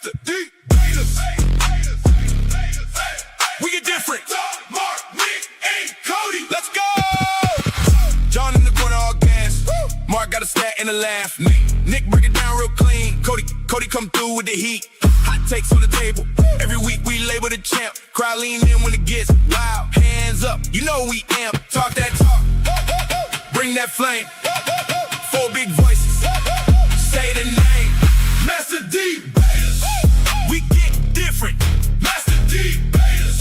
Master D-Baters. We get different. Mark, Nick, and Cody. Let's go. John in the corner, all gas. Mark got a stat and a laugh. Nick break it down real clean. Cody come through with the heat. Hot takes on the table. Every week we label the champ. Crowd lean in when it gets loud. Hands up, you know we amp. Talk that talk. Bring that flame. Four big voices. Say the name. Master D-Baters. We get different. Master D-Baters.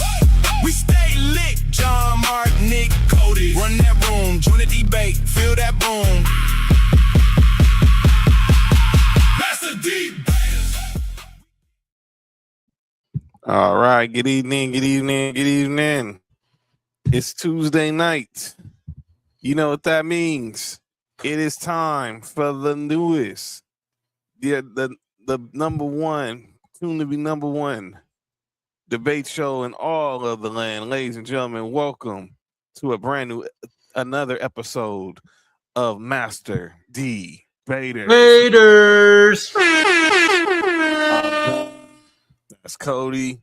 We stay lit. John, Mark, Nick, Cody. Run that room. Join the debate. Feel that boom. Master D-Baters. All right. Good evening. It's Tuesday night. You know what that means. It is time for the newest, the number one, soon to be number one debate show in all of the land. Ladies and gentlemen, welcome to another episode of Master D-Baters. That's Cody.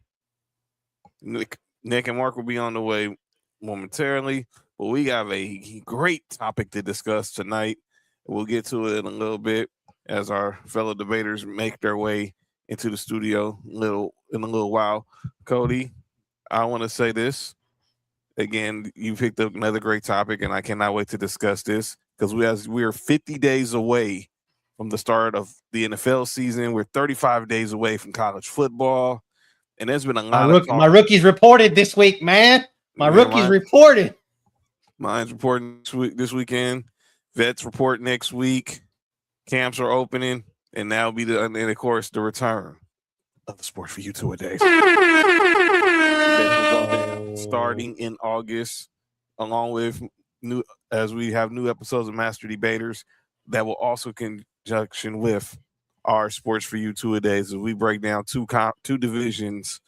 Nick and Mark will be on the way momentarily, but we have a great topic to discuss tonight. We'll get to it in a little bit as our fellow debaters make their way into the studio in a little while. Cody, I want to say this again. You picked up another great topic, and I cannot wait to discuss this because we are 50 days away from the start of the NFL season. We're 35 days away from college football, and there's been a lot of talk. My rookies reported this week, man. Rookies reported. Mine's reporting this weekend. Vets report next week. Camps are opening, and now will be of course the return of the Sport for You 2-a-days. Starting in August, along with as we have new episodes of Master Debaters that will also conjunction with our Sports for You 2-a-days as we break down two divisions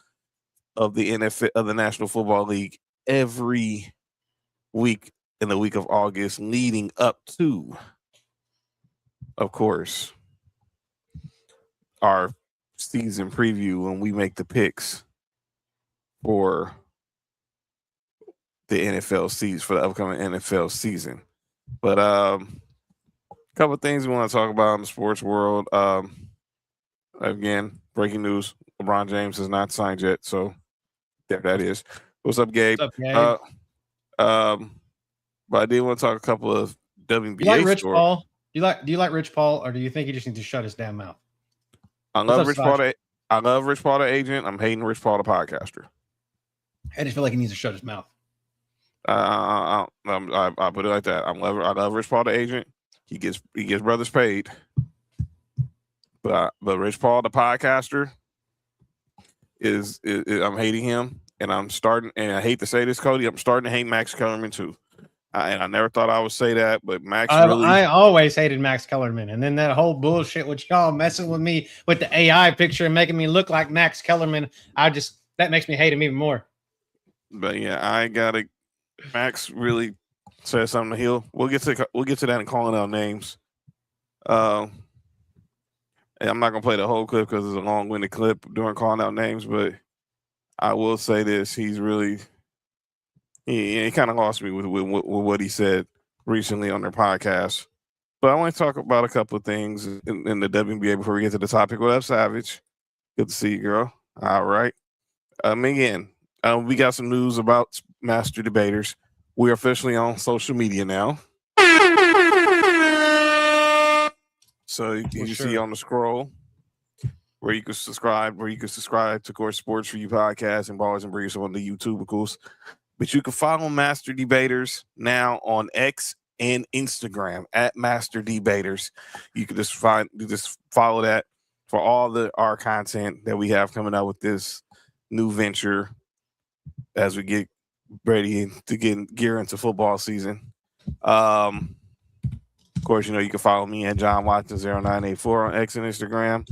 of the NFL of the National Football League every week in the week of August, leading up to, of course, our season preview when we make the picks for the NFL season, for the upcoming NFL season. But a couple of things we want to talk about in the sports world. Again, breaking news: LeBron James has not signed yet, so there that is. What's up, Gabe? What's up, Gabe? But I did want to talk a couple of WNBA. Do you like Rich Paul? Do you like Rich Paul, or do you think he just needs to shut his damn mouth? I love Rich Paul. I love Rich Paul, the agent. I'm hating Rich Paul, the podcaster. I just feel like he needs to shut his mouth. I put it like that. I love Rich Paul, the agent. He gets brothers paid. But Rich Paul, the podcaster, is I'm hating him, and I'm starting. And I hate to say this, Cody, I'm starting to hate Max Kellerman too. And I never thought I would say that, but Max I always hated Max Kellerman, and then that whole bullshit with y'all messing with me with the AI picture and making me look like Max Kellerman, that makes me hate him even more. But yeah, Max really said something to heal. We'll get to that and calling out names. And I'm not gonna play the whole clip because it's a long-winded clip during calling out names, but I will say this: he's really he kind of lost me with what he said recently on their podcast. But I want to talk about a couple of things in the WNBA before we get to the topic. What up, Savage? Good to see you, girl. All right. Again, we got some news about Master Debaters. We're officially on social media now. So you see on the scroll where you can subscribe, to, of course, Sports for You podcast and Ballers and Briefs on the YouTube, of course. But you can follow Master Debaters now on X and Instagram at Master Debaters. You can just follow that for all our content that we have coming out with this new venture as we get ready to gear into football season. Of course, you can follow me at John Watson 0984 on X and Instagram.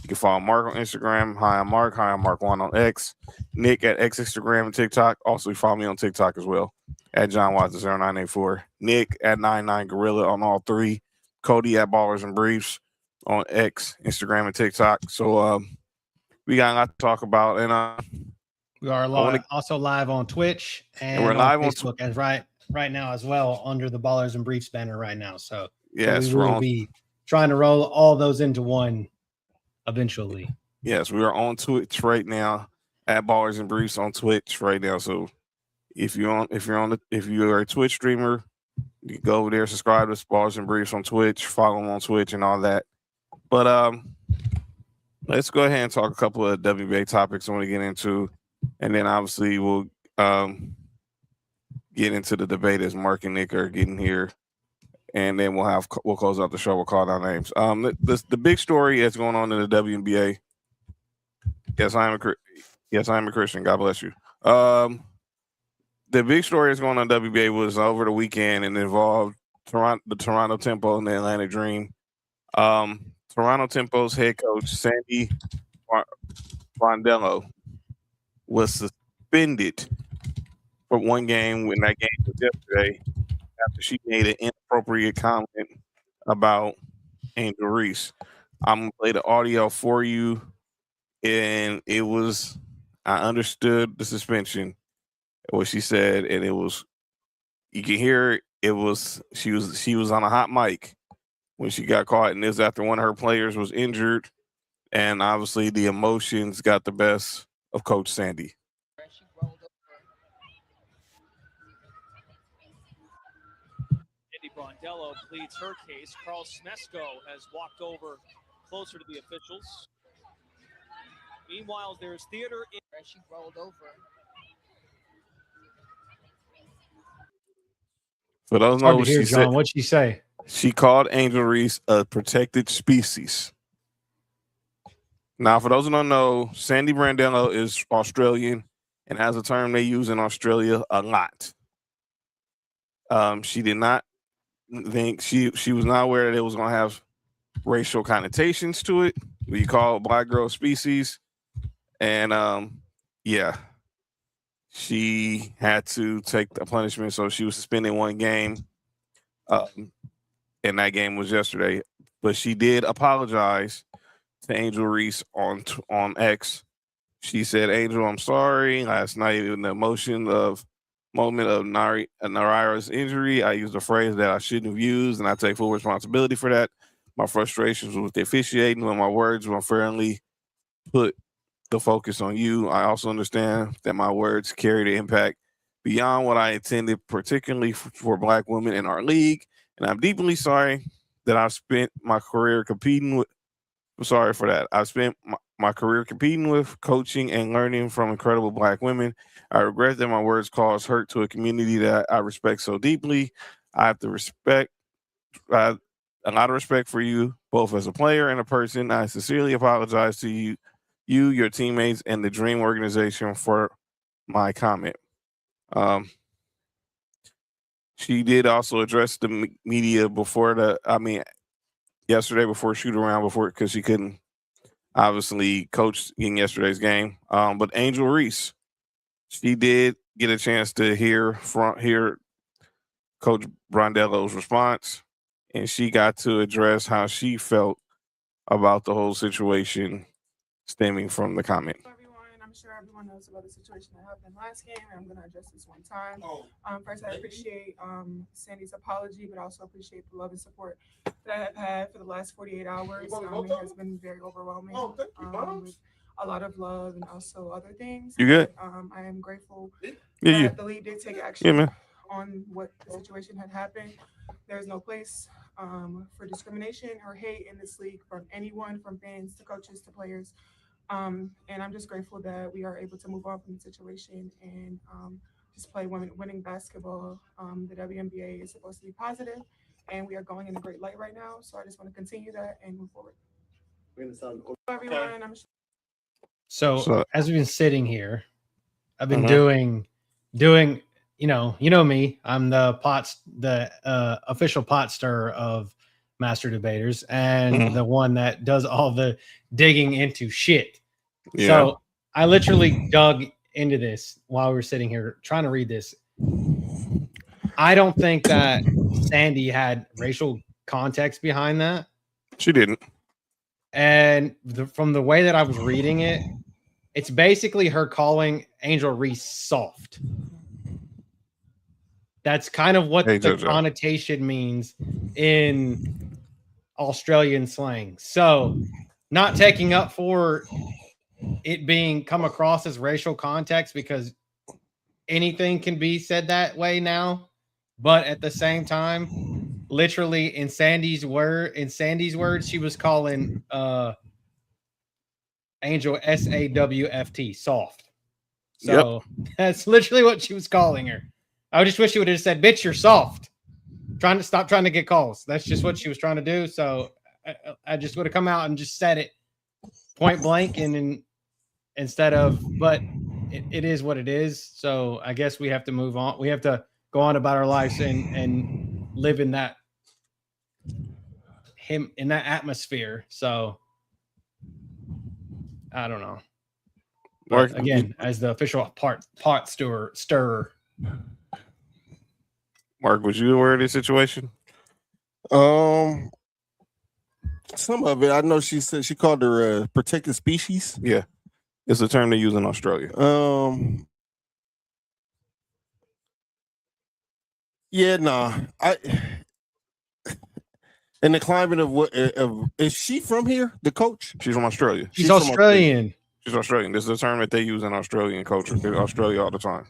You can follow Mark on Instagram. Hi, I'm Mark. Hi, I'm Mark1 on X. Nick at X, Instagram, and TikTok. Also, follow me on TikTok as well at John Watson 0984. Nick at 99Gorilla on all three. Cody at Ballers and Briefs on X, Instagram, and TikTok. So we got a lot to talk about, and We are also live on Twitch and we're on live on Facebook as right now as well under the Ballers and Briefs banner right now. So yes, we will be trying to roll all those into one eventually. Yes, we are on Twitch right now at Ballers and Briefs on Twitch right now. So if you're a Twitch streamer, you can go over there, subscribe to Ballers and Briefs on Twitch, follow them on Twitch and all that. But let's go ahead and talk a couple of WBA topics I want to get into, and then obviously we'll get into the debate as Mark and Nick are getting here, and then we'll close out the show. We'll call down names. The big story that's going on in the WNBA. Yes, I am a Christian. God bless you. The big story that's going on in WBA was over the weekend and involved the Toronto Tempo and the Atlanta Dream. Toronto Tempo's head coach, Sandy Brondello, was suspended for one game when that game was yesterday after she made an inappropriate comment about Angel Reese. I'm going to play the audio for you. And it was, I understood the suspension, what she said, and it was, you can hear it was, she was on a hot mic when she got caught, and this after one of her players was injured, and obviously the emotions got the best of Coach Sandy. Sandy Brondello pleads her case. Carl Smesco has walked over closer to the officials. Meanwhile, there's theater in where she rolled over. For those know what she said, what'd she say? She called Angel Reese a protected species. Now, for those who don't know, Sandy Brondello is Australian and has a term they use in Australia a lot. She did not think she was not aware that it was going to have racial connotations to it. We call black girl species. And yeah, she had to take the punishment. So she was suspended one game. And that game was yesterday. But she did apologize to Angel Reese on X. She said, Angel, I'm sorry. Last night, in the moment of Naraya's injury, I used a phrase that I shouldn't have used, and I take full responsibility for that. My frustrations with the officiating, when my words were unfairly put the focus on you. I also understand that my words carry the impact beyond what I intended, particularly for Black women in our league. And I'm deeply sorry that I've spent my career competing with. I'm sorry for that. I've spent my career competing with, coaching, and learning from incredible Black women. I regret that my words caused hurt to a community that I respect so deeply. I have a lot of respect for you, both as a player and a person. I sincerely apologize to you, your teammates, and the Dream organization for my comment. She did also address the media yesterday before shoot around because she couldn't obviously coach in yesterday's game. But Angel Reese, she did get a chance to hear Coach Brondello's response, and she got to address how she felt about the whole situation stemming from the comment. Everyone, I'm sure everyone knows about the situation that happened last game, and I'm going to address this one time. First, I appreciate Sandy's apology, but also appreciate the love and support that I have had for the last 48 hours. It has been very overwhelming with a lot of love and also other things. You good? I am grateful that the league did take action on what the situation had happened. There's no place for discrimination or hate in this league from anyone, from fans to coaches to players. And I'm just grateful that we are able to move on from the situation and just play winning basketball. The WNBA is supposed to be positive, and we are going in a great light right now. So I just want to continue that and move forward. Everyone, So as we've been sitting here, I've been doing, you know me. I'm the official pot stirrer of Master Debaters and the one that does all the digging into shit. Yeah. So I literally dug into this while we were sitting here trying to read this. I don't think that Sandy had racial context behind that. She didn't. And from the way that I was reading it, it's basically her calling Angel Reese soft. That's kind of what the connotation means in Australian slang. So, not taking up for it being come across as racial context, because anything can be said that way now. But at the same time, literally in Sandy's words, she was calling Angel SAWFT soft. So that's literally what she was calling her. I just wish she would have said, "Bitch, you're soft." Stop trying to get calls. That's just what she was trying to do. So I just would have come out and just said it point blank, and instead of, but it is what it is. So I guess we have to move on. We have to go on about our lives and live in that atmosphere. So I don't know. But again, as the official pot stirrer. Mark, was you aware of this situation? Some of it. I know she said she called her protected species. Yeah. It's a term they use in Australia. Yeah, nah. In the climate of what is she from here? The coach? She's from Australia. She's Australian. She's Australian. This is a term that they use in Australian culture. In Australia all the time.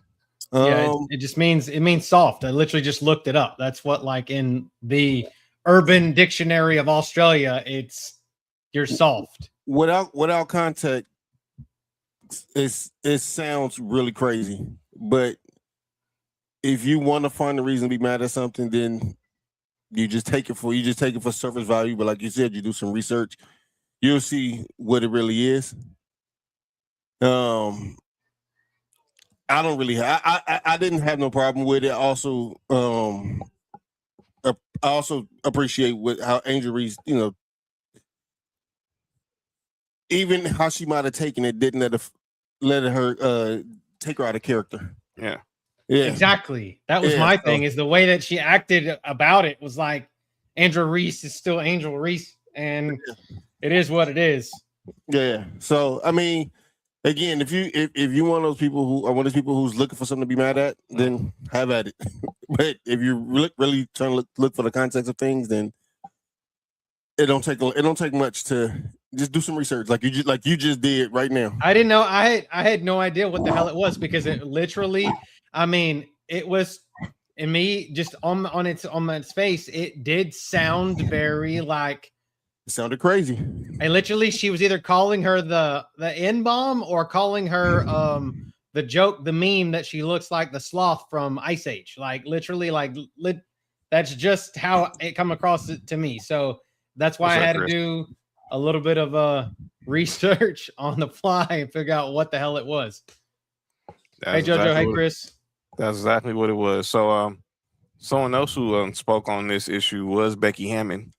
Yeah, it just means soft. I literally just looked it up. That's what, like, in the Urban Dictionary of Australia, you're soft. Without context, it sounds really crazy. But if you want to find a reason to be mad at something, then you just take it for surface value. But like you said, you do some research, you'll see what it really is. I don't really I didn't have no problem with it. Also, I also appreciate how Angel Reese, even how she might have taken it, didn't let her take her out of character. Yeah. Exactly. That was my thing, is the way that she acted about it was like Angel Reese is still Angel Reese, and it is what it is. Yeah. So I mean, again, if you one of those people who are one of those people who's looking for something to be mad at, then have at it. But if you really trying to look for the context of things, then it don't take much to just do some research, like you just did right now. I didn't know. I had no idea what the hell it was, because it literally, I mean, it was, in me, just on its face, it did sound very like. It sounded crazy. And literally, she was either calling her the N-bomb or calling her the joke, the meme that she looks like the sloth from Ice Age. Like, literally, that's just how it come across to me. So that's why I had to do a little bit of research on the fly and figure out what the hell it was. Hey, JoJo. Hey, Chris. That's exactly what it was. So someone else who spoke on this issue was Becky Hammond.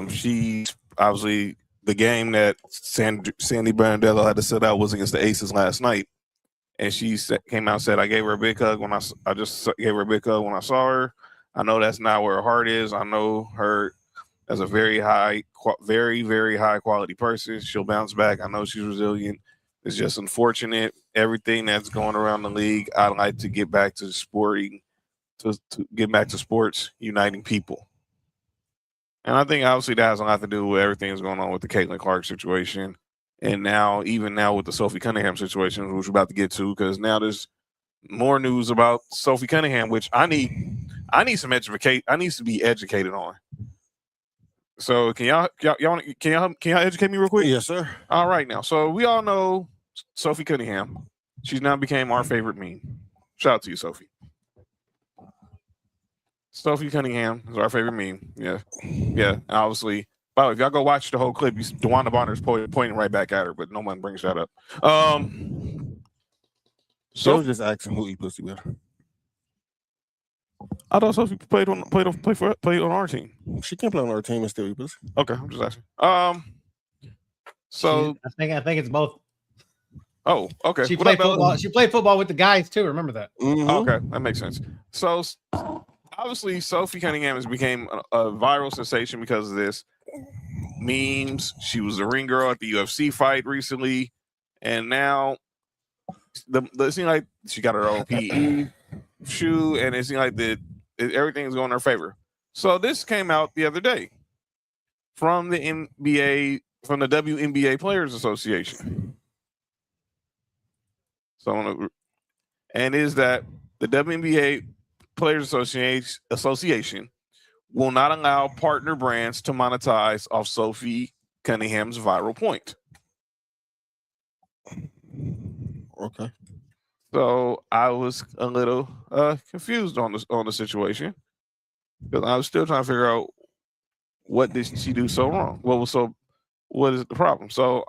She obviously, the game that Sandy Brandello had to sit out was against the Aces last night, and she came out and said, "I gave her a big hug when I just gave her a big hug when I saw her. I know that's not where her heart is. I know her as a very, very high quality person. She'll bounce back. I know she's resilient. It's just unfortunate everything that's going around the league. I'd like to get back to sporting, to get back to sports, uniting people." And I think obviously that has a lot to do with everything that's going on with the Caitlin Clark situation. And even now with the Sophie Cunningham situation, which we're about to get to, because now there's more news about Sophie Cunningham, which I need some education. I need to be educated on. So can y'all educate me real quick? Yes, sir. All right, now. So we all know Sophie Cunningham. She's now became our favorite meme. Shout out to you, Sophie. Sophie Cunningham is our favorite meme. Yeah. And obviously, by the way, if y'all go watch the whole clip, DeWanda Bonner's pointing right back at her, but no one brings that up. So I was just asking who eat pussy better. I thought Sophie played on our team. She can't play on our team and still eat pussy. Okay, I'm just asking. So I think it's both. Oh, okay. She played football. She played football with the guys too. Remember that? Mm-hmm. Okay, that makes sense. So obviously, Sophie Cunningham has became a viral sensation because of this. memes. She was a ring girl at the UFC fight recently, and now it seems like she got her own PE shoe, and it seems like everything's going in her favor. So this came out the other day from the NBA, from the WNBA Players Association. So, and is that the WNBA Players Association will not allow partner brands to monetize off Sophie Cunningham's viral point. Okay. So I was a little confused on the situation because I was still trying to figure out what did she do so wrong. What is the problem? So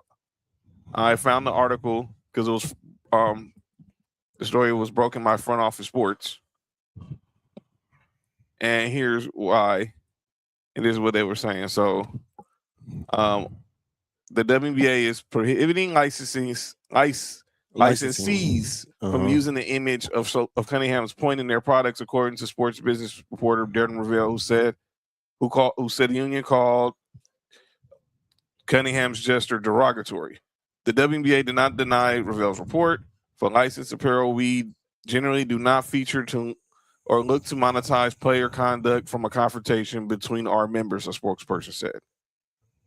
I found the article because it was the story was broken by Front Office Sports, and here's why. It is what they were saying. So the WNBA is prohibiting licensees from using the image of Cunningham's point in their products, according to sports business reporter Darren Revelle, who said the union called Cunningham's gesture derogatory. The WNBA did not deny Revelle's report. For licensed apparel, we generally do not feature or look to monetize player conduct from a confrontation between our members, a spokesperson said.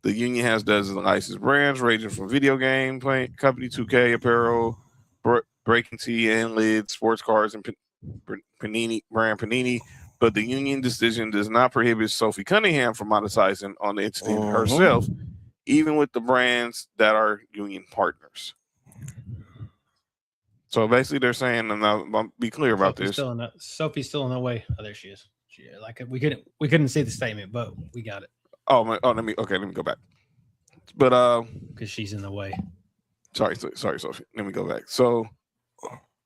The union has dozens of licensed brands ranging from video game company 2K apparel, Breaking Tea and Lid, sports cars, and Panini brand Panini. But the union decision does not prohibit Sophie Cunningham from monetizing on the entity herself, even with the brands that are union partners. So basically, they're saying, and I'll be clear about this. Sophie's still in the way. Oh, there she is. We couldn't see the statement, but we got it. Let me go back. But because she's in the way. Sorry, Sophie. Let me go back. So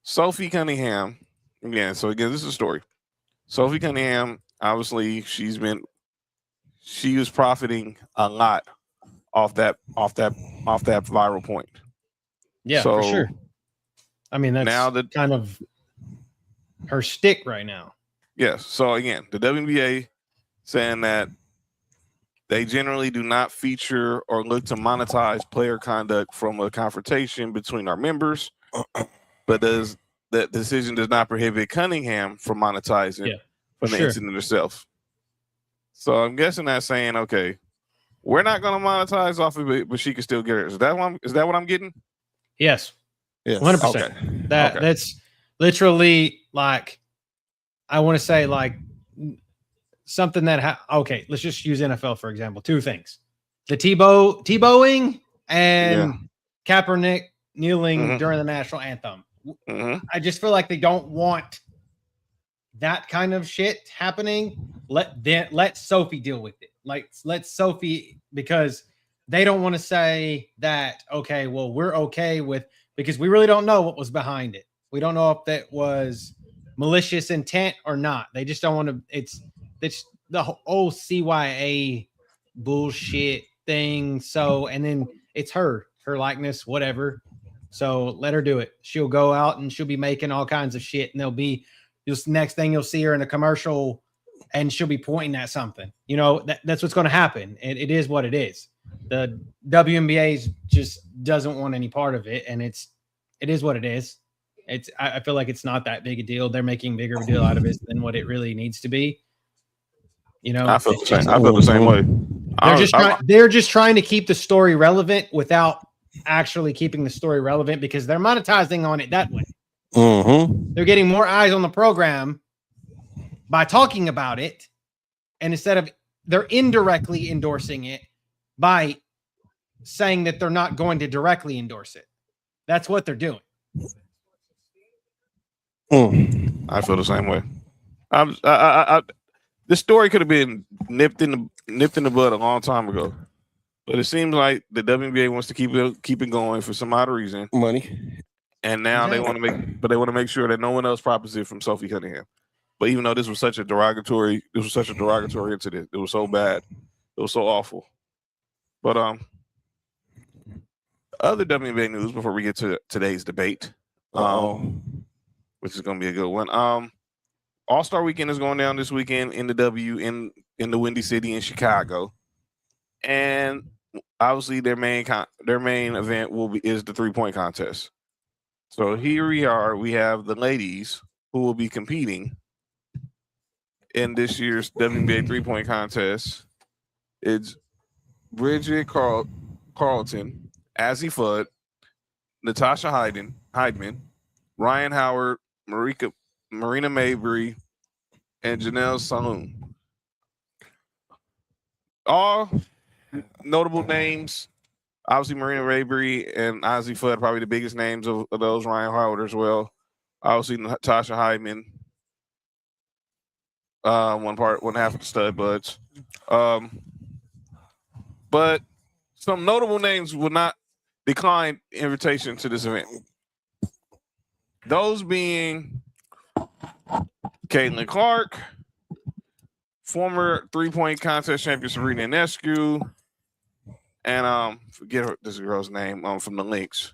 Sophie Cunningham, again. So again, this is a story. Sophie Cunningham, obviously, she was profiting a lot off that viral point. Yeah, for sure. I mean, that's kind of her stick right now. Yes. So again, the WNBA saying that they generally do not feature or look to monetize player conduct from a confrontation between our members, but that decision does not prohibit Cunningham from monetizing from the incident itself. So I'm guessing that's saying, okay, we're not going to monetize off of it, but she can still get it. Is that what I'm getting? Yes. Yes. 100%. Okay. That's literally like, I want to say like something that okay, let's just use NFL for example. Two things: the Tebowing and Kaepernick kneeling during the national anthem. I just feel like they don't want that kind of shit happening. Let Sophie deal with it. Like let Sophie, because they don't want to say that, okay, well, we're okay with, because we really don't know what was behind it. We don't know if that was malicious intent or not. They just don't want to. It's the whole CYA bullshit thing. So, and then it's her likeness, whatever. So let her do it. She'll go out and she'll be making all kinds of shit, and there'll be just next thing you'll see her in a commercial, and she'll be pointing at something. You know, that's what's going to happen. It is what it is. The WNBA just doesn't want any part of it, and it is what it is. I feel like it's not that big a deal. They're making bigger of a deal out of it than what it really needs to be. You know, I feel the same way. They're just trying to keep the story relevant without actually keeping the story relevant, because they're monetizing on it that way. They're getting more eyes on the program by talking about it, and instead of they're indirectly endorsing it by saying that they're not going to directly endorse it. That's what they're doing. I feel the same way. This story could have been nipped in the bud a long time ago, but it seems like the WNBA wants to keep it going for some odd reason, money, and now they want to make sure that no one else profits it from Sophie Cunningham. But even though this was such a derogatory incident, it was so bad, it was so awful. But other WNBA news before we get to today's debate, which is going to be a good one. All-Star Weekend is going down this weekend in the in the Windy City in Chicago, and obviously their main event is the 3-point contest. So here we are. We have the ladies who will be competing in this year's WNBA 3-point contest. It's Bridget Carlton, Azzy Fudd, Natasha Heidman, Ryan Howard, Marina Mabry, and Janelle Saloon. All notable names. Obviously, Marina Mabry and Azzy Fudd, probably the biggest names of those. Ryan Howard as well. Obviously, Natasha Heidman, one half of the stud buds. But some notable names will not decline invitation to this event. Those being Caitlin Clark, former 3-point contest champion Serena Ionescu, and forget this girl's name from the Lynx.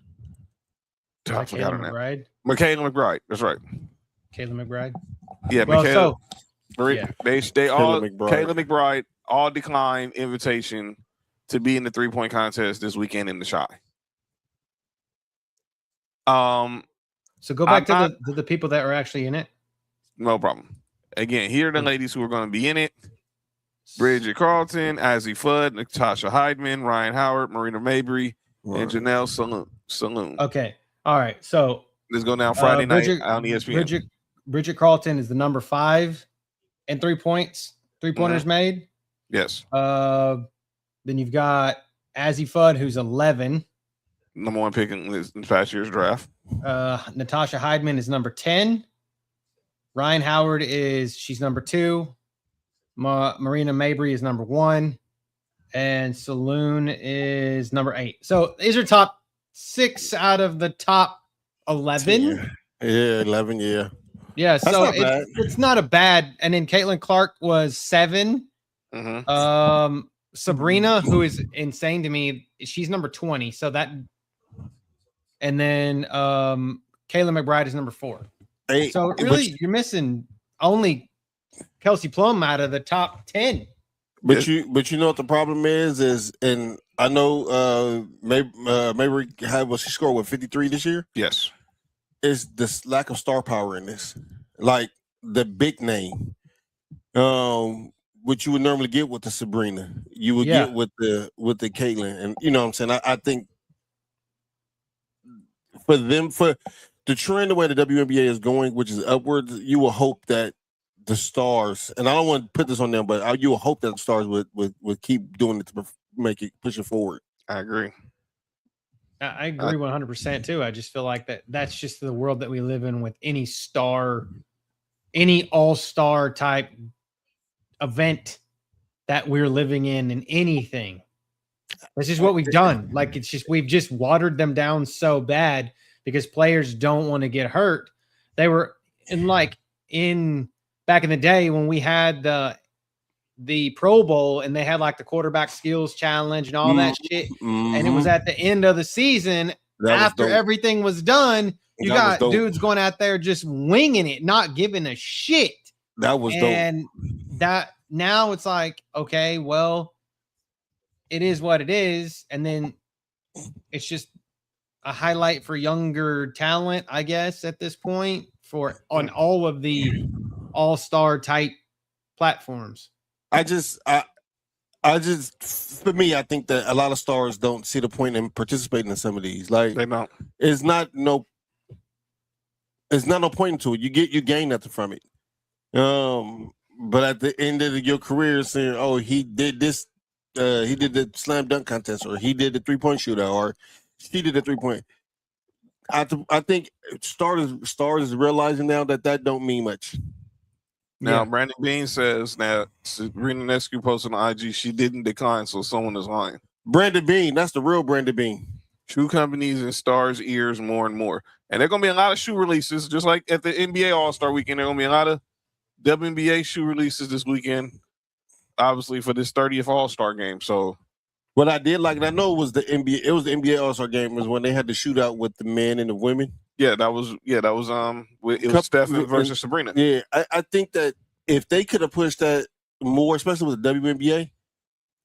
I forgot her name. Michaela McBride. That's right. Kayla McBride. Yeah, well, Michaela. Yeah. They all Kayla McBride all declined invitation to be in the 3-point contest this weekend in the Shy. So go back to the people that were actually in it. No problem. Again, here are the ladies who are going to be in it. Bridget Carlton, Azzy Fudd, Natasha Heidman, Ryan Howard, Marina Mabry, and Janelle Saloon. Okay. All right. So this go down Friday night on ESPN. Bridget Carlton is the number 5 and 3 points. 3-pointers made. Yes. Then you've got Azzy Fudd, who's 11. Number 1 pick in this past year's draft. Natasha Heidman is number 10. Ryan Howard she's number 2. Marina Mabry is number 1. And Saloon is number 8. So these are top 6 out of the top 11. Yeah, 11, yeah. Yeah, so it's not a bad. And then Caitlin Clark was 7. Sabrina, who is insane to me, she's number 20. So that, and then Kayla McBride is number 4. So really, you're missing only Kelsey Plum out of the top 10. But you know what the problem is, and I know Mabry she scored with 53 this year. Yes, is this lack of star power in this, like the big name, which you would normally get with the Sabrina, you would get with the Caitlin, and you know what I'm saying. I think for the trend the way the WNBA is going, which is upwards, you will hope that the stars, and I don't want to put this on them, but you will hope that the stars would keep doing it to make it push it forward. I agree. I agree 100% too. I just feel like that's just the world that we live in with any all-star type event that we're living in anything. This is what we've done. Like, it's just, we've just watered them down so bad because players don't want to get hurt. They were back in the day when we had the Pro Bowl and they had like the quarterback skills challenge and all that shit. And it was at the end of the season after everything was done. You got dudes going out there just winging it, not giving a shit. That was dope. And that now it's like, okay, well, it is what it is. And then it's just a highlight for younger talent, I guess, at this point on all of the all-star type platforms. I just, for me, I think that a lot of stars don't see the point in participating in some of these. Like, they don't. It's not no point to it. You gain nothing from it. But at the end of your career, saying, "Oh, he did this, he did the slam dunk contest, or he did the 3-point shootout, or she did the 3-point." I think stars realizing now that don't mean much. Now, Brandon Bean says that Serena Ionescu posted on IG she didn't decline, so someone is lying. Brandon Bean, that's the real Brandon Bean. Shoe companies and stars' ears more and more. And there are going to be a lot of shoe releases, just like at the NBA All-Star Weekend. There are going to be a lot of WNBA shoe releases this weekend, obviously, for this 30th All-Star game. So, what I did like, and I know it was the NBA. It was the NBA All-Star game, was when they had the shootout with the men and the women. It was Stephen versus Sabrina. Yeah, I think that if they could have pushed that more, especially with the WNBA,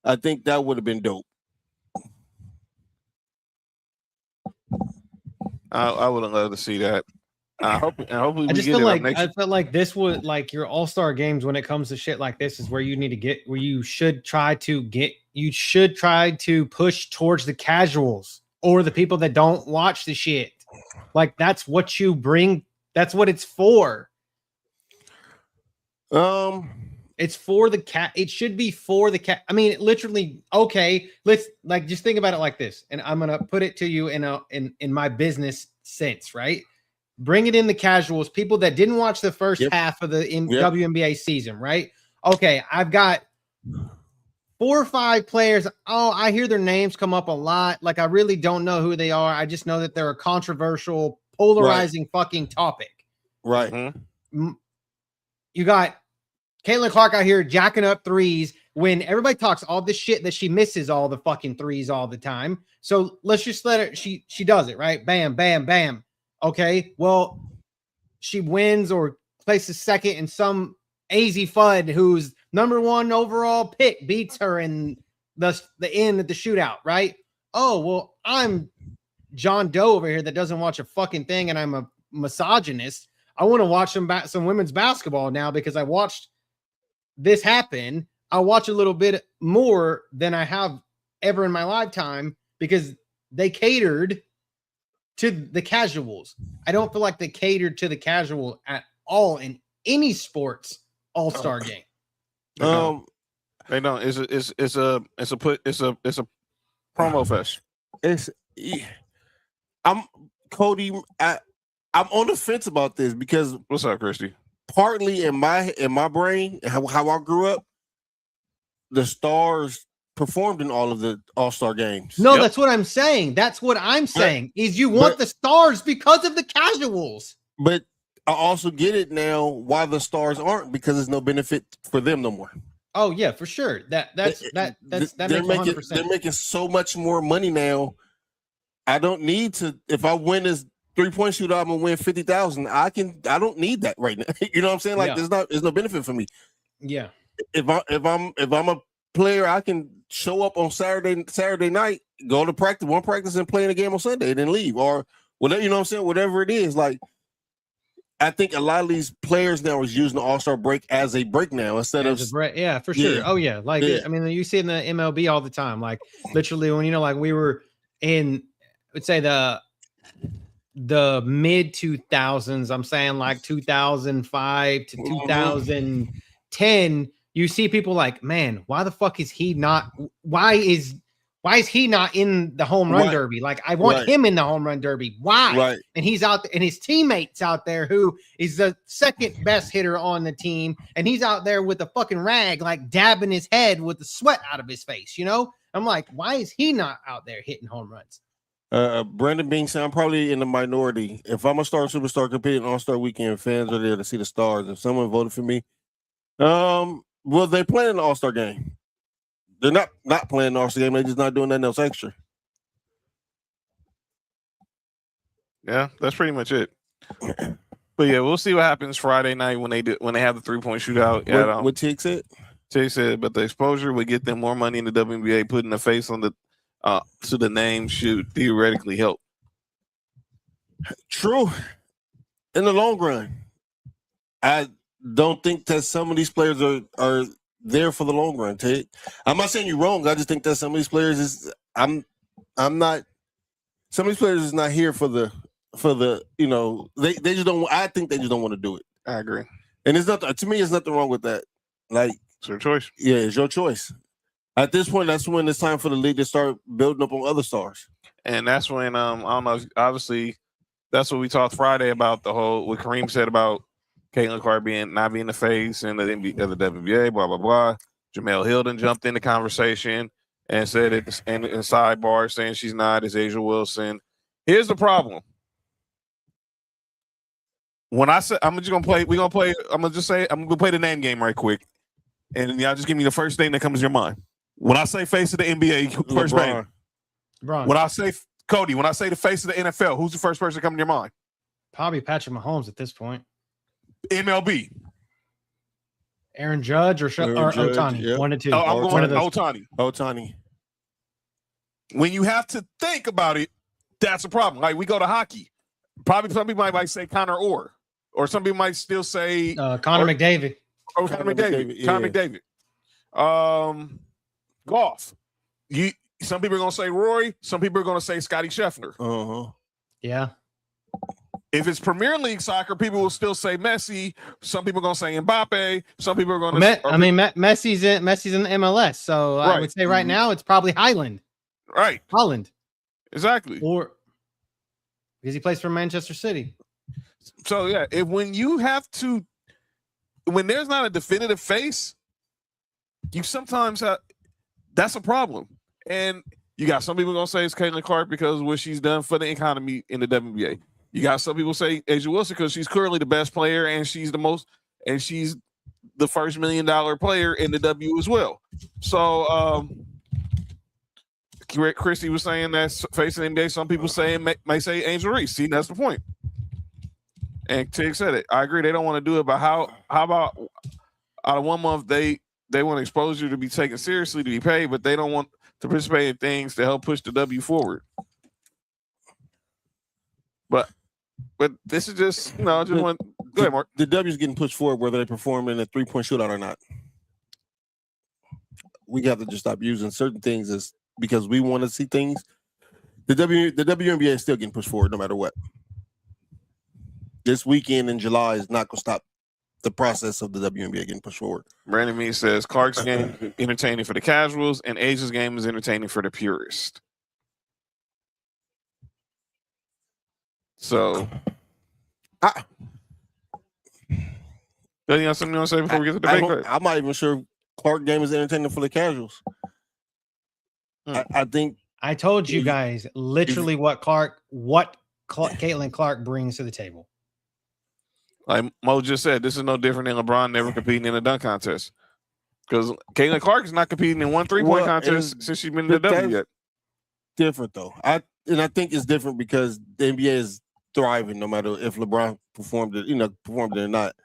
I think that would have been dope. I would love to see that. Hopefully we I just get feel it like next. I felt like this would like your all-star games when it comes to shit like this is where you need to get where you should try to push towards the casuals or the people that don't watch the shit. Like that's what you bring. That's what it's for. It's for the cat. It should be for the cat. I mean, literally. Okay, let's like just think about it like this, and I'm gonna put it to you in my business sense, right? Bring it in the casuals, people that didn't watch the first half of the WNBA season, right? Okay, I've got 4 or 5 players. Oh, I hear their names come up a lot. Like I really don't know who they are. I just know that they're a controversial, polarizing fucking topic. Right. Mm-hmm. You got Caitlin Clark out here jacking up threes when everybody talks all this shit that she misses all the fucking threes all the time. So let's just let her. She does it right. Bam, bam, bam. Okay, well, she wins or places second, and some AZ Fudd, who's #1 overall pick, beats her in the end of the shootout, right? Oh, well, I'm John Doe over here that doesn't watch a fucking thing, and I'm a misogynist. I want to watch some women's basketball now because I watched this happen. I'll watch a little bit more than I have ever in my lifetime because they catered to the casuals. I don't feel like they catered to the casual at all in any sports all-star game. They don't. It's a promo fest. I'm Cody. I'm on the fence about this because what's up, Christy? Partly in my brain, how I grew up, the Stars performed in all of the all-star games. No, that's what I'm saying. That's what I'm saying. Is you want the Stars because of the casuals. But I also get it now why the Stars aren't, because there's no benefit for them no more. Oh yeah, for sure. That makes 100%. They're making so much more money now. I don't need to. If I win this 3-point shootout, I'm gonna win 50,000. I don't need that right now. You know what I'm saying? Like there's no benefit for me. Yeah. If I'm a player, I can show up on Saturday night, go to one practice and play in a game on Sunday, and then leave or whatever. You know what I'm saying? Whatever it is, like I think a lot of these players now is using the All-Star break as a break now instead of yeah, for sure. Oh yeah, like I mean, you see it in the MLB all the time. Like literally, when like we were in, let's say the mid 2000s. I'm saying like 2005 to 2010. You see people like, man, why the fuck is he not? Why is he not in the home run derby? Like, I want him in the home run derby. Why? Right. And he's out there, and his teammates out there who is the second best hitter on the team, and he's out there with a fucking rag, like dabbing his head with the sweat out of his face. You know, I'm like, why is he not out there hitting home runs? Brandon Bean said, I'm probably in the minority. If I'm a star superstar competing All-Star Weekend, fans are there to see the Stars. If someone voted for me, well, they're playing the All-Star game. They're not playing the All-Star game. They're just not doing nothing else extra. Yeah, that's pretty much it. But yeah, we'll see what happens Friday night when they have the 3-point shootout. What Tig said? Tig said, but the exposure would get them more money in the WNBA. Putting the face on the to the name should theoretically help. True. In the long run, I don't think that some of these players are there for the long run, Tig. I'm not saying you're wrong. I just think that some of these players is I'm not. Some of these players is not here for the they just don't. I think they just don't want to do it. I agree. And it's not, to me, there's nothing wrong with that. Like, it's your choice. Yeah, it's your choice. At this point, that's when it's time for the league to start building up on other stars. And that's when I don't know. Obviously, that's what we talked Friday about what Kareem said about Caitlin Clark not being the face and the WNBA, blah blah blah. Jamel Hilden jumped in the conversation and said it in sidebar, saying she's not. It's Asia Wilson. Here's the problem. When I say I'm gonna play the name game right quick, and y'all just give me the first thing that comes to your mind. When I say face of the NBA, first name. LeBron. When I say Cody, when I say the face of the NFL, who's the first person coming to your mind? Probably Patrick Mahomes at this point. MLB. Aaron Judge or Ohtani. Yep. 1 and 2. I'm going Ohtani. When you have to think about it, that's a problem. Like we go to hockey. Probably some people might say Connor or some people might still say Connor McDavid. Oh, Connor McDavid. Connor McDavid. Golf. Some people are gonna say Rory. Some people are gonna say Scotty Scheffler. Yeah. If it's Premier League soccer, people will still say Messi. Some people are gonna say Mbappe. Some people are gonna. Messi's in the MLS, so right. I would say right now it's probably Highland. Right. Holland. Exactly. Or because he plays for Manchester City. So yeah, when there's not a definitive face, you sometimes have. That's a problem. And you got some people gonna say it's Caitlin Clark because of what she's done for the economy in the WNBA. You got some people say Asia Wilson because she's currently the best player and she's the first $1 million player in the W as well. So Christy was saying that's facing the NBA. Some people may say Angel Reese. See, that's the point. And Tig said it. I agree. They don't want to do it, but how about out of 1 month they want exposure to be taken seriously, to be paid, but they don't want to participate in things to help push the W forward. But this is just, go ahead, Mark. The W is getting pushed forward whether they perform in a 3-point shootout or not. We got to just stop using certain things as because we want to see things. The WNBA is still getting pushed forward no matter what. This weekend in July is not going to stop the process of the WNBA getting pushed forward. Brandon Mee says Clark's game is entertaining for the casuals and Asia's game is entertaining for the purists. So, you got something you want to say before we get to the debate? I'm not even sure Clark game is entertaining for the casuals. I think I told you guys literally what Caitlin Clark brings to the table. Like Mo just said, this is no different than LeBron never competing in a dunk contest. Because Caitlin Clark is not competing in one 3-point contest since she's been in the W yet. Different though. I think it's different because the NBA is thriving no matter if LeBron performed it or not.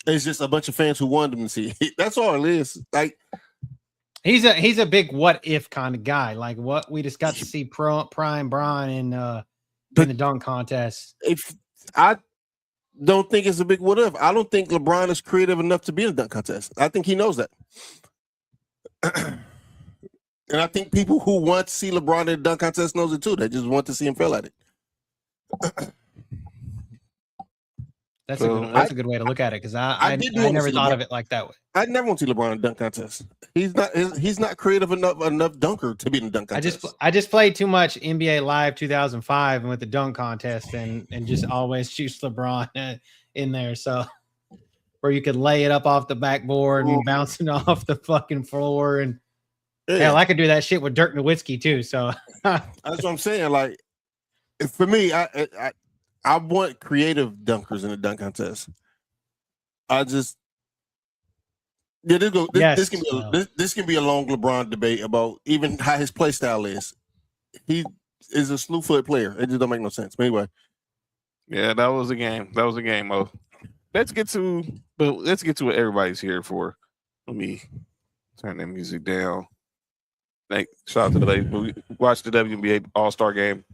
It's just a bunch of fans who wanted him to see it. That's all it is. Like he's a big what if kind of guy. Like what we just got to see Prime Bron in the dunk contest. If I don't think it's a big what if. I don't think LeBron is creative enough to be in a dunk contest. I think he knows that. And I think people who want to see LeBron in a dunk contest knows it too. They just want to see him fail at it. That's a good way to look at it because I never thought of it like that way. I never want to see LeBron in a dunk contest. He's not creative enough dunker to be in a dunk contest. I just played too much NBA Live 2005 and with the dunk contest and just always choose LeBron in there. So where you could lay it up off the backboard and bouncing off the fucking floor and hell, I could do that shit with Dirk Nowitzki too. So that's what I'm saying. Like for me, I want creative dunkers in the dunk contest. This can be a long LeBron debate about even how his play style is. He is a slew-footed player. It just don't make no sense. But anyway, yeah, that was a game. Mo. Let's get to what everybody's here for. Let me turn that music down. Shout out to the ladies. We watched the WNBA All-Star game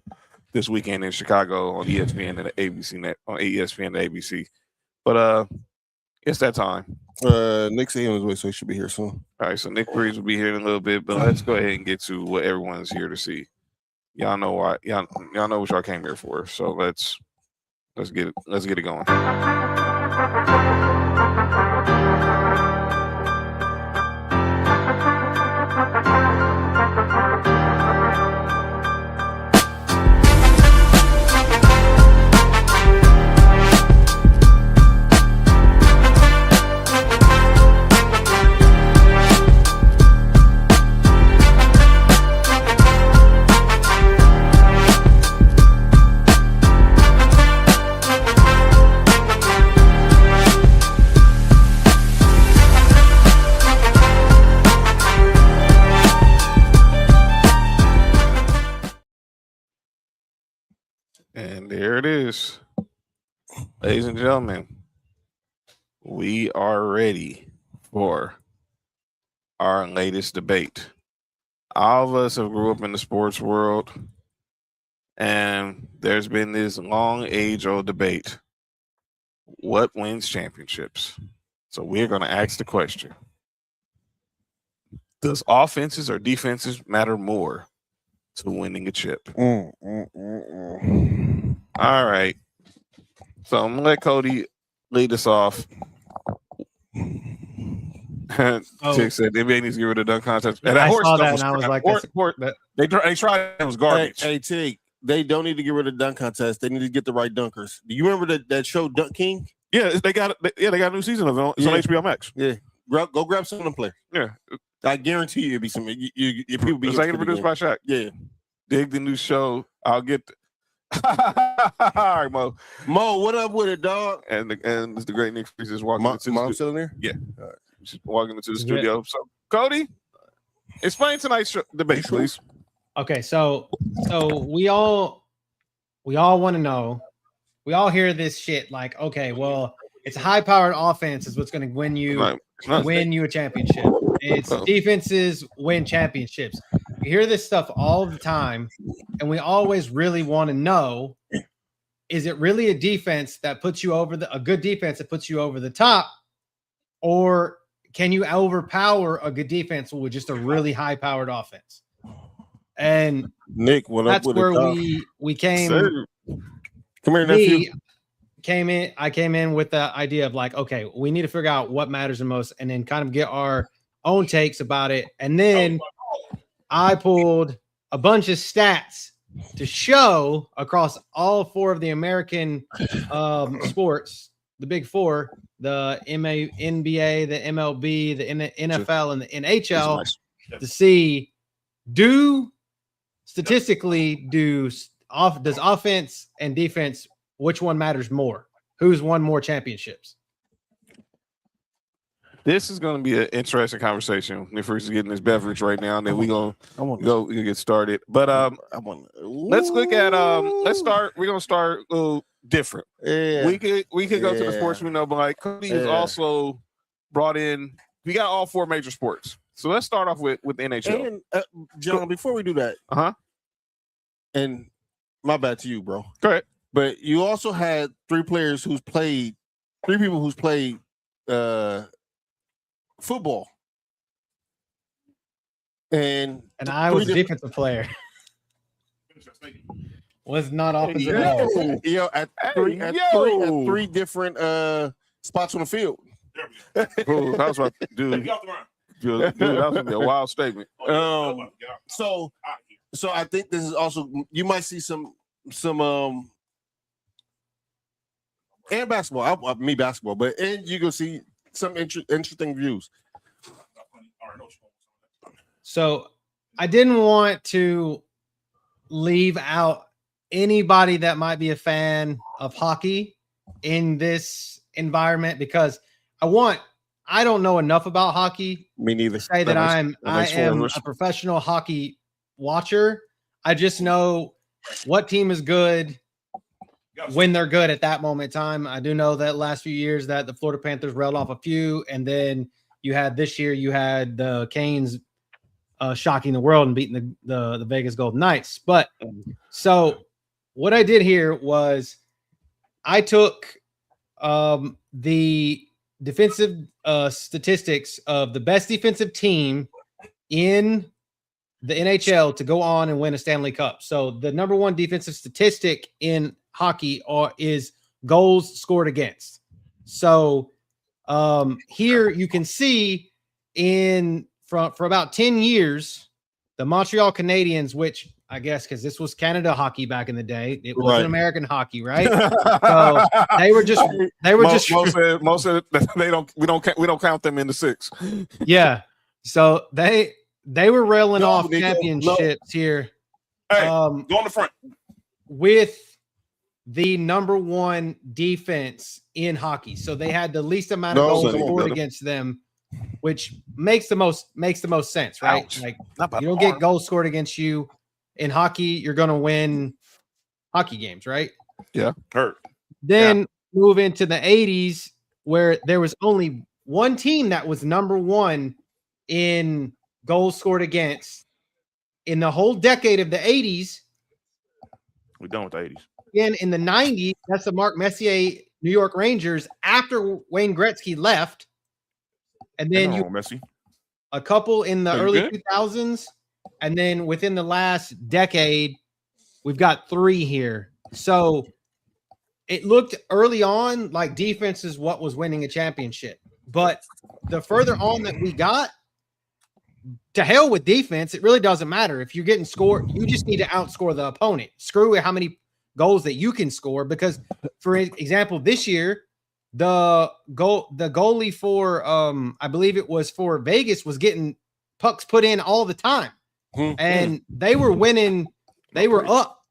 this weekend in Chicago on ESPN and the ABC net on ESPN and the ABC. But it's that time. Nick's on his way, so he should be here soon. All right, so Nick Breeze will be here in a little bit, but let's go ahead and get to what everyone's here to see. Y'all know why. Y'all know what y'all came here for. So let's get it going. And there it is. Ladies and gentlemen, we are ready for our latest debate. All of us have grew up in the sports world. And there's been this long age-old debate. What wins championships? So we're going to ask the question. Does offenses or defenses matter more to winning a chip? All right. So I'm going to let Cody lead us off. Tick said NBA needs to get rid of dunk contest. And I saw that and I was like, they tried. It was garbage. Hey, Tig, they don't need to get rid of the dunk contest. They need to get the right dunkers. Do you remember that show Dunk King? Yeah, they got a new season of it. It's on HBO Max. Yeah, go grab some of them play. Yeah, I guarantee you it'll be some. Your people be produced by Shaq. Yeah, dig the new show. I'll get. All right, Mo. Mo, what up with it, dog? And it's the great Nick Freeze just walking into Mom still in there? Yeah, just walking into the studio. So, Cody, explain tonight's debate, please. Okay, so we all want to know. We all hear this shit like, okay, well, it's a high-powered offense is what's going to win you a championship. It's defenses win championships. We hear this stuff all the time, and we always really want to know: is it really a defense that puts you over a good defense that puts you over the top, or can you overpower a good defense with just a really high-powered offense? And Nick, that's where we came. Sir. Come here, nephew. I came in with the idea of like, okay, we need to figure out what matters the most, and then kind of get our own takes about it. And then I pulled a bunch of stats to show across all four of the American sports, the big four, the NBA, the MLB, the NFL, and the NHL, to see does offense and defense, which one matters more? Who's won more championships? This is going to be an interesting conversation. Nick Freeze is getting his beverage right now, and then we're going to get started. But let's look at let's start. We're going to start a little different. Yeah. We could go to the sports we know, but like Cody has also brought in. We got all four major sports. So let's start off with the NHL. And John, before we do that, and my bad to you, bro. Go ahead. But you also had three people who's played football. And I was a defensive player. Was not offensive at all. At three different spots on the field. That was what, dude. Dude, that was gonna be a wild statement. So I think this is also, you might see some and basketball. Me basketball, but you gonna see some interesting views. So I didn't want to leave out anybody that might be a fan of hockey in this environment, because I don't know enough about hockey. Me neither. To say that I am a professional hockey watcher. I just know what team is good when they're good at that moment in time. I do know that last few years that the Florida Panthers railed off a few, and then this year you had the Canes shocking the world and beating the Vegas Golden Knights. But so what I did here was I took the defensive statistics of the best defensive team in the NHL to go on and win a Stanley Cup. So the number one defensive statistic in hockey is goals scored against. So here you can see for about 10 years, the Montreal Canadiens, which I guess because this was Canada hockey back in the day, it wasn't American hockey, right? So they were just most of we don't count them in the six. Yeah. So they were railing off championships here. Hey, go on the front with the number one defense in hockey. So they had the least amount of goals scored against them, which makes the most sense, right? Ouch. Like you don't get goals scored against you in hockey, you're going to win hockey games, right? Yeah. Hurt. Then move into the 80s where there was only one team that was number one in goals scored against in the whole decade of the 80s. We're done with the 80s. Again, in the 90s, that's the Mark Messier New York Rangers after Wayne Gretzky left. And then Messi. A couple in the early good? 2000s. And then within the last decade, we've got 3 here. So it looked early on like defense is what was winning a championship. But the further on that we got, to hell with defense. It really doesn't matter. If you're getting scored, you just need to outscore the opponent. Screw how many goals that you can score. Because, for example, this year, the goalie for I believe it was for Vegas was getting pucks put in all the time. And they were winning. They were up,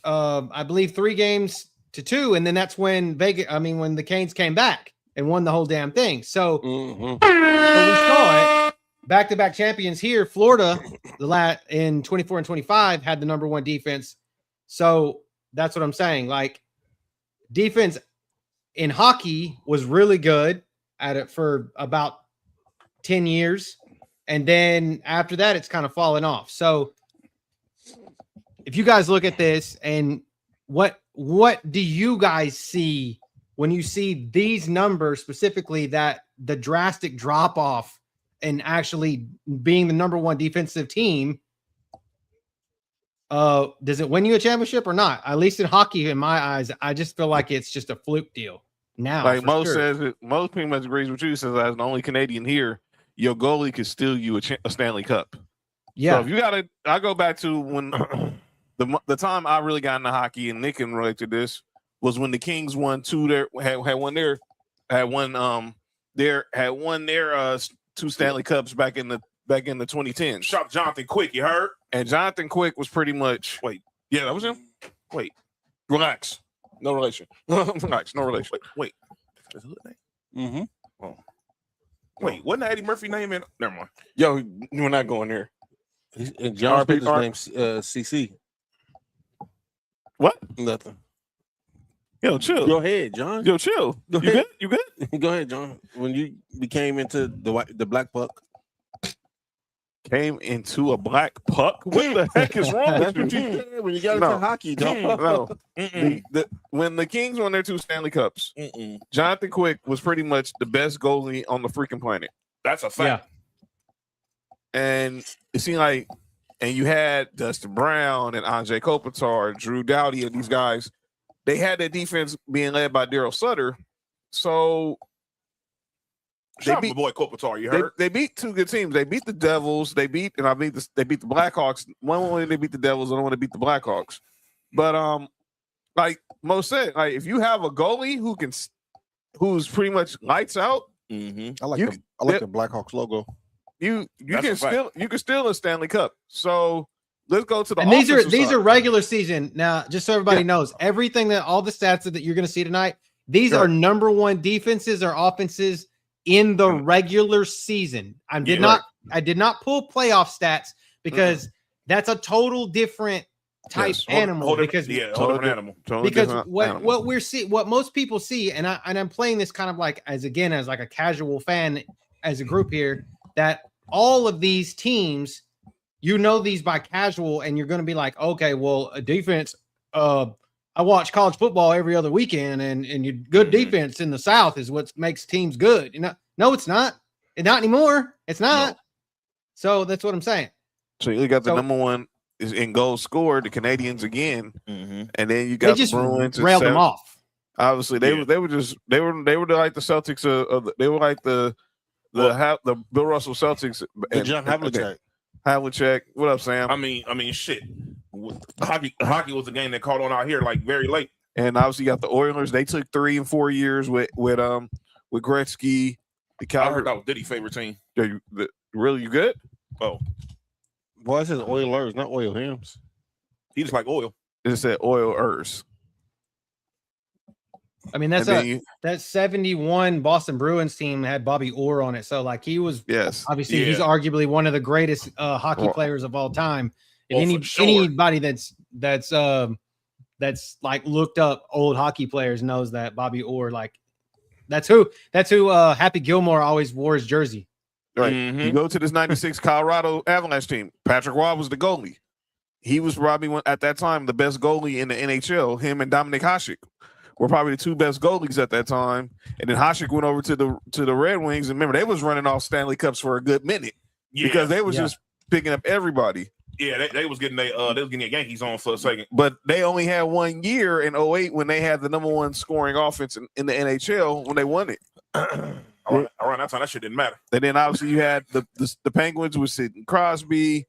I believe 3-2, and then that's when when the Canes came back and won the whole damn thing. So, so we saw it. Back-to-back champions here. Florida, in 24 and 25, had the number 1 defense. So that's what I'm saying. Like, defense in hockey was really good at it for about 10 years. And then after that, it's kind of fallen off. So if you guys look at this, and what do you guys see when you see these numbers, specifically that the drastic drop off and actually being the number 1 defensive team? Does it win you a championship or not? At least in hockey, in my eyes, I just feel like it's just a fluke deal. Now, like Mo says, Mo pretty much agrees with you. Says as the only Canadian here, your goalie could steal you a Stanley Cup. Yeah. So if I go back to when the time I really got into hockey, and Nick can relate to this, was when the Kings won 2 2 Stanley Cups back in the 2010s. Shot Jonathan Quick, you heard? And Jonathan Quick was pretty much Yeah, that was him. wait, relax. No relation. Relax, no relation. Wait. Is his name? Oh. Wait, wasn't that Eddie Murphy name in? Never mind. Yo, we're not going there. And John Peter's name's CC. What? Nothing. Yo, chill. Go ahead, John. Yo, chill. Go You ahead. good? You good? Go ahead, John. When you became into the black puck, Came into a black puck? What the heck is wrong with that's what you said when you got into hockey, dog. No. When the Kings won their 2 Stanley Cups, Jonathan Quick was pretty much the best goalie on the freaking planet. That's a fact. Yeah. And it seemed like, and you had Dustin Brown and Andrei Kopitar, Drew Doughty, and these guys. They had their defense being led by Daryl Sutter. So Shout out my boy Kopitar, you heard? They beat 2 good teams. They beat the Devils. They beat the Blackhawks. One way they beat the Devils, the other one they beat the Blackhawks. But like Mo said, like if you have a goalie who's pretty much lights out, I like the Blackhawks logo. you can steal a Stanley Cup. So let's go to the. And these are regular season. Now, just so everybody knows, everything that all the stats that you're going to see tonight, these are number 1 defenses or offenses in the regular season. I did not pull playoff stats because that's a total different type animal. Because different animal. Because what we're seeing, what most people see, and I'm playing this kind of like as like a casual fan as a group here, that all of these teams, these by casual, and you're going to be like, okay, well, a defense. I watch college football every other weekend, and your good defense in the South is what makes teams good. No, it's not. It's not anymore. It's not. No. So that's what I'm saying. So you got the number 1 is in goals scored, the Canadians again, and then you got the Bruins. Railed them off. Obviously, they were like the Celtics. They were like the Bill Russell Celtics. And John Havlicek. Havlicek. What up, Sam? I mean, shit. Hockey was a game that caught on out here like very late. And obviously, you got the Oilers. They took 3 and 4 years with Gretzky. The Calgary. I heard that was Diddy's favorite team. Really, you good? Oh, boy, it says Oilers, not Oil Hams. He just like oil. It said Oilers. I mean, that 71 Boston Bruins team had Bobby Orr on it. So, like, he was obviously he's arguably one of the greatest hockey players of all time. And anybody that's like looked up old hockey players knows that Bobby Orr, like, that's who Happy Gilmore always wore his jersey. Right. You go to this 96 Colorado Avalanche team. Patrick Roy was the goalie. he was probably at that time the best goalie in the NHL. Him and Dominic Hasek were probably the two best goalies at that time. And then Hasek went over to the Red Wings, and remember they was running off Stanley Cups for a good minute because they was just picking up everybody. Yeah, they was getting their Yankees on for a second. But they only had 1 year in 2008 when they had the number one scoring offense in the NHL when they won it. Around that time, that shit didn't matter. And then obviously you had the Penguins with Sidney Crosby.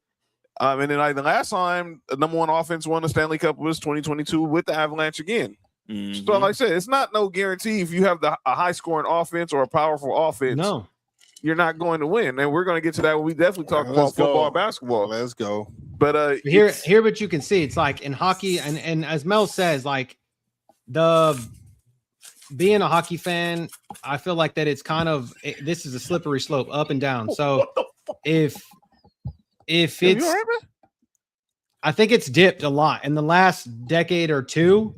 And then like the last time the number one offense won the Stanley Cup was 2022 with the Avalanche again. Mm-hmm. So like I said, it's not no guarantee if you have a high scoring offense or a powerful offense. No. You're not going to win. And we're going to get to that when we definitely talk about football and basketball. Let's go. But here what you can see, it's like in hockey, and as Mel says, like being a hockey fan, I feel like that it's kind of this is a slippery slope up and down. So if it's I think it's dipped a lot in the last decade or two.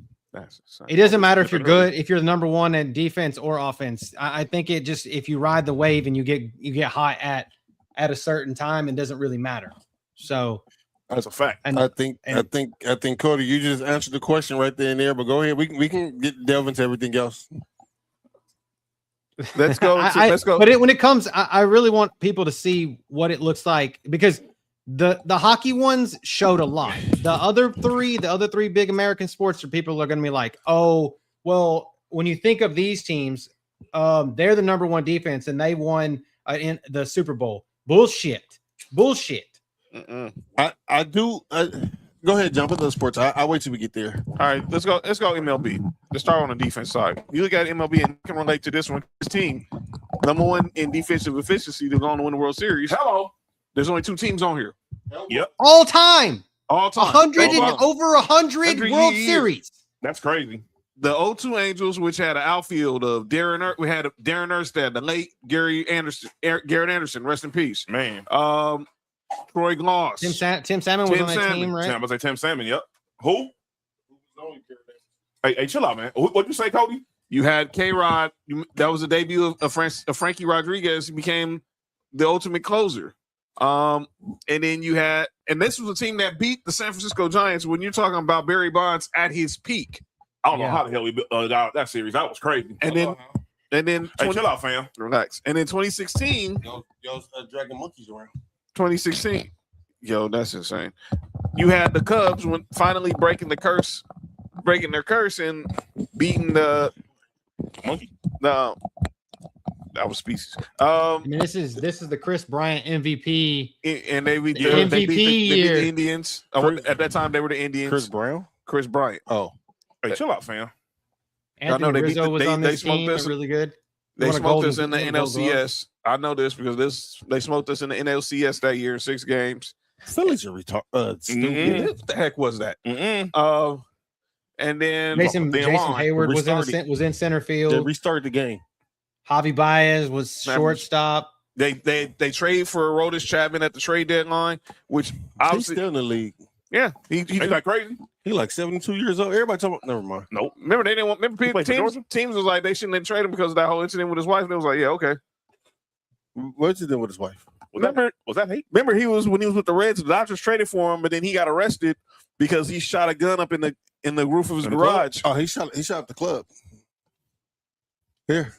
It doesn't matter if you're good, if you're the number one in defense or offense. I think it just if you ride the wave and you get hot at a certain time, it doesn't really matter. So that's a fact. And I think Cody, you just answered the question right there and there. But go ahead, we can delve into everything else. Let's go. Let's go. But when it comes, I really want people to see what it looks like because the hockey ones showed a lot. The other three big American sports, people are going to be like, oh, well, when you think of these teams, they're the number one defense and they won in the Super Bowl. Bullshit. I do. Go ahead, jump into the sports. I'll wait till we get there. All right, let's go MLB. Let's start on the defense side. You look at MLB and you can relate to this one. This team, number one in defensive efficiency, they're going to win the World Series. Hello. There's only 2 teams on here. Yep. All time. 100 and over 100 World Series. That's crazy. The 0-2 Angels, which had an outfield of we had Darren Erstad, the late Garrett Anderson, rest in peace. Man. Troy Gloss. Tim Salmon was on that team, right? I was like Tim Salmon, yep. Who? Hey, chill out, man. What'd you say, Cody? You had K-Rod. That was the debut of Frankie Rodriguez. He became the ultimate closer. And then you had, and this was a team that beat the San Francisco Giants when you're talking about Barry Bonds at his peak. I don't know how the hell we got that series. That was crazy. And then hey, chill out, fam. Relax. And then 2016. Yo, dragging monkeys around. 2016. Yo, that's insane. You had the Cubs finally breaking their curse and beating the monkey. That was Species. I mean, this is the Chris Bryant MVP, and they beat the Indians. At that time, they were the Indians. Chris Bryant. Oh, hey, chill out, fam. Anthony Rizzo was on this team. Really good. They smoked us in the NLCS. I know this because they smoked us in the NLCS that year in 6 games. Phillies are stupid. What the heck was that? And then Jason Hayward was in center field. They restarted the game. Javi Baez was shortstop. They trade for Aroldis Chapman at the trade deadline, which obviously he's still in the league. Yeah, he's like crazy. He's like 72 years old. Everybody talking about. Never mind. Nope. Remember they didn't want. Remember teams was like they shouldn't have traded him because of that whole incident with his wife. And it was like, yeah, okay. What's he doing with his wife? Was that hate? Remember when he was with the Reds, the Dodgers traded for him, but then he got arrested because he shot a gun up in the roof of his garage. Oh, he shot up the club. Here.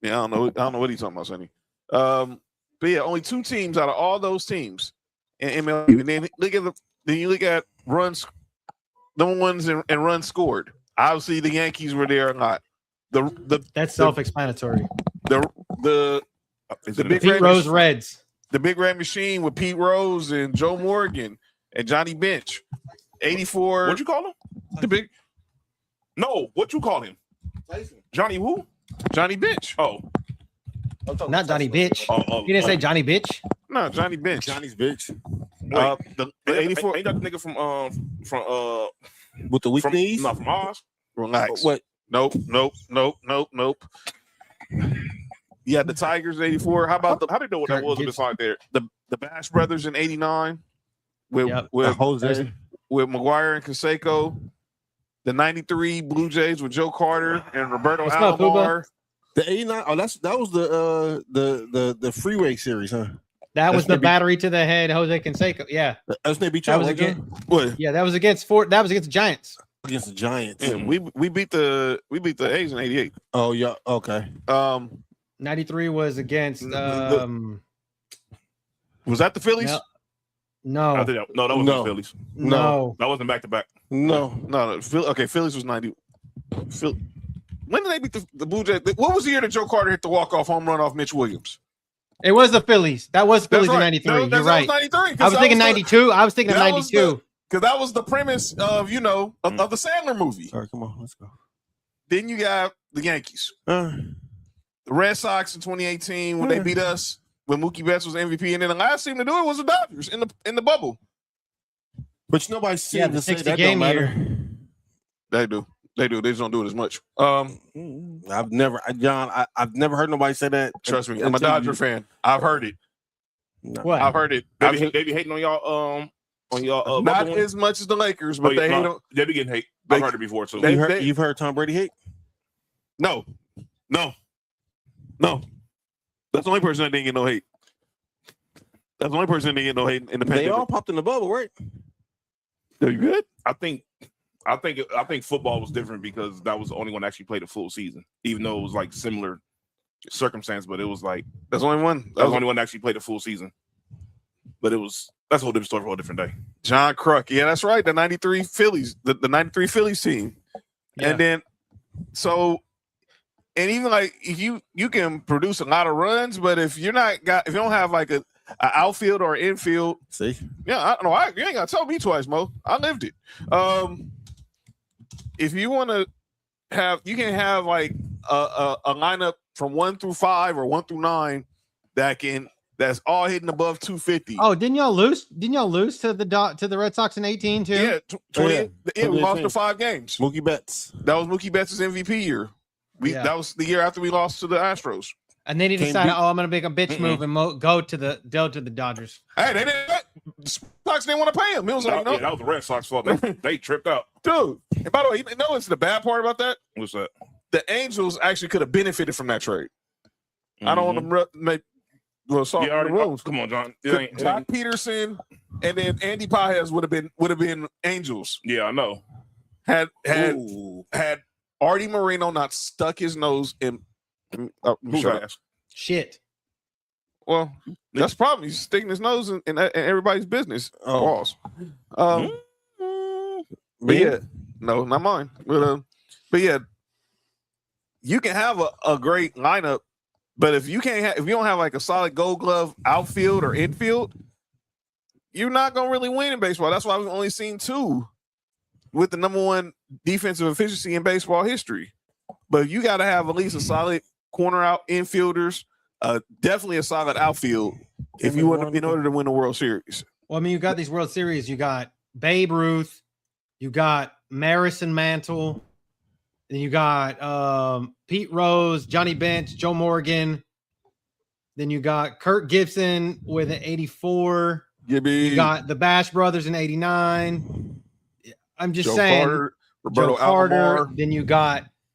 Yeah, I don't know what he's talking about, Sonny. But yeah, only 2 teams out of all those teams in MLB. And then you look at runs, number ones and runs scored. Obviously, the Yankees were there a lot. That's self-explanatory. The big Pete Rose Reds. The Big Red Machine with Pete Rose and Joe Morgan and Johnny Bench. 84. What'd you call him? The big. No, what you call him? Johnny who? Johnny Bench. Oh. Not Johnny Bitch. You didn't say Johnny Bitch? No, Johnny Bench. Johnny's bitch. The 84. Ain't that the nigga from with the weak knees? No, from Oz. Relax. What? Nope. Yeah, the Tigers 84. How about how do you know what that was beside there? The Bash Brothers in 89 with Jose, with McGuire and Canseco. The 93 Blue Jays with Joe Carter and Roberto Alomar. The 89. Oh, that was the freeway series, huh? That was That's the maybe- battery to the head, Jose Canseco. Yeah, That's maybe that was again against. What? Yeah, that was against the Giants. against the Giants. Yeah, we beat the A's in '88. Oh yeah, okay. 93 was against. Was that the Phillies? No, I think that wasn't No. the Phillies. no. That wasn't back to back. No. Okay, Phillies was 90. When did they beat the Blue Jays? What was the year that Joe Carter hit the walk-off home run off Mitch Williams? It was the Phillies. That was That's Phillies in right. '93. That You're right. was 93. I was thinking '92. I was thinking of that was '92. Because that was the premise of the Sandler movie. All right, come on, let's go. Then you got the Yankees. The Red Sox in 2018 when they beat us when Mookie Betts was MVP, and then the last team to do it was the Dodgers in the bubble. But nobody's saying the to say 60 that game don't matter. year. They do. They just don't do it as much. I've never heard nobody say that. Trust me, I'm a Dodger fan. I've heard it. No. What? I've heard it. They be hating on y'all. Not as much as the Lakers, but they hate on. They be getting hate. I've heard it before too. You've heard Tom Brady hate? No. That's the only person that didn't get no hate. That's the only person that didn't get no hate in the They pandemic. all popped in the bubble, right? Are you good? I think football was different because that was the only one that actually played a full season, even though it was like similar circumstance. But it was like That's the only one. that was the only one that actually played a full season. But that's a whole different story for a whole different day. John Kruk. Yeah, that's right. The 93 Phillies, the 93 Phillies team. Yeah. And then and even like if you can produce a lot of runs, but if you don't have like an outfield or infield, See? yeah, I don't know. You ain't gotta tell me twice, Mo. I lived it. If you want to you can have like a lineup from 1 through 5 or 1 through 9 that's all hitting above 250. Oh, didn't y'all lose? Didn't y'all lose to the Red Sox in 18 too? Yeah, 20. Yeah, We lost to 5 games. Mookie Betts. That was Mookie Betts' MVP year. That was the year after we lost to the Astros. And then he Can't decided, beat- I'm going to make a bitch move and go to the Dodgers. Hey, they didn't. The Sox didn't want to pay him. It was like, no, That was the Red Sox fault. They tripped out. dude. And by the way, you know what's the bad part about that? What's that? The Angels actually could have benefited from that trade. I don't want to make salt in the wounds. Come on, John. Jock Peterson and then Andy Paez would have been Angels. Yeah, I know. Had Ooh. Artie Moreno not stuck his nose in. Who's shut up. ass? Shit. Well, that's the problem. He's sticking his nose in everybody's business. Oh. Pause. But yeah, no, not mine. But yeah, you can have a great lineup, but if you don't have like a solid Gold Glove outfield or infield, you're not gonna really win in baseball. That's why we've only seen 2 with the number 1 defensive efficiency in baseball history. But you got to have at least a solid corner out infielders, definitely a solid outfield if you want in order to win the World Series. Well, I mean, you got these World Series. You got Babe Ruth. You got Maris and Mantle. Then you got Pete Rose, Johnny Bench, Joe Morgan. Then you got Kirk Gibson with an 84. You got the Bash Brothers in 89. I'm just Joe saying. Carter, Roberto Joe Carter. Alomar.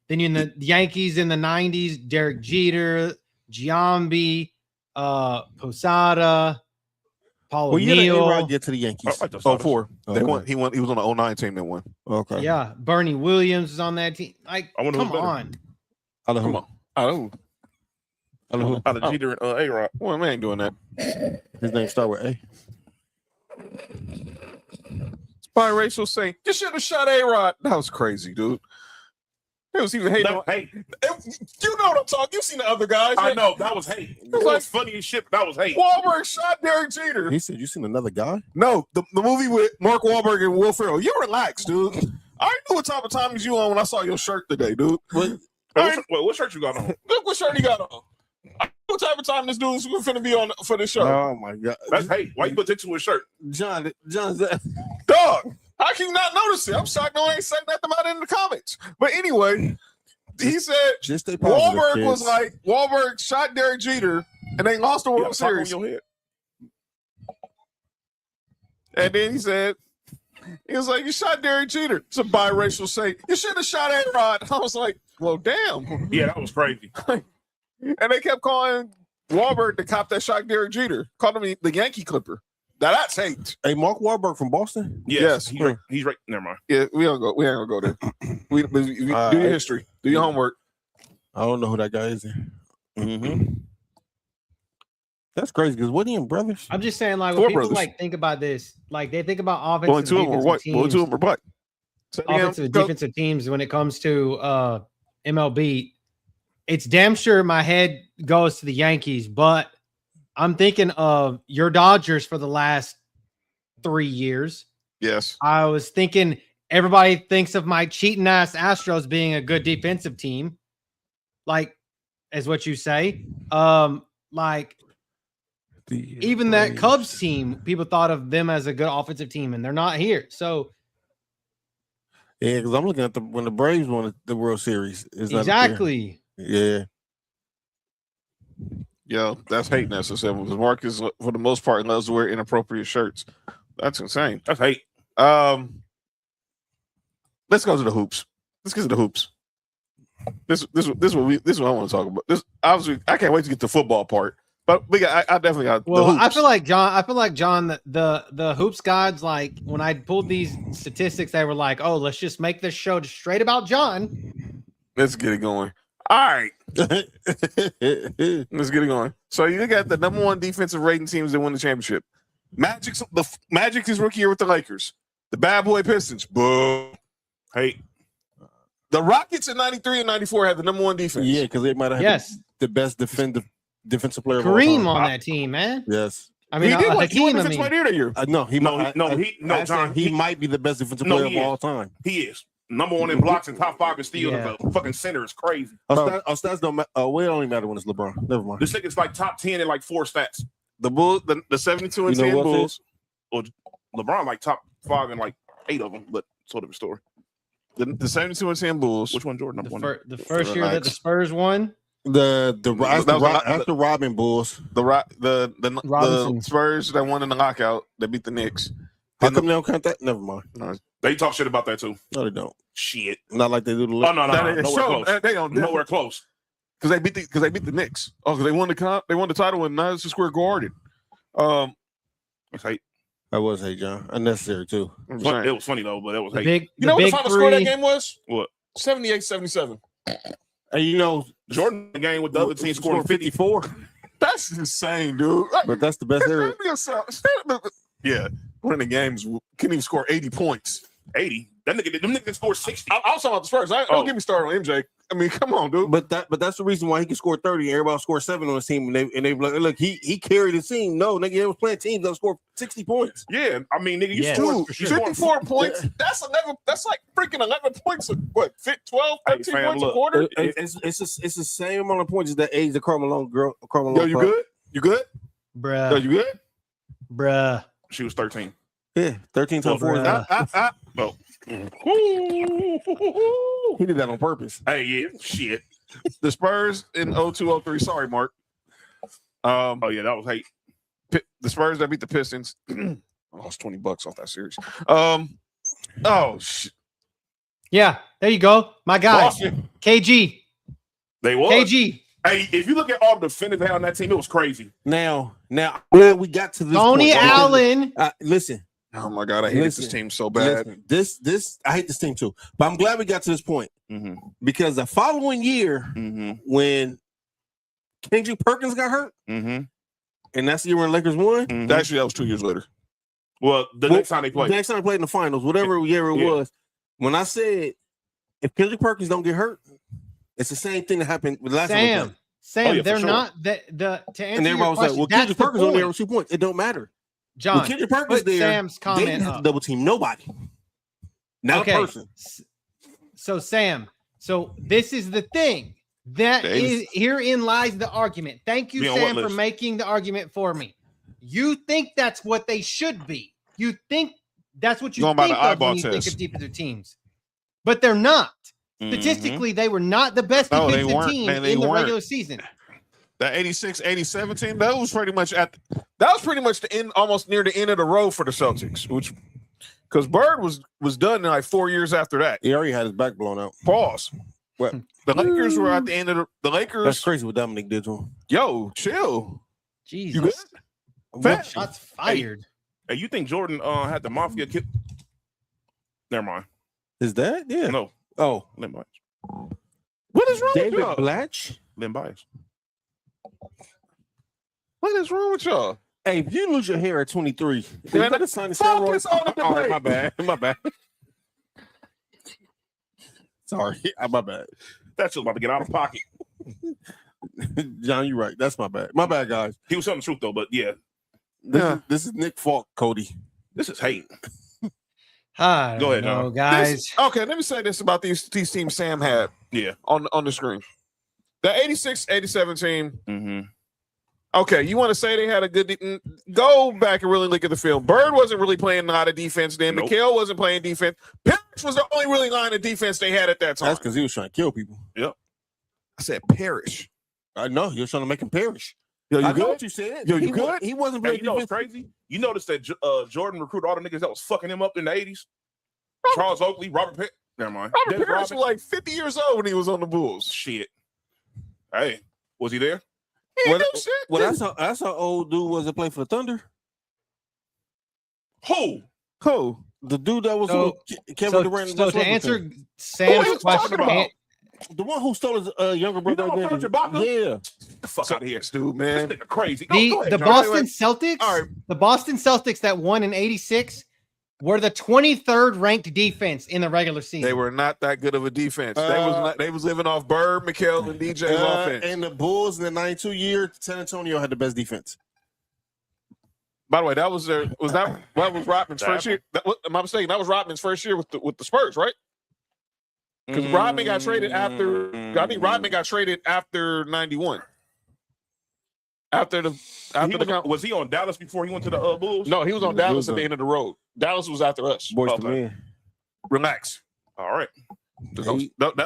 Then you in the Yankees in the 90s, Derek Jeter, Giambi, Posada, Paul Well, did O'Neill. A-Rod get to the Yankees? 04. They Okay. won. He won. He was on the 09 team that won. Okay. Yeah, Bernie Williams is on that team. Like, I wonder who's come better. on. Out of Come who? on. Oh, Out of who? Out of Jeter and A-Rod. well, man, ain't doing that. His name start with A. Biracial saying you should have shot A-Rod. That was crazy, dude. It was even hating. Hey, You know what I'm talking. You've seen the other guys. I know that was hate. It was funny as shit. But that was hate. Wahlberg shot Derek Jeter. He said, "You seen another guy?" No, the movie with Mark Wahlberg and Will Ferrell. You relax, dude. I already knew what type of time you on when I saw your shirt today, dude. What shirt you got on? Look what shirt he got on. I knew what type of time this dude's finna be on for this show. Oh my god, That's hate. Why you put that to his shirt? John's Dog, how can you not notice it? I'm shocked no one ain't said nothing about it in the comments. But anyway, he said just stay positive, Wahlberg was kids. like, Wahlberg shot Derek Jeter and they lost the You World got a sock on Series. your head. And then he said, he was like, you shot Derek Jeter. It's a biracial say. You should have shot A-Rod. I was like, well, damn. Yeah, that was crazy. And they kept calling Wahlberg to cop that shot Derek Jeter. Called him the Yankee Clipper. Now that's hate. Hey, Mark Wahlberg from Boston? Yes. He's right. Never mind. Yeah, we ain't gonna go there. Do your history. Do your homework. I don't know who that guy is. Mm-hmm. That's crazy because wasn't he in Brothers? I'm just saying, like, when Four people brothers. like think about this, like they think about offensive, Only two of them are what? Only two of them are what? offensive and defensive teams when it comes to MLB. It's damn sure my head goes to the Yankees, but I'm thinking of your Dodgers for the last 3 years. Yes. I was thinking everybody thinks of my cheating ass Astros being a good defensive team, like as what you say. Like even that Cubs team, people thought of them as a good offensive team, and they're not here. So yeah, because I'm looking at when the Braves won the World Series. Exactly. Yeah. Yo, that's hate necessary. Because Marcus, for the most part, loves to wear inappropriate shirts. That's insane. That's hate. Let's go to the hoops. Let's get to the hoops. This is what I want to talk about. This obviously, I can't wait to get to the football part. But I definitely got. Well, the hoops. I feel like John, the hoops gods, like when I pulled these statistics, they were like, "Oh, let's just make this show straight about John." Let's get it going. All right, let's get it going. So you got the number one defensive rating teams that won the championship. Magic's rookie year with the Lakers. The bad boy Pistons. Boo. Hate. The Rockets in '93 and '94 had the number one defense. Yeah, because they might have had the best defensive player. Kareem on that team, man. Yes. I mean, he did Hakeem, defensive player that year. He might be the best defensive player of all time. He is number one in blocks and top 5 in steals. Yeah. The fucking center is crazy. Our stats don't matter. Well, it only matter when it's LeBron. Never mind. This nigga's like top 10 in like 4 stats. The Bulls, the 72 and 10 Bulls. Well, LeBron like top 5 in like 8 of them, but sort of a story. The 72 and 10 Bulls. Which one, Jordan? The first year that the Spurs won. After Robin Bulls, the Spurs that won in the lockout, they beat the Knicks. How come they don't count that? Never mind. No, they talk shit about that too. No, they don't. Shit. Not like they do the. Oh no, nowhere close. They don't. Nowhere close. Because they beat the Knicks. Oh, because they won the title in Madison Square Garden. It's hate. That was hate, John. Unnecessary too. It was funny though, but it was hate. You know what the final score of that game was? What? 78-77. And you know, Jordan game with the other team scoring 54. That's insane, dude. But that's the best area. Yeah, winning the games couldn't even score 80 points. 80. Them niggas scored 60. I was talking about the Spurs. Don't get me started on MJ. I mean, come on, dude. But that's the reason why he can score 30. Everybody scored 7 on his team, and they look. He carried his team. No, nigga, they was playing teams that scored 60 points. Yeah, I mean, nigga, you scored 54 points. That's like freaking 11 points. What? 12, 13 points a quarter. It's the same amount of points as that age the Carmelo girl. Yo, you good? You good? Bruh. Yo, you good? Bruh. She was 13. Yeah, 13 times 4. No. He did that on purpose. Hey, yeah, shit. The Spurs in 02-03. Sorry, Mark. Oh yeah, that was hate. The Spurs that beat the Pistons. I lost $20 off that series. Oh shit. Yeah, there you go. My guy. Boston. KG. They was. KG. Hey, if you look at all the defenders they had on that team, it was crazy. Now, we got to this. Tony point. Allen. Listen. Oh my God, I hate this team so bad. This I hate this team too. But I'm glad we got to this point because the following year, when Kendrick Perkins got hurt, and that's the year when Lakers won. Actually, that was 2 years later. Well, next time they played. The next time they played in the finals, whatever year it was. When I said if Kendrick Perkins don't get hurt, it's the same thing that happened with the last time. Sam, they're not to answer and everybody your was question, like, "Well, Kendrick Perkins only had 2 points. It don't matter." John, when Kendrick Perkins there, Sam's comment they didn't have to double team nobody. Not a person. So Sam, this is the thing. Herein lies the argument. Thank you, Sam, for making the argument for me. You think that's what they should be. You think that's what you think of when you think of defensive teams. But they're not. Statistically, they were not the best defensive team in the regular season. The 86-87 team, that was pretty much the end, almost near the end of the road for the Celtics, which because Bird was done in like 4 years after that. He already had his back blown out. Pause. What? The Lakers were at the end of the Lakers. That's crazy what Dominic did to him. Yo, chill. Jesus. You good? What shots fired? Hey, you think Jordan had the mafia kill? Never mind. Is that? Yeah. No. Oh, Len Bias. What is wrong David with y'all? Blatch. Len Bias. What is wrong with y'all? Hey, if you lose your hair at 23, Man, you better sign the focus steroids. on the All right, debate. my bad. My bad. Sorry, my bad. That shit's about to get out of pocket. John, you're right. That's my bad. My bad, guys. He was telling the truth though, but yeah, This is Nick Falk, Cody. this is hate. Hi. Go ahead, no, John. guys. Okay, let me say this about these teams Sam had Yeah. on the screen. The 86-87 team. Mm-hmm. Okay, you want to say they had a good go back and really look at the film. Bird wasn't really playing a lot of defense then. Nope. McHale wasn't playing defense. Parrish was the only really line of defense they had at that time. That's because he was trying to kill people. I said Parrish. I know. He was trying to make him perish. Yo, you I know good? what you said. Yo, you he good? He wasn't Hey, playing you know what's defense. crazy? You noticed that Jordan recruited all the niggas that was fucking him up in the 80s? Charles Oakley, Robert Pitt. Never mind. Robert Dennis Parrish was Rodman. like 50 years old when he was on the Bulls. Shit. Hey, was he there? He Well, ain't no shit. Well, that's how old dude was that played for the Thunder. Who? Who? The dude that was So- Kevin Durant. and So Russ to answer Westbrook. Sam's you talking question, about? The one who stole his younger brother. know identity. Serge Ibaka? Yeah. Get the fuck out of here. Dude, This man. nigga crazy. the Go ahead, the John. Boston Celtics, All right. the Boston Celtics that won in '86 were the 23rd ranked defense in the regular season. They were not that good of a defense. They was living off Bird, McHale, and DJ's offense. And the Bulls in the 92 year, San Antonio had the best defense. By the way, that was Rodman's first year. Am I mistaken? That was Rodman's first year with the Spurs, right? Because Rodman got traded after. I think Rodman got traded after '91. Was he on Dallas before he went to the Bulls? No, he was on Dallas at the end of the road. Dallas was after us. Boys Okay. to men. Relax. All right.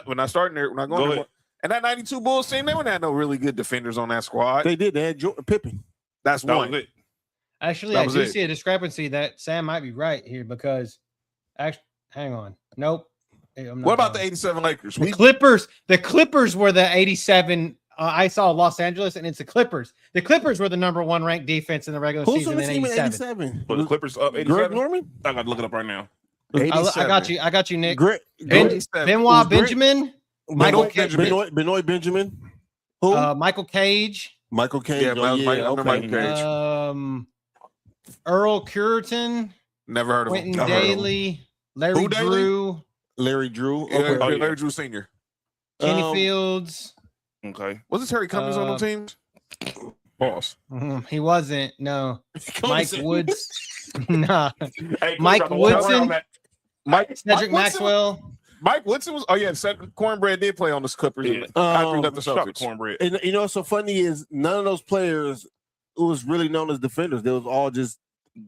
We're not starting there. We're not going Go there. ahead. And that '92 Bulls team, they wouldn't have no really good defenders on that squad. They did. They had Pippen. That's That one. was it. Actually, That I was do it. see a discrepancy that Sam might be right here because, actually, hang on, nope. I'm not What about the wrong. '87 Lakers? The Clippers? The Clippers were the '87. I saw Los Angeles, and it's the Clippers. The Clippers were the #1 ranked defense in the regular Who's season on the in team in '87. '87? Was the Clippers up Greg 87? Norman? I got to look it up right now. I got you. I got you, Nick. Greg, Benoit was Greg- Benjamin, Michael Benoit Benjamin. Who? Michael Cage, Michael Cage. Yeah, Oh, Michael okay. Cage. Earl Cureton, Never heard of him. Quentin Never heard of him. Daly, Larry Who, Daly? Drew, Larry Drew. Yeah, Okay. Oh, yeah. Larry Drew Sr. Kenny Fields. Okay. Wasn't Terry Cummings on the teams? Boss. He wasn't. No, Cummings. Mike Woods. Nah, Hey, Mike Chris, I walk Woodson. around that- Cedric Woodson Maxwell. Mike Woodson was. Oh yeah, Cornbread did play on the Clippers Yeah. after he left the Shut up, Celtics. cornbread. And you know what's so funny is none of those players who was really known as defenders. They was all just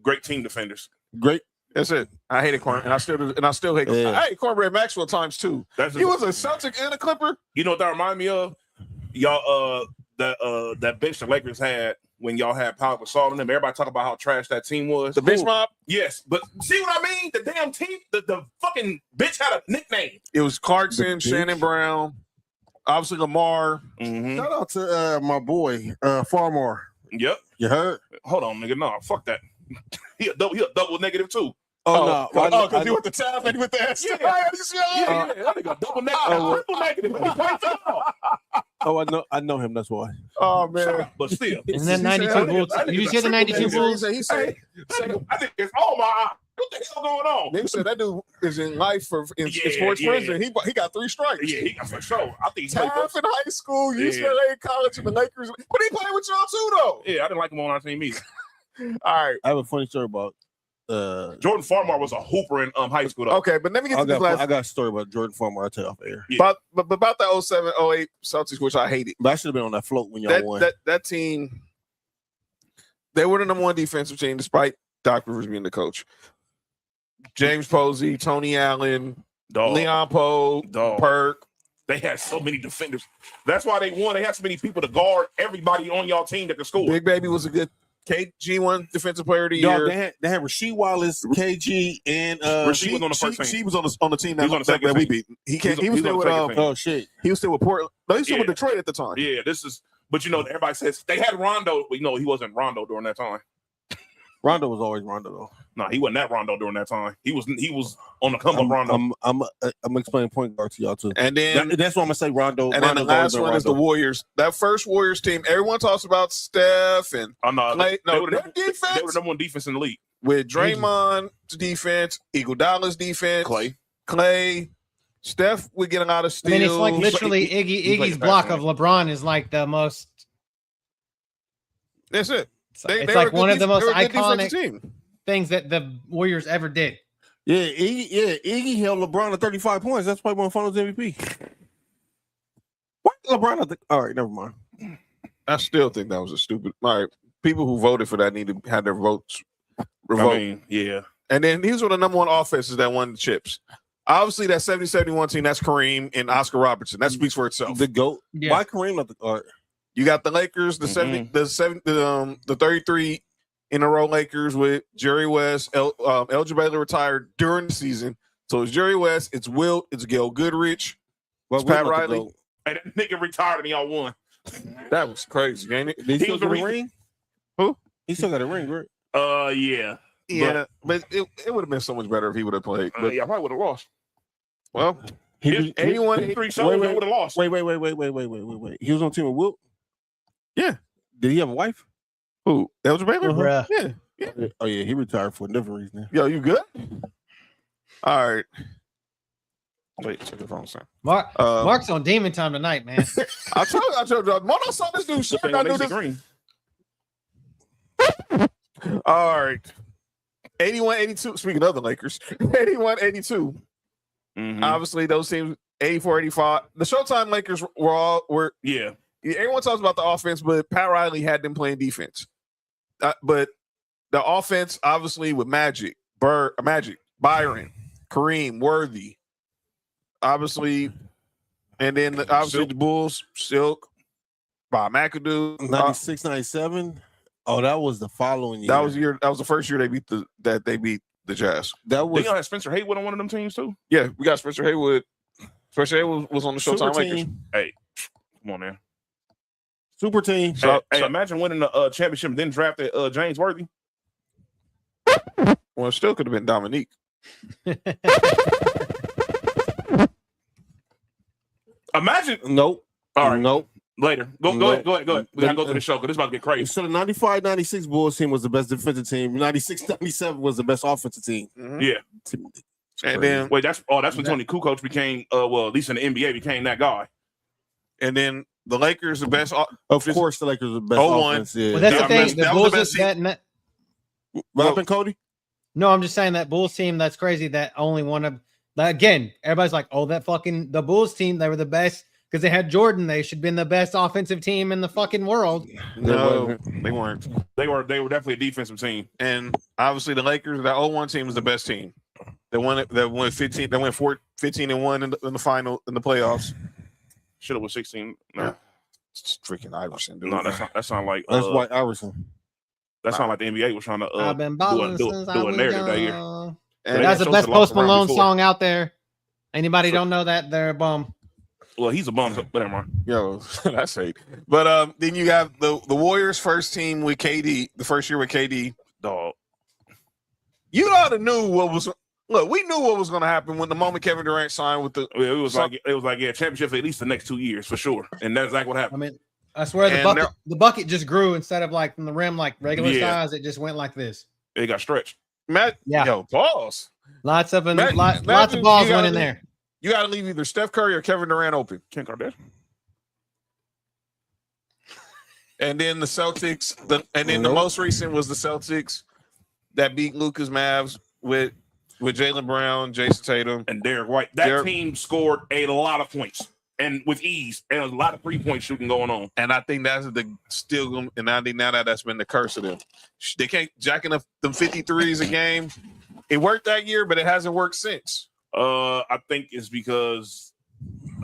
Great team defenders. great. That's it. I hated Corn, and I still hate. Yeah. I hate Cornbread Maxwell times two. That's He was a Celtic and a Clipper. You know what that remind me of? Y'all, that bench the Lakers had when y'all had Pau Gasol in them. Everybody talk about how trash that team was. The bench mob. Yes, but see what I mean? The damn team, the fucking bitch had a nickname. It was Clarkson, The Shannon bench. Brown, obviously Lamar. Mm-hmm. Shout out to my boy Farmar. Yep. You heard? Hold on, nigga. No, fuck that. he a double negative too. Oh, no, because you went the top and you went the S. Yeah. Yeah, that nigga double negative. Triple negative. He played for y'all. I know him. That's why. Oh Shut man. up, but still. And then He said, 92 I Bulls. think Did you it's see the a 92 triple Bulls? He said, I think it's all my eye. What the hell going on? they said that dude is in life in Yeah, sports yeah. prison. He got 3 strikes. Yeah, he got for sure. I think he played Half for. in high school, Yeah. UCLA college, and the Lakers. But he played with y'all too, though. Yeah, I didn't like him on our team either. All right. I have a funny story about. Jordan Farmar was a hooper in high school though. Okay, but let me get to this last. I got a story about Jordan Farmer. I'll tell you off air. Yeah. About the 07-08 Celtics, which I hated. But I should have been on that float when y'all won. That team, they were the #1 defensive team, despite Doc Rivers being the coach. James Posey, Tony Allen, Dog. Leon Poe, Dog. Perk. They had so many defenders. That's why they won. They had so many people to guard everybody on y'all team that could score. Big Baby was a good KG won Defensive Player of the Dog, Year. they had Rasheed Wallace, KG, and Rasheed was on the first team. She was on the team He was on the second we team. beat. He He was was still on with the second team. oh shit, he was still with Portland. No, he was still with Yeah. Detroit at the time. Yeah, but everybody says they had Rondo, but he wasn't Rondo during that time. Rondo was always Rondo though. No, he wasn't that Rondo during that time. He was on the come up Rondo. I'm explaining point guard to y'all too. And then That's why I'm gonna say Rondo. And then the Rondo's last always one been is the Rondo. Warriors. That first Warriors team, everyone talks about Steph and No, Clay. they No, were their the they were defense the number one defense in the league. with Draymond's defense, Iguodala's defense, Clay, Steph would get a lot of I steals. mean, it's like literally he played Iggy's the block passing of LeBron is like the most. That's it. It's like one of the most iconic iconic team. things that the Warriors ever did. Yeah, Iggy held LeBron to 35 points. That's why he won Finals MVP. What LeBron? All right, never mind. I still think that was a stupid. All right, people who voted for that need to have their votes revoked. I mean, yeah. And then these were the number one offenses that won the chips. Obviously, that 70-71 team, that's Kareem and Oscar Robertson. That speaks for itself. The GOAT. Yeah. Why Kareem not the guard? You got the Lakers, the 33 in a row Lakers with Jerry West. Elgin Baylor retired during the season. So it's Jerry West, it's Wilt, it's Gail Goodrich, it's Pat Riley. Hey, that nigga retired and y'all won. That was crazy, ain't it? Did he still was got the a ring? Who? He still got a ring, right? Yeah. Yeah, but it would have been so much better if he would have played. But, Yeah, I probably would have lost. well, If 81 shows, I would have lost. Wait. He was on the team with Wilt? Yeah. Did he have a wife? Who? Elgin Baylor? Bruh. Yeah. Oh, yeah, he retired for a different reason. Yo, you good? All right. Wait, check the phone, son. Mark's on demon time tonight, man. I told you, when I saw this dude shit, I knew this. Green. All right. 81-82. Speaking of the Lakers, 81-82. Obviously, those teams, 84-85. The Showtime Lakers were Yeah. everyone talks about the offense, but Pat Riley had them playing defense. But the offense, obviously, with Magic, Byron, Kareem, Worthy, obviously, and then obviously the Bulls, Silk, Bob McAdoo, 96, 97. Oh, that was the following year. That was the first year they beat the Jazz. That was They got Spencer Haywood on one of them teams too. Yeah, we got Spencer Haywood. Spencer Haywood was on the Showtime Super Lakers. team. Hey, come on, man. Super team. Hey, imagine winning the championship and then drafted James Worthy. Well, it still could have been Dominique. Imagine. Nope. All right. Nope. Later. Go ahead. We gotta go to the show because this is about to get crazy. So the 95, 96 Bulls team was the best defensive team. 96, 97 was the best offensive team. Yeah. And then Wait, that's when Tony Kukoc became at least in the NBA became that guy. And then the Lakers, the best. Of course, the Lakers are the best 01. offense. Yeah. Well, that's the thing. The that was Bulls the best What happened, Cody? No, I'm just saying that Bulls team. That's crazy. That only one of again. Everybody's like, "Oh, the Bulls team. They were the best because they had Jordan. They should have been the best offensive team in the fucking world." No, they weren't. They were definitely a defensive team. And obviously, the Lakers, that 01 team was the best team. They won 15. They went 15-1 in the final in the playoffs. Should have was 16. No, It's freaking Iverson, dude. no, that sound like That's White Iverson. that sound like the NBA was trying to I've been balling do since I a was narrative that year. young. And That's the Sosa best lost Post around Malone before. song out there. Anybody don't know that? They're a bum. Well, he's a bum. But never mind. Yo, that's hate. But then you got the Warriors' first team with KD, the first year with KD. Dog. You ought to knew what was. Look, we knew what was going to happen when the moment Kevin Durant signed with the. It was like championship for at least the next 2 years for sure, and that's exactly what I happened. mean, I swear And the bucket just grew instead of like from the rim like regular Yeah. size. It just went like this. It got stretched. Matt, Yeah. yo, pause. Lots of Matt- lots Matt, of balls you went gotta in there. You got to leave either Steph Curry or Kevin Durant open. Kim Kardashian. And then the Celtics, the most recent was the Celtics that beat Lucas Mavs with Jaylen Brown, Jason Tatum, And Derek White. That team scored a lot of points and with ease and a lot of 3-point shooting going on. and I think that's and I think now that's been the curse of them. They can't jacking up them 53s a game. It worked that year, but it hasn't worked since. I think it's because,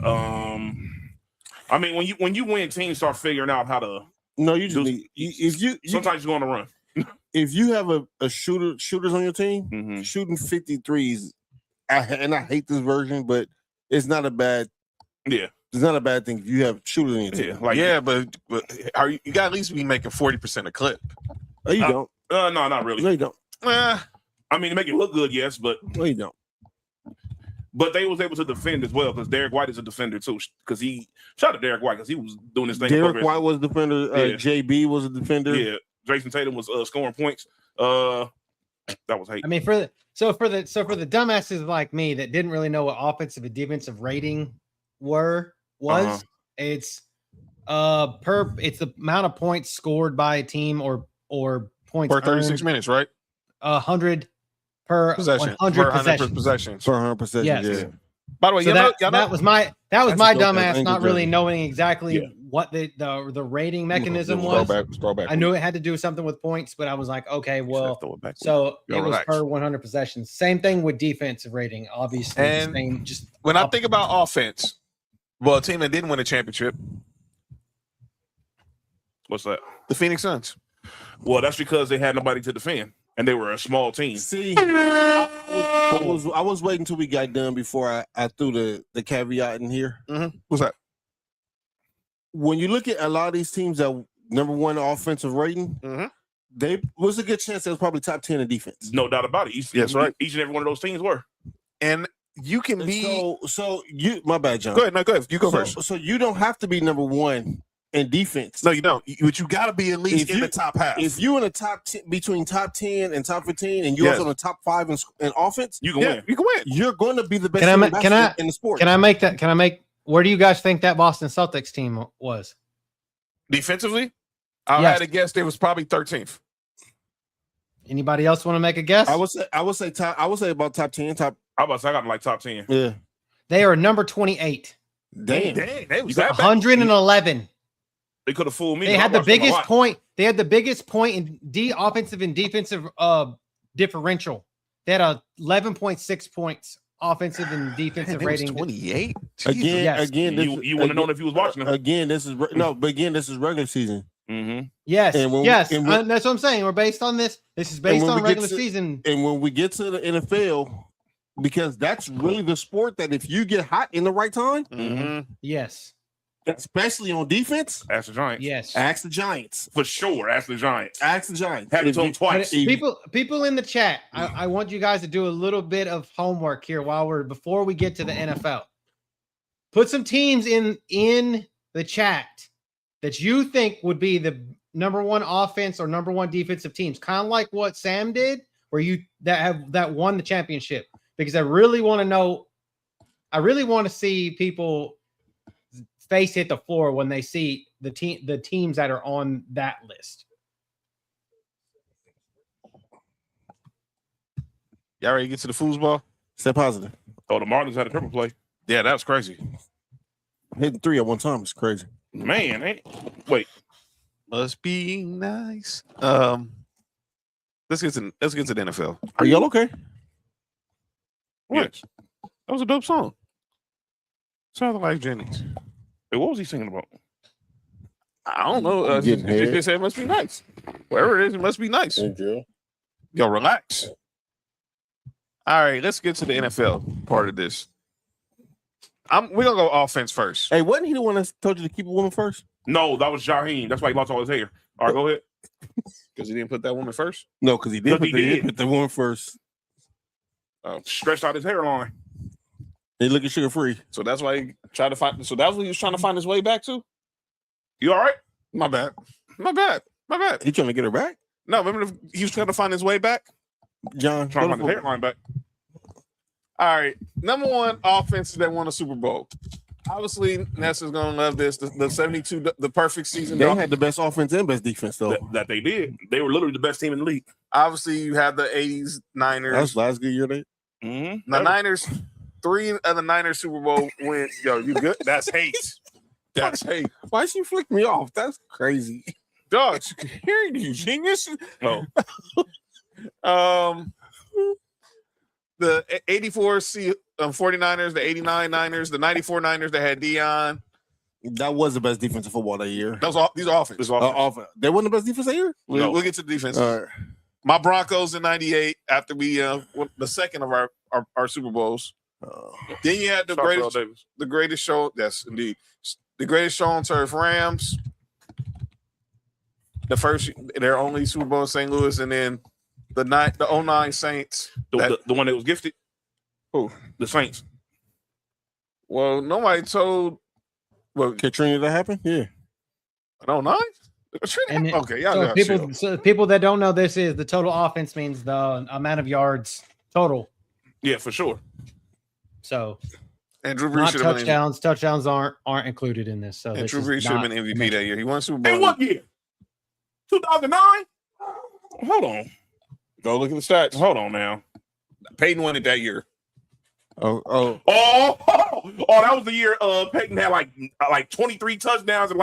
I mean, when you win, teams start figuring out how to. No, you just need if you Sometimes you go on a run. if you have a shooters on your team, Mhm. shooting 53s, and I hate this version, but it's not a bad. Yeah. It's not a bad thing if you have shooters on your team. Yeah. Like yeah, but you got to at least be making 40% a clip. No, you don't. No, not really. No, you don't. I mean, to make it look good, yes, but No, you don't. But they was able to defend as well because Derek White is a defender too. Because shout out to Derek White because he was doing this thing. Derek White was a defender. Yeah. JB was a defender. Yeah, Jason Tatum was scoring points. That was hate. I mean, for the dumbasses like me that didn't really know what offensive and defensive rating was, it's it's the amount of points scored by a team or points For 36 minutes, right? 100 per Possession. 100 100 possessions. For 100 possessions. Yes. Yeah. By the way, So that was my That's a dumbass dope not really jersey. knowing exactly what the rating mechanism was. Throwback. I knew it had to do something with points, but I was like, okay, well, Throw it back. so Yo, it was relax. per 100 possessions. Same thing with defensive rating, obviously. And Same, just when I think about offense, well, a team that didn't win a championship, What's that? the Phoenix Suns. Well, that's because they had nobody to defend, and they were a small team. See, I was waiting until we got done before I threw the caveat in here. What's that? When you look at a lot of these teams that number one offensive rating, they was a good chance they was probably top 10 in defense. No doubt about it. Yes, right. Each and every one of those teams were. And you can be. So you, my bad, John. Go ahead. No, go ahead. You go first. So you don't have to be number one in defense. No, you don't. But you got to be at least in the top half. If you're in the top 10, between top 10 and top 15, and you're also in the top 5 in offense, You can win. You can win. you're going to be the best Can I team in the sport. where do you guys think that Boston Celtics team was? Defensively, I Yes. had to guess they was probably 13th. Anybody else want to make a guess? I would say about top 10, top. I got them like top 10. Yeah. They are number 28. Damn. They was that bad. 111. They could have fooled me. They but I had the watched them a biggest lot. point. They had the biggest point in offensive and defensive differential. They had 11.6 points offensive and defensive rating. 28. Again, this You wouldn't have known if you was watching them. Again, this is regular season. Mm-hmm. Yes, And when- yes, and when- that's what I'm saying. We're based on this. This is based when on we get regular to- season. And when we get to the NFL, because that's really the sport that if you get hot in the right time, Yes, especially on defense, Ask the Giants. yes. ask the Giants. For sure. Ask the Giants. Ask the Giants. Had it If to them you- twice. People in the chat, I want you guys to do a little bit of homework here before we get to the NFL. Put some teams in the chat that you think would be the number one offense or number one defensive teams, kind of like what Sam did, where that won the championship. Because I really want to know, I really want to see people face hit the floor when they see the teams that are on that list. Y'all ready to get to the foosball? Stay positive. Oh, the Marlins had a triple play. Yeah, that was crazy. Hitting 3 at one time is crazy. Man, wait. Must be nice. Let's get to the NFL. Are y'all okay? What? That was a dope song. Sounded like Jennings. Hey, what was he singing about? I don't know. Getting They head. said it must be nice. Wherever it is, it must be nice. Yo, relax. All right, let's get to the NFL part of this. We're gonna go offense first. Hey, wasn't he the one that told you to keep a woman first? No, that was Jaheim. That's why he lost all his hair. All right, go ahead. Because he didn't put that woman first. No, because he did. Because he did. Put the woman first. Stretched out his hairline. They looking sugar free. So that's why he tried to find. So that's what he was trying to find his way back to. You all right? My bad. He trying to get her back, No, remember he was trying to find his way back. John. Trying to find his hairline back. All right, number one offense that won a Super Bowl. Obviously, Nessa's gonna love this. The 72, the perfect season. They had the best offense and best defense though. That they did. They were literally the best team in the league. Obviously, you have the 80s Niners. That was last good year. They Mm-hmm. The Niners, 3 of the Niners Super Bowl wins. Yo, you good? That's hate. That's hate. Why she flick me off? That's crazy. Dog, hearing you, genius. Oh, The 84 49ers, the 89 Niners, the 94 Niners that had Dion. That was the best defensive football that year. That was all. These are offense. this offense. They weren't the best defense that year. We'll, No. we'll get to the defense. All right. My Broncos in '98 after we the second of our Super Bowls. Then you had the greatest show. Yes, indeed, the greatest show on turf. Rams. Their only Super Bowl in St. Louis, and then the 09 Saints. The one that was gifted. Who? The Saints. Well, nobody told. Well, Katrina that happened? Yeah. 09? Okay, y'all so people that don't know this is the total offense means the amount of yards total. Yeah, for sure. So and Drew Brees not should have been touchdowns. Touchdowns aren't included in this. So and this Drew Brees should have been MVP that year. He won Super Bowl. And what year? 2009? Hold on. Go look at the stats. Hold on now. Peyton won it that year. Oh, that was the year Peyton had like 23 touchdowns and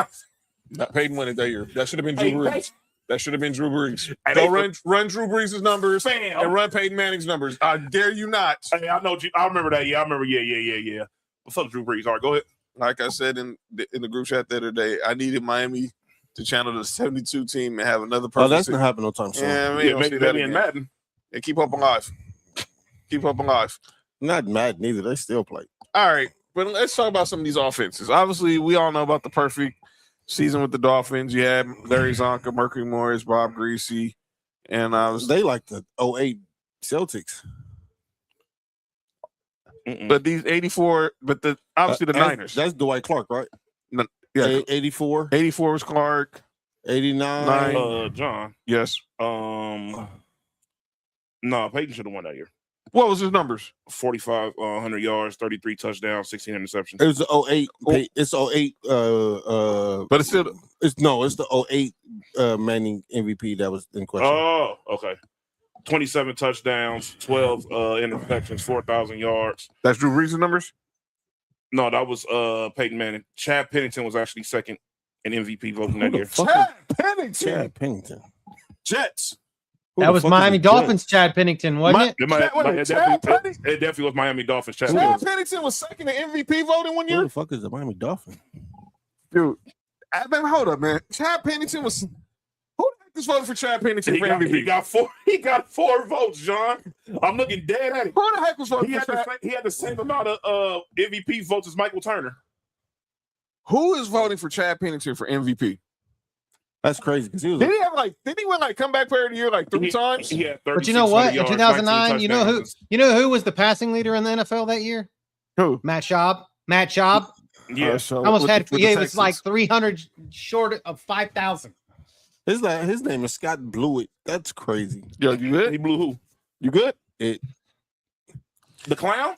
Peyton won it that year. That should have been Drew Brees. That should have been Drew Brees. Go run Drew Brees' numbers and run Peyton Manning's numbers. I dare you not. Hey, I know. I remember that. Yeah, I remember. Yeah. What's up, Drew Brees? All right, go ahead. Like I said in the group chat the other day, I needed Miami to channel the 72 team and have another person. Oh, that's not happening no time soon. Yeah, maybe that in Madden. And keep up alive. Not Madden either. They still play. All right, but let's talk about some of these offenses. Obviously, we all know about the perfect season with the Dolphins. You had Larry Zonka, Mercury Morris, Bob Greasy, and they like the 08 Celtics. But these 84, but obviously the Niners. That's Dwight Clark, right? Yeah, 84. 84 was Clark. 89. John. Yes. No, Peyton should have won that year. What was his numbers? 4,500 yards, 33 touchdowns, 16 interceptions. It was the 08. It's 08. But it's still it's the 08 Manning MVP that was in question. Oh, okay. 27 touchdowns, 12 interceptions, 4,000 yards. That's Drew Brees' numbers? No, that was Peyton Manning. Chad Pennington was actually second in MVP voting that year. Chad Pennington. Jets. That was Miami Dolphins. Chad Pennington, wasn't it? It definitely was Miami Dolphins. Chad Pennington was second in MVP voting one year. Who the fuck is the Miami Dolphins? Dude, hold up, man. Chad Pennington was. Who the heck is voting for Chad Pennington for MVP? He got four votes, John. I'm looking dead at it. Who the heck was voting for Chad? He had the same amount of MVP votes as Michael Turner. Who is voting for Chad Pennington for MVP? That's crazy. Because did he win comeback player of the year like three times? Yeah, but you know what? In 2009, you know who was the passing leader in the NFL that year? Who? Matt Schaub. Yeah, he was like 300 short of 5,000. His name is Scott Blewett. That's crazy. Yo, you good? He blew who? You good? The clown?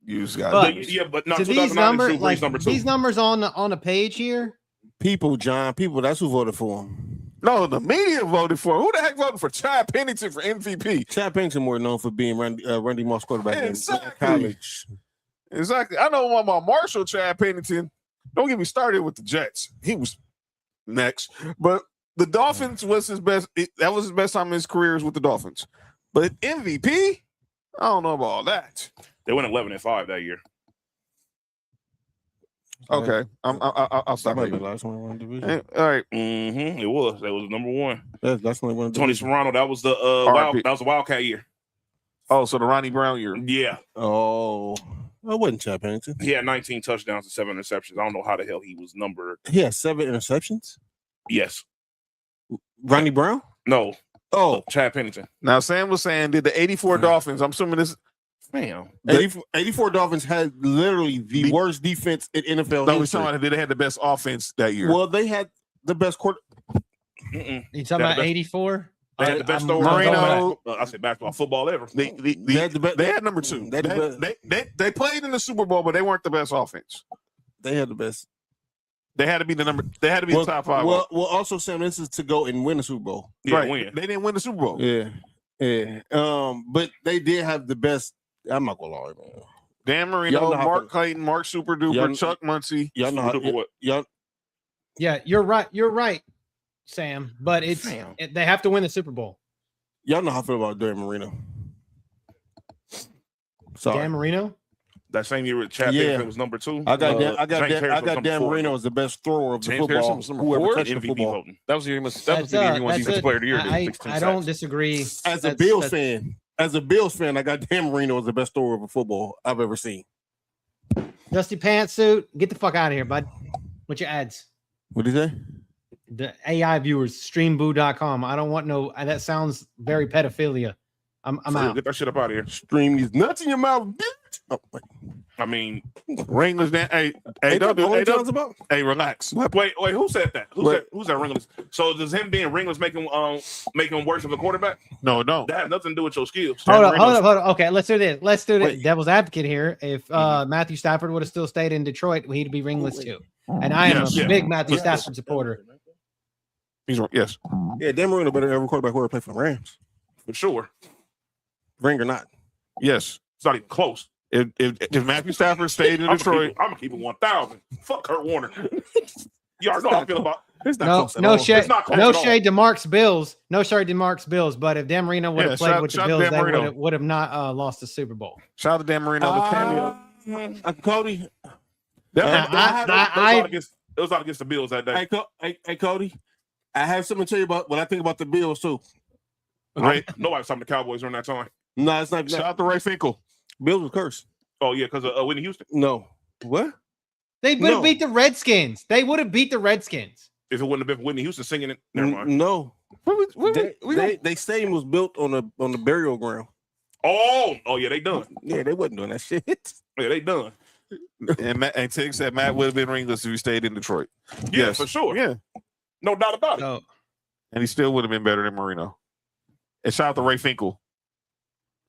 You just got but not these numbers, number 2. These numbers on the page here. People, that's who voted for him. No, the media voted for him. Who the heck voted for Chad Pennington for MVP? Chad Pennington more known for being Randy Moss quarterback in college. Exactly. I know one about Marshall Chad Pennington. Don't get me started with the Jets. He was next. But the Dolphins was his best. That was his best time in his career with the Dolphins. But MVP, I don't know about all that. They went 11-5 that year. Okay, I'll stop. That might be the last one in one division. All right. It was. That was number 1. That's only one. Tony Serrano. That was the Wildcat year. Oh, so the Ronnie Brown year. Yeah. Oh, it wasn't Chad Pennington. He had 19 touchdowns and 7 interceptions. I don't know how the hell he was numbered. He had 7 interceptions. Yes. Ronnie Brown? No. Oh, Chad Pennington. Now Sam was saying, did the 84 Dolphins? I'm assuming this. Man, 84 Dolphins had literally the worst defense in NFL history. history. No, they had the best offense that year. Well, they had the best quarter. You talking about 84? They had the best Marino. I said basketball, football ever. They had number 2. They played in the Super Bowl, but they weren't the best offense. They had the best. They had to be the number. They had to be the top 5. Well, also, Sam, this is to go and win the Super Bowl. Yeah, right. Win. They didn't win the Super Bowl. Yeah. But they did have the best. I'm not gonna lie, man. Dan Marino, Mark Clayton, Mark Super Duper, Chuck Muncie. Y'all know Yeah, you're right, Sam. But they have to win the Super Bowl. Y'all know how I feel about Dan Marino. Sorry. Dan Marino? That same year with Chad Yeah. Pennington was number 2. I got James Harrison was Dan number 4. Marino as the best thrower of the James football. Harrison was number Whoever 4 touched the MVP football. voting. That was the year. That was the year he won Defensive Player of the Year. I don't disagree. As a Bills fan, I got Dan Marino as the best thrower of a football I've ever seen. Dusty Pantsuit, get the fuck out of here, bud. What's your ads? What did he say? The AI viewers, streamboo.com. I don't want no. That sounds very pedophilia. I'm out. Get that shit up out of here. Stream these nuts in your mouth, bitch. Oh, wait. I mean, Ringless. Hey, relax. wait, who said that? Who's that ringless? So does him being ringless make him worse of a quarterback? No. That has nothing to do with your skills. Hold up. Okay, let's do this. Wait. Devil's advocate here. If Matthew Stafford would have still stayed in Detroit, he'd be ringless too. And I am a big Matthew Stafford supporter. Yes. Yeah, Dan Marino better than every quarterback who ever played for the Rams. For sure. Ring or not. Yes. It's not even close. If Matthew Stafford stayed in Detroit, I'm gonna keep it 1,000. Fuck Kurt Warner. You already know how I feel about. It's not close at No all. shade. It's not close No at all. shade to Mark's Bills. No shade to Mark's Bills. But if Dan Marino would have played with the Bills, Dan they Marino. would have not lost the Super Bowl. shout out to Dan Marino. The cameo. Cody. It was out against the Bills that day. Hey, Cody. I have something to tell you about what I think about the Bills too. Right? Nobody's talking to Cowboys during that time. No, it's not. Shout out to Ray Finkel. Bills was cursed. Oh yeah, because of Whitney Houston. No. What? They would have beat the Redskins. They would have beat the Redskins. If it wouldn't have been for Whitney Houston singing it, never mind. No. They stadium was built on the burial ground. Oh yeah, they done. Yeah, they wasn't doing that shit. Yeah, they done. And Tig said Matt would have been ringless if he stayed in Detroit. Yeah, Yes. for sure. Yeah. No doubt about it. So And he still would have been better than Marino. And shout out to Ray Finkel.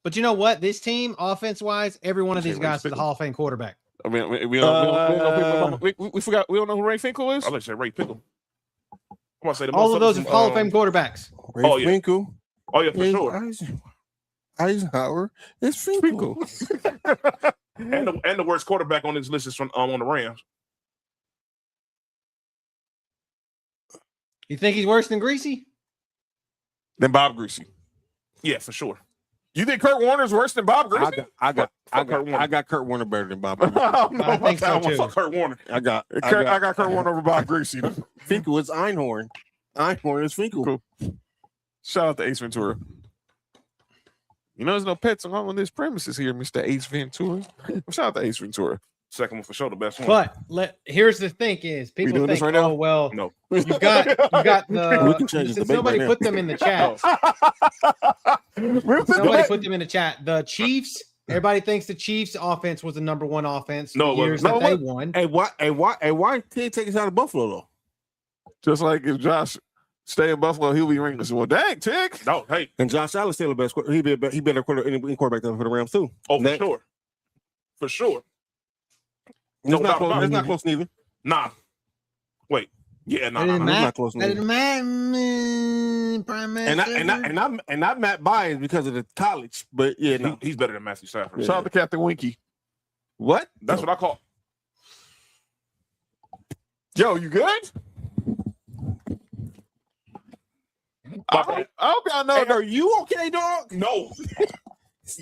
but you know what? This team, offense wise, every one of these guys is a Hall of Fame quarterback. I mean, we forgot. We don't know who Ray Finkel is. I'll let you say Ray Pickle. I'm gonna say the All of those are motherfuckers, Hall of Fame quarterbacks. Ray Finkel. Oh yeah, for sure. Eisenhower is Finkel. And the worst quarterback on this list is from on the Rams. You think he's worse than Greasy? Then Bob Greasy. Yeah, for sure. You think Kurt Warner's worse than Bob Greasy? I got Kurt Warner better than Bob. I think so too. Fuck Kurt Warner. I got Kurt Warner over Bob Greasy. Finkel is Einhorn. Einhorn is Finkel. Cool. Shout out to Ace Ventura. You know, there's no pets on this premises here, Mr. Ace Ventura. Shout out to Ace Ventura. Second one for sure, the best one. But here's the thing: is people doing think, this right now? oh well, No. you got the. We can change this Since debate nobody right put them in the chat. Somebody put them in the chat. The Chiefs. Everybody thinks the Chiefs' offense was the number one offense. No, the years that they won. Hey, why did take us out of Buffalo though? Just like if Josh stay in Buffalo, he'll be ringless. Well, dang, Tick. No, hey. And Josh Allen's still the best. He better quarterback for the Rams too. Oh, for sure. For sure. It's not close. It's not close neither. Nah. Wait. Yeah, nah. It's not close That neither. didn't matter. And I'm not biased because of the college, but yeah, no. He's better than Matthew Stafford. Shout out to Captain Winky. What? That's what I call. Yo, you good? I hope y'all know. Hey, are you okay, dog? No.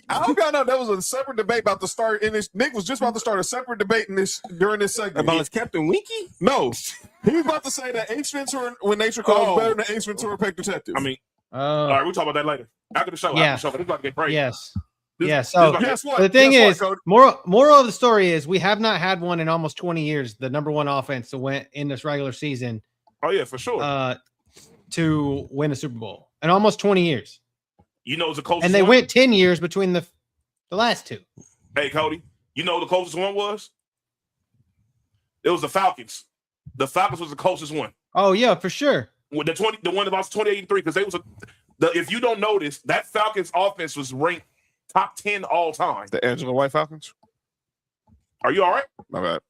I hope y'all know that was a separate debate about to start in this. Nick was just about to start a separate debate in this during this segment. About his Captain Winky? No, he was about to say that Ace Ventura, when nature calls, better than Ace Ventura, Pet Detective. I mean, all right, we'll talk about that later. After the show. Yeah. After the show. This is about to get crazy. Yes. This- Yes. this So about to guess what? the thing Guess is, what, Cody? moral of the story is we have not had one in almost 20 years. The number one offense to win in this regular season Oh yeah, for sure. to win a Super Bowl in almost 20 years, You know, it's the closest. and they one? went 10 years between the last two. Hey, Cody. You know who the closest one was? It was the Falcons. The Falcons was the closest one. Oh yeah, for sure. With the one that lost 28-3 because they was if you don't notice, that Falcons offense was ranked top 10 all time. the Angela White Falcons. Are you all right? My bad.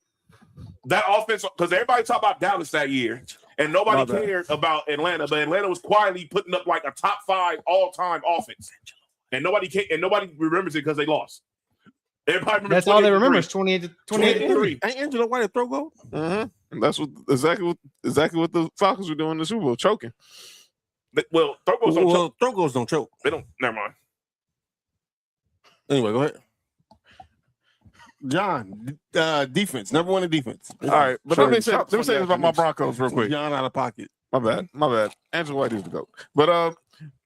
That offense, because everybody talked about Dallas that year, and nobody cared about Atlanta, but Atlanta was quietly putting up like a top 5 all-time offense, and nobody remembers it because they lost. Everybody remembers. That's all they remember is 28 to 28-3. Ain't Angela White a throw goal? And that's exactly what the Falcons were doing in the Super Bowl, choking. Well, throw goals don't choke. Throw goals don't choke. They don't. Never mind. Anyway, go ahead. John, defense. Number one in defense. All right, but let me say this about my Broncos real quick. John out of pocket. My bad. Angela White is the GOAT. But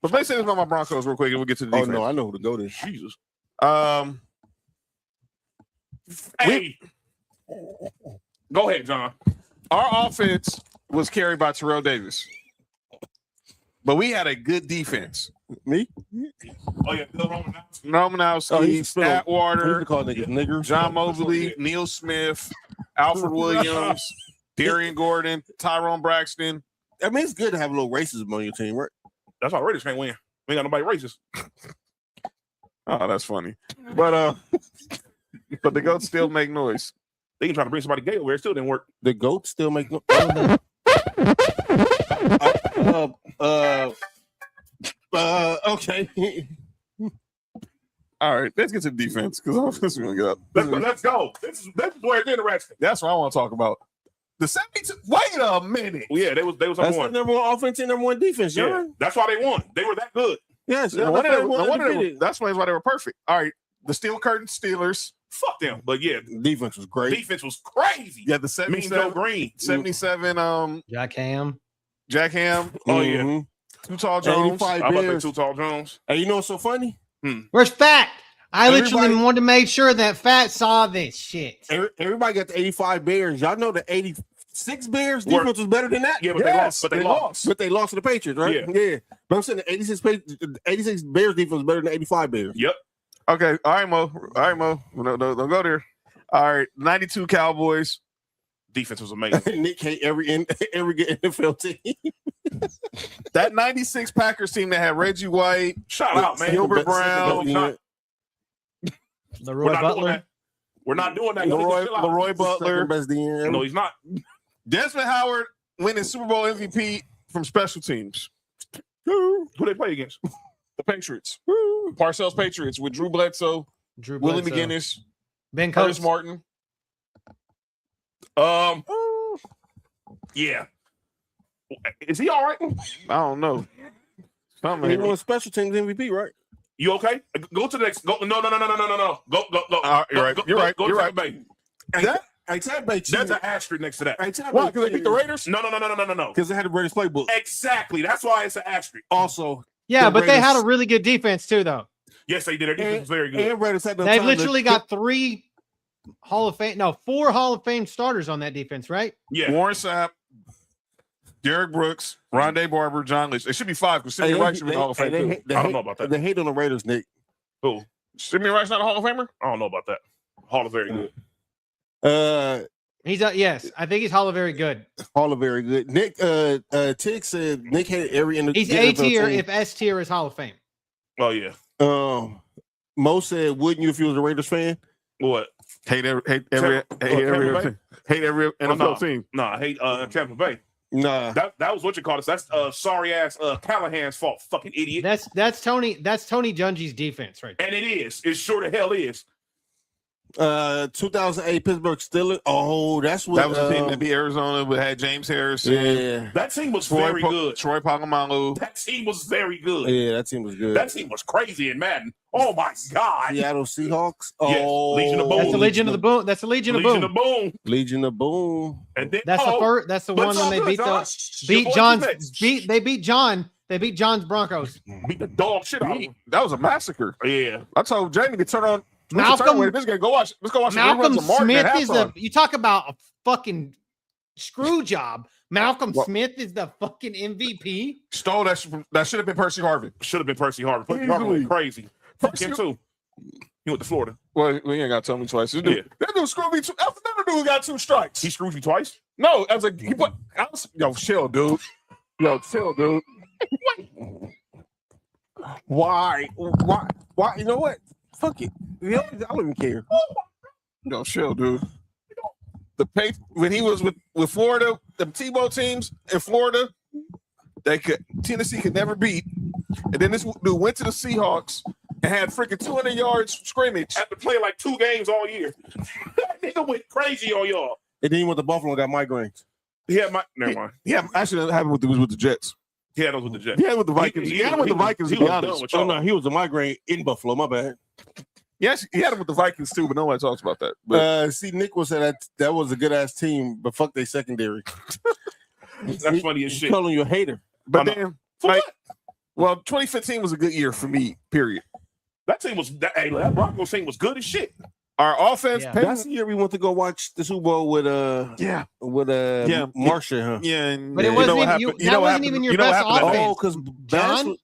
let me say this about my Broncos real quick, and we'll get to the defense. Oh no, I know who the GOAT is. Jesus. Hey, go ahead, John. Our offense was carried by Terrell Davis, but we had a good defense. Me? Oh yeah, Bill Romanowski, Atwater, call niggas niggers. John Mosley, Neil Smith, Alfred Williams, Darian Gordon, Tyrone Braxton. I mean, it's good to have a little racism on your team, right? That's why Raiders can't win. We ain't got nobody racist. Oh, that's funny. But the GOATs still make noise. They can try to bring somebody gay over here. It still didn't work. The GOAT still make no. Okay. All right, let's get to the defense because offense is gonna get up. Let's go. This is where it's interesting. That's what I want to talk about. The 72. Wait a minute. Well, yeah, they was That's number the one. number one offense and number one defense, Yeah, John. that's why they won. They were that good. Yes, No wonder that's why they were perfect. All right, the Steel Curtain Steelers. Fuck them. But yeah, defense was great. defense was crazy. Yeah, the Mean Joe 77. Green. 77. Jack Ham. Jack Ham. Oh yeah. Mhm. Too Tall Jones. 85 I'm about to say Bears. Too Tall Jones. Hey, you know what's so funny? Where's Fat? I literally Everybody- wanted to make sure that Fat saw this shit. Everybody got the 85 Bears. Y'all know the 86 Bears Were- defense was better than that. Yeah, but they lost. But they lost. But they lost to the Patriots, right? Yeah. But I'm saying the 86 Bears defense was better than the 85 Bears. Yep. Okay. All right, Mo. No, don't go there. All right. 92 Cowboys. Defense was amazing. Nick hate every good NFL team. That 96 Packers team that had Reggie White, Shout out, man. Gilbert Best- Brown, No, not- Leroy We're not doing Butler. that. We're not doing that. Y'all need to chill out. Leroy Butler, Second best DM. No, he's not. Desmond Howard winning Super Bowl MVP from special teams. Who they play against? The Patriots. Parcells Patriots with Drew Bledsoe, Drew Willie Bledsoe. McGinnis, Ben Curtis Coates. Martin. Yeah. Is he all right? I don't know. He won special teams MVP, right? You okay? Go to the next. Go. No. Go. You're right. You're right. Go You're to right. Bay. I said by That's an asterisk next to that. Why? Because they beat the Raiders? No. Because they had the Raiders playbook. Exactly. That's why it's an asterisk. Also, Yeah, The but they had a Raiders- really good defense too, though. Yes, they did. Their defense was very good. and Raiders had the They've time literally to- got 4 Hall of Fame starters on that defense, right? Yeah. Warren Sapp, Derek Brooks, Rondé Barber, John Lynch. It should be 5 because Sidney Wright should be in the Hall of Fame too. I don't know about that. They hate on the Raiders, Nick. Who? Sidney Wright's not a Hall of Famer? I don't know about that. Hall is very good. He's yes, I think he's Hall of Very good. Hall of very good. Nick Tick said Nick had every He's A tier if S tier is Hall of Fame. Oh yeah. Mo said, wouldn't you if you was a Raiders fan? What? Hate every Tampa NFL team. No, I hate Tampa Bay. Nah. That was what you call it. That's sorry ass Callahan's fault. Fucking idiot. That's Tony Dungy's defense right there. And it is. It sure the hell is. 2008 Pittsburgh Steelers. Oh, that's what That was the team that beat Arizona, but had James Harrison. Yeah. That team was very good. Troy Polamalu. That team was very good. Yeah, that team was good. That team was crazy in Madden. Oh my God. Seattle Seahawks. Yes, Oh, Legion of Boom. That's the Legion of the Boom. That's the Legion of Boom. Legion of Boom. Legion of Boom. And then, That's the first. That's the but one it's when all they good, beat Josh. beat Your boy John's defense. they beat John's Broncos. Beat the dog shit out of them. That was a massacre. Yeah. I told Jamie to turn on. Malcolm- This guy go watch. Let's go watch. Malcolm the reruns of Martin Smith at is the. halftime. You talk about a fucking screw job. Malcolm What? Smith is the fucking MVP. Stole that. That should have been Percy Harvin. Should have been Percy Harvin. Percy Harvin went crazy. Fuck him too. He went to Florida. Well, you ain't got to tell me twice. That dude screwed me. That dude got 2 strikes. He screwed you twice? No, I was like, yo, chill, dude. Yo, chill, dude. Why? You know what? Fuck it. I don't even care. Yo, chill, dude. When he was with Florida, the Tebow teams in Florida, Tennessee could never beat. And then this dude went to the Seahawks and had freaking 200 yards scrimmage. Had to play like 2 games all year. That nigga went crazy on y'all. And then he went to Buffalo and got migraines. Never mind. Yeah, actually, that happened with the Jets. He had those with the Jets. He had with the Vikings. He had with the Vikings. He To be was done honest, with Oh y'all. no, he was a migraine in Buffalo. My bad. Yes, he had him with the Vikings too, but nobody talks about that. But see, Nick was said that was a good ass team, but fuck they secondary. That's funny as shit. Calling you a hater. but then, like, what? well, 2015 was a good year for me. Period. That team was that Broncos team was good as shit. Our offense, Yeah. That's the year we went to go watch the Super Bowl with yeah, Marsha, huh? yeah, and But it you wasn't know what even happened- you know what happened- even your you know what best happened that offense. day? Oh, because John?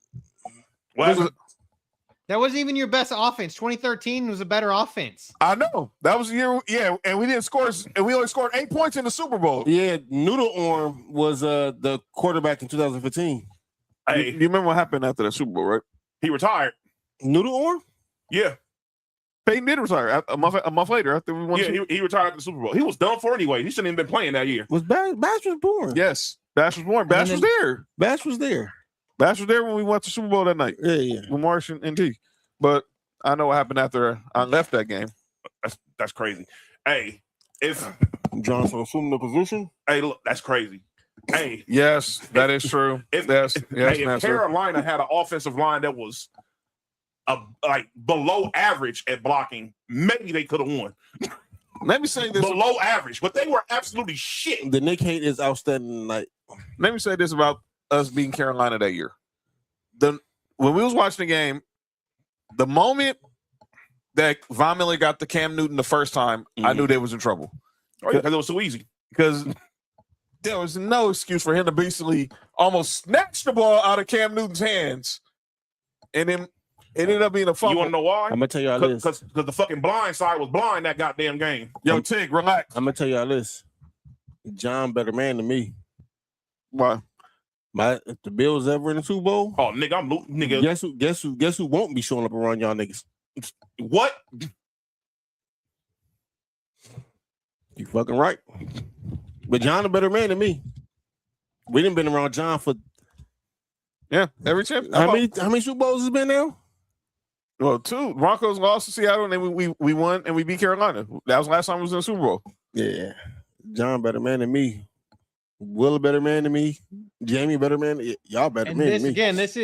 Well, That wasn't even your best offense. 2013 was a better offense. I know that was the year. Yeah, and we didn't score, and we only scored 8 points in the Super Bowl. Yeah, Noodle Arm was the quarterback in 2015. hey, You remember what happened after the Super Bowl, right? he retired. Noodle Arm? Yeah, Peyton did retire a month later after we won. yeah, he retired after the Super Bowl. He was done for anyway. He shouldn't even been playing that year. Was Bash was born? Yes, Bash was born. Bash was there. Bash was there. Bash was there when we went to Super Bowl that night Yeah. with Marsh and T. But I know what happened after I left that game. That's crazy. Hey, if Johnson assuming the position. hey, look, that's crazy. Hey, Yes, that is true. if Yes, if Master. Carolina had an offensive line that was like below average at blocking, maybe they could have won. Let me say this. Below average, but they were absolutely shit. The Nick hate is outstanding. Like Let me say this about us beating Carolina that year. When we was watching the game, the moment that Von Miller got the Cam Newton the first time, I knew they was in trouble. Oh, yeah, because it was so easy. Because there was no excuse for him to basically almost snatch the ball out of Cam Newton's hands, and then it ended up being a fumble. You want to know why? I'm gonna tell y'all this. Because the fucking blind side was blind that goddamn game. Yo, Tig, relax. I'm gonna tell y'all this. John better man than me. Why? If the Bills ever in the Super Bowl, Oh, nigga, I'm nigga. guess who won't be showing up around y'all niggas? What? You fucking right. But John a better man than me. We didn't been around John for Yeah, every champ. how many Super Bowls has it been now? Well, 2. Broncos lost to Seattle, and then we won, and we beat Carolina. That was the last time we was in the Super Bowl. Yeah. John better man than me. Will a better man than me. Jamie better man. Y'all better And man this than me. again, this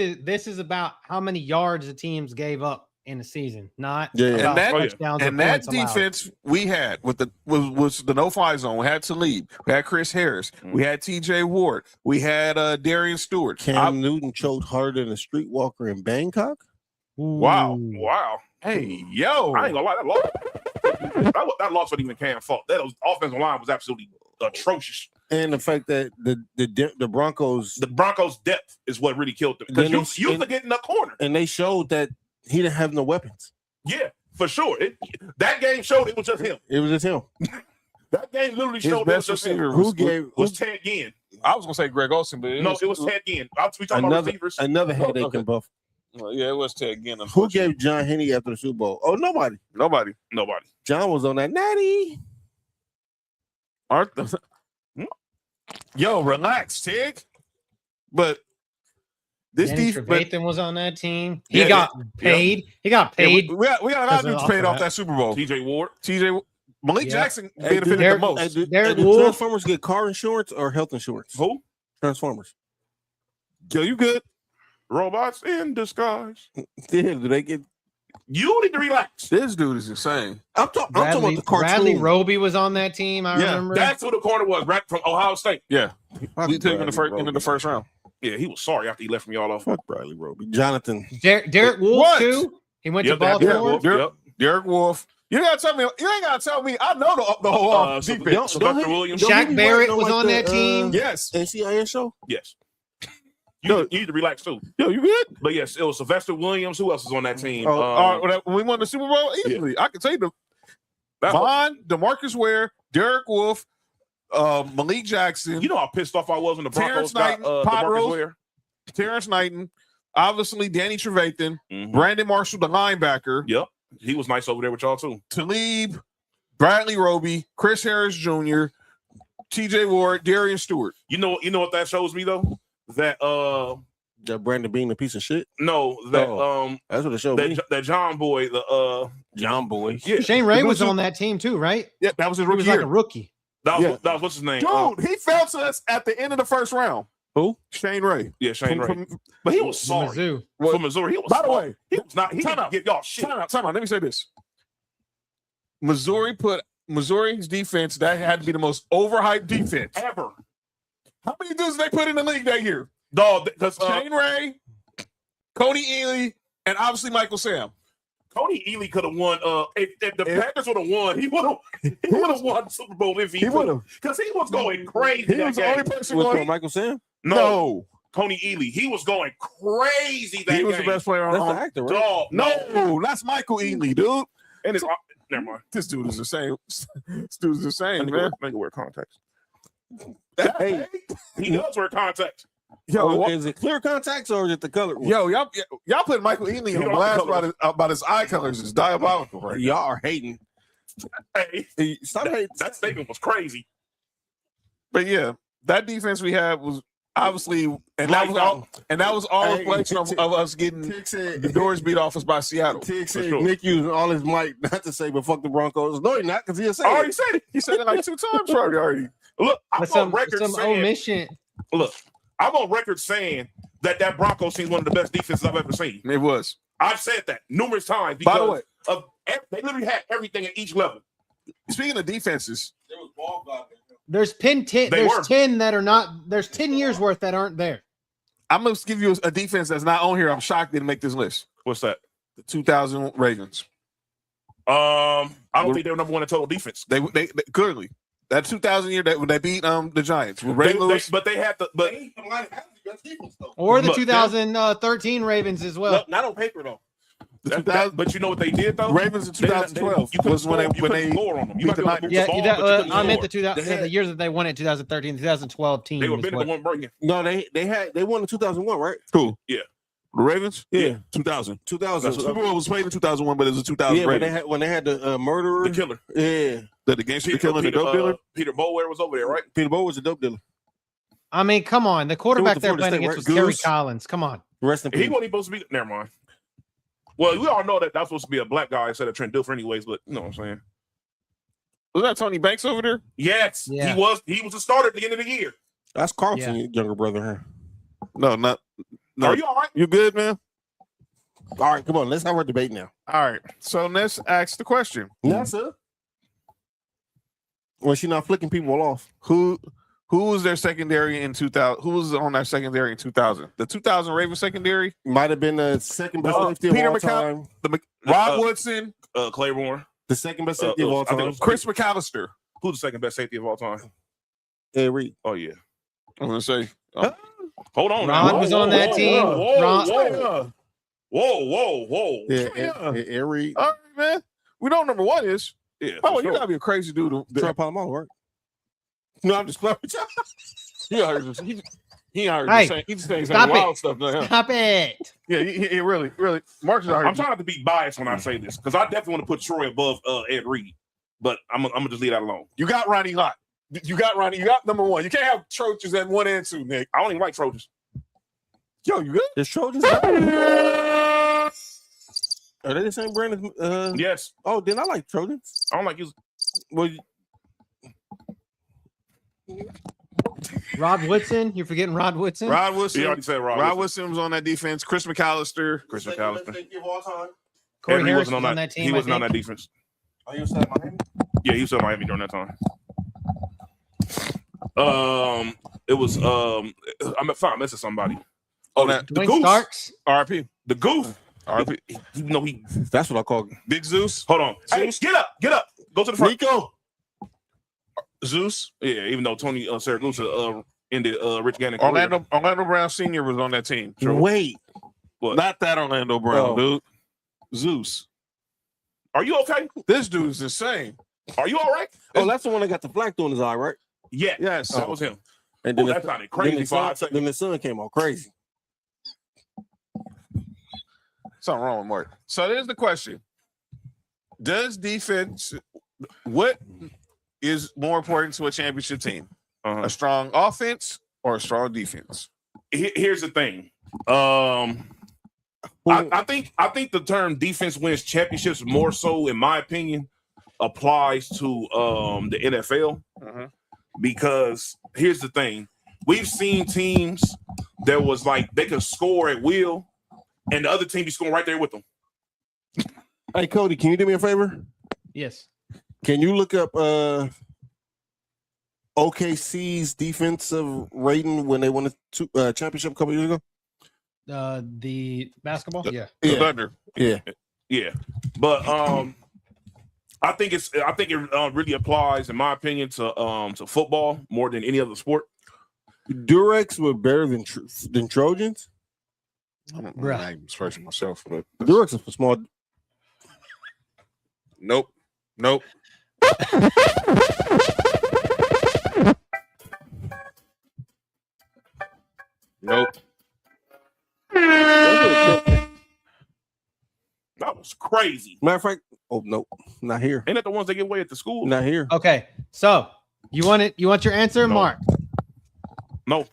is about how many yards the teams gave up in the season, not Yeah. about And that- touchdowns or And that points allowed. defense we had with was the no-fly zone. We had Talib. We had Chris Harris. We had T.J. Ward. We had Darian Stewart. Cam Newton choked harder than a streetwalker in Bangkok. Wow. Ooh. Wow. Hey, yo. I ain't gonna lie, that loss wasn't even Cam's fault. That was, offensive line was absolutely atrocious. And the fact that the Broncos The Broncos' depth is what really killed them. Because you used to get in the corner. and they showed that he didn't have no weapons. Yeah, for sure. That game showed it was just him. It was just him. That game literally His showed it was best just him. receiver Was Ted Ginn. I was gonna say Greg Olsen, but No, it was Ted Ginn. We talking about receivers. Another headache Okay. in Buff. Well, yeah, it was Ted Ginn. Who gave John Henney after the Super Bowl? Oh, nobody. Nobody. John was on that natty. Arthur. Yo, relax, Tig. But this Danny defense. Trevathan was on that team. He Yeah, got paid. He got paid. We got a lot of dudes Because paid of off that Super Bowl. T.J. Ward. Malik Yeah. Jackson Hey, benefited the Derek- most. Derek Do Wolf. Transformers get car insurance or health insurance? Who? Transformers. Yo, you good? Robots in disguise. Yeah, do they get? You need to relax. This dude is insane. I'm talking about the cartoon. Bradley Roby was on that team. I Yeah, remember. That's who the corner was, right from Ohio State. Yeah, Fuck we took him in the Bradley first into the first round. Yeah, he was sorry after he left from y'all off. Fuck Bradley Roby. Jonathan. Derek Wolf What? too. He went to Yep, that- Baltimore. Wolf, Derek- yep. Derek Wolf. You ain't gotta tell me. I know the whole defense. Sylvester Williams. Shaq Barrett was on that team. Yes. NCIS show. Yes. You need to relax too. Yo, you good? But yes, it was Sylvester Williams. Who else was on that team? When we won the Super Bowl easily. I can tell you Vaughn, DeMarcus Ware, Derek Wolf, Malik Jackson. You know how pissed off I was when the Broncos Terrence got Knighton, DeMarcus Podrose. Ware? Terrence Knighton, obviously Danny Trevathan, Mhm. Brandon Marshall, the linebacker, Yep, he was nice over there with y'all too. Talib, Bradley Roby, Chris Harris Jr., T.J. Ward, Darian Stewart. You know what that shows me though? That Brandon Bean a piece of shit. no, that That's what it showed me. that John Boy, the John Boy. yeah, Shane Ray was on that team too, right? Yeah, that was his He rookie was like year. a rookie. that was Yeah. what's his name? Dude, he fell to us at the end of the first round. Who? Shane Ray. Yeah, Shane Ray. From- But he was sorry Mizzou. for Missouri. He was By the sorry. way, he was not. He time didn't out. give y'all shit. Time out. Let me say this. Missouri's defense, that had to be the most overhyped defense ever. How many dudes they put in the league that year? Dog, because Shane Ray, Cody Ely, and obviously Michael Sam. Cody Ely could have won. If the Packers would have won, he would have won Super Bowl if he would have. Because he was going crazy. He was the only person going. Michael Sam? No. Tony Ely. He was going crazy that game. He was the best player on the actor, right? Dog. No, that's Michael Ely, dude. And it's never mind. This dude is the same. This dude's the same, man. Make it wear contacts. Hey, he does wear contacts. Yo, is it clear contacts or is it the color? Yo, y'all put Michael Ely on blast about his eye colors. It's diabolical, right? Y'all are hating. Hey, stop hating. That statement was crazy. But yeah, that defense we had was obviously, and that was all reflection of us getting the doors beat off us by Seattle. Tig said Nick using all his might not to say, but fuck the Broncos. No, he's not, because he'll say it. Already said it. He said it like 2 times already. Look, I'm on record saying. Omission. Look, I'm on record saying that Broncos team is one of the best defenses I've ever seen. It was. I've said that numerous times By the way, they literally had everything at each level. Speaking of defenses, there was ball God. There's 10 that are not. There's 10 years worth that aren't there. I'm gonna give you a defense that's not on here. I'm shocked they didn't make this list. What's that? The 2000 Ravens. I don't think they were number one in total defense. They clearly that 2000 year that when they beat the Giants. But they had to. But or the 2013 Ravens as well. Not on paper though. But you know what they did though? Ravens in 2012 was when they score on them. I meant the years that they won it. 2013, 2012 team. They were better than one breaking. No, they won in 2001, right? Cool. Yeah. The Ravens? Yeah. 2000. Super Bowl was played in 2001, but it was a 2000 Ravens. When they had the murderer. The killer. Yeah. The gangster killer, the dope dealer? Peter Boulware was over there, right? Peter Boulware was a dope dealer. I mean, come on. The quarterback they're playing against was Kerry Collins. Come on. Rest in peace. He wasn't supposed to be. Never mind. Well, we all know that that's supposed to be a black guy instead of Trent Dilfer anyways, but you know what I'm saying. Was that Tony Banks over there? Yes. Yeah. He was a starter at the end of the year. That's Carlson's younger brother. No. Are you all right? You good, man? All right, come on. Let's have our debate now. All right. So let's ask the question. Yes, sir. Well, she's not flicking people off. Who was their secondary in 2000? Who was on their secondary in 2000? The 2000 Ravens secondary might have been the second best safety of all time. Rod Woodson, Claiborne, the second best safety of all time. Chris McAllister. Who's the second best safety of all time? Ed Reed. Oh yeah. I'm gonna say. Hold on. Ron was on that team. Whoa. Yeah, Ed Reed. All right, man. We know what number one is. Yeah. Oh, you gotta be a crazy dude. Troy Polamalu, right? No, I'm just playing with y'all. He's saying wild stuff. Stop it. Yeah, he really. Marcus, I'm trying not to be biased when I say this because I definitely want to put Troy above Ed Reed, but I'm gonna just leave that alone. You got Ronnie Lott. You got number one. You can't have Trojans at 1 and 2, Nick. I don't even like Trojans. Yo, you good? There's Trojans. Are they the same brand as? Yes. Oh, then I like Trojans. I don't like you. Well, Rod Woodson. You're forgetting Rod Woodson? Rod Woodson. You already said Rod Woodson was on that defense. Chris McAllister. Corey Harris Harris was on that team. He wasn't on that defense. Oh, you said Miami? Yeah, he was at Miami during that time. It was I'm missing somebody. Oh, that Dwayne Starks. RP. The Goof. RP. You know That's what I call Big Zeus. Hold on. Zeus? Hey, get up. Go to the front. Rico. Zeus. Yeah, even though Tony Saragusa ended Rich Gannon. Orlando Brown Sr. was on that team. Sure. Wait. What? Not that Orlando Brown, dude. Zeus. Are you okay? This dude is insane. Are you all right? Oh, that's the one that got the flack through in his eye, right? Yeah. Yes. That was him. And then that sounded crazy. Then the sun came out crazy. Something wrong with Mark. So there's the question. What is more important to a championship team? A strong offense or a strong defense? Here's the thing. I think the term defense wins championships more so, in my opinion, applies to the NFL. Because here's the thing. We've seen teams that was like they could score at will, and the other team be scoring right there with them. Hey, Cody, can you do me a favor? Yes. Can you look up OKC's defensive rating when they won a championship a couple years ago? The basketball? The Yeah. Thunder. Yeah. But I think it really applies, in my opinion, to football more than any other sport. Durex were better than Trojans. I don't know the names first myself, but Durex is for small. Nope. That was crazy. Matter of fact, oh no, not here. Ain't that the ones they give away at the school? Not here. Okay, so you want it? You want your answer, No. Mark? No.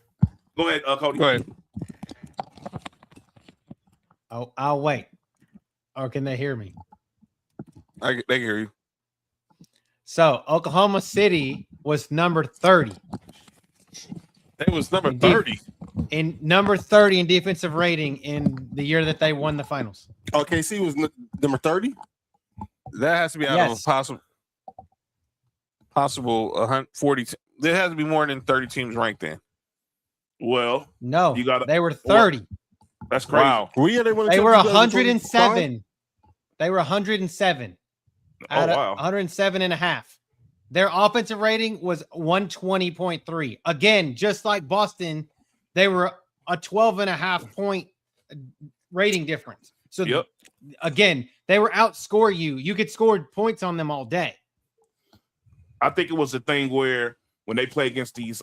Go ahead, Cody. Go ahead. Oh, I'll wait. Or can they hear me? They can hear you. So Oklahoma City was number 30. It was number 30. In number 30 in defensive rating in the year that they won the finals. OKC was number 30. That has to be out of a possible 140. There has to be more than 30 teams ranked then. Well, no, you got they were 30. That's crazy. Wow. They were 107. They were 107. Oh, wow. 107 and a half. Their offensive rating was 120.3. Again, just like Boston, they were a 12 and a half point rating difference. So again, they were outscore you. You could score points on them all day. I think it was a thing where when they play against these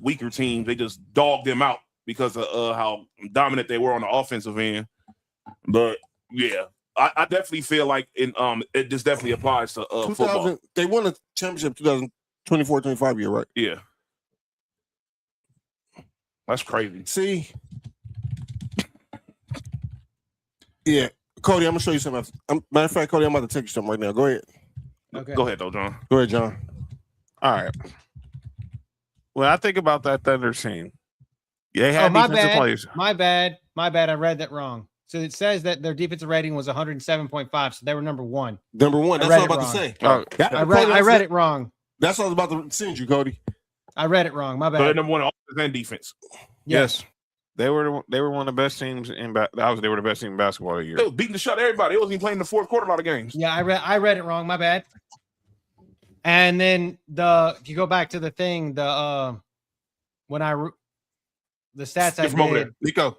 weaker teams, they just dogged them out because of how dominant they were on the offensive end. But yeah, I definitely feel like it just definitely applies to football. They won a championship 2024-25 year, right? Yeah. That's crazy. See? Yeah. Cody, I'm going to show you something. Matter of fact, Cody, I'm about to text you something right now. Go ahead. Okay. Go ahead, though, John. Go ahead, John. All right. When I think about that Thunder team, they had my defensive bad. players. My bad. I read that wrong. So it says that their defensive rating was 107.5. So they were number one. Number one. That's what I was about to say. I read it wrong. That's what I was about to send you, Cody. I read it wrong. My bad. So they're number one offense and defense. Yes. They were one of the best teams in they were the best team in basketball of the year. They was beating the shot of everybody. They wasn't even playing the fourth quarter a lot of games. Yeah, I read it wrong. My bad. And then if you go back to the thing, the stats I Get from over did, there. Nico.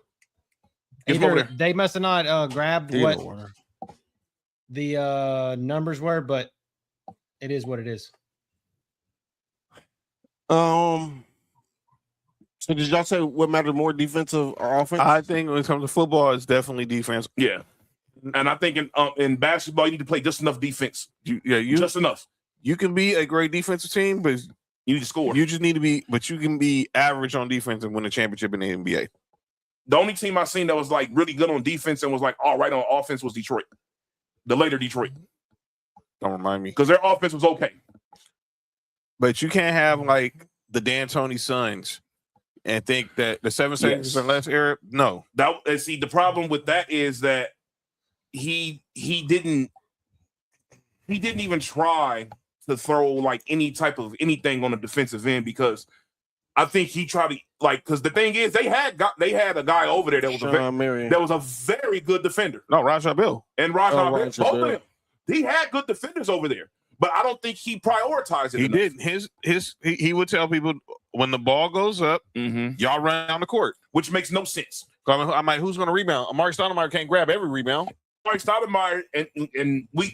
Get from over there. they must have not grabbed what the numbers were, but it is what it is. So did y'all say what mattered more, defensive or offense? I think when it comes to football, it's definitely defense. Yeah. And I think in basketball, you need to play just enough defense. Just enough. You can be a great defensive team, but you need to score. You just need to be, but you can be average on defense and win a championship in the NBA. The only team I've seen that was like really good on defense and was like all right on offense was Detroit. The later Detroit. Don't remind me. Because their offense was okay. But you can't have like the D'Antoni Suns and think that the 7 seconds or less era. No. See, the problem with that is that he didn't even try to throw like any type of anything on the defensive end, because I think he tried to because the thing is they had a guy over there that was a very good defender. No, Rajah Bill and Rajah Bill, both of them. He had good defenders over there, but I don't think he prioritized it. He enough. did. He would tell people when the ball goes up, y'all run down the court, which makes no sense. I'm like, who's going to rebound? Amari Stoudemire can't grab every rebound. Amari Stoudemire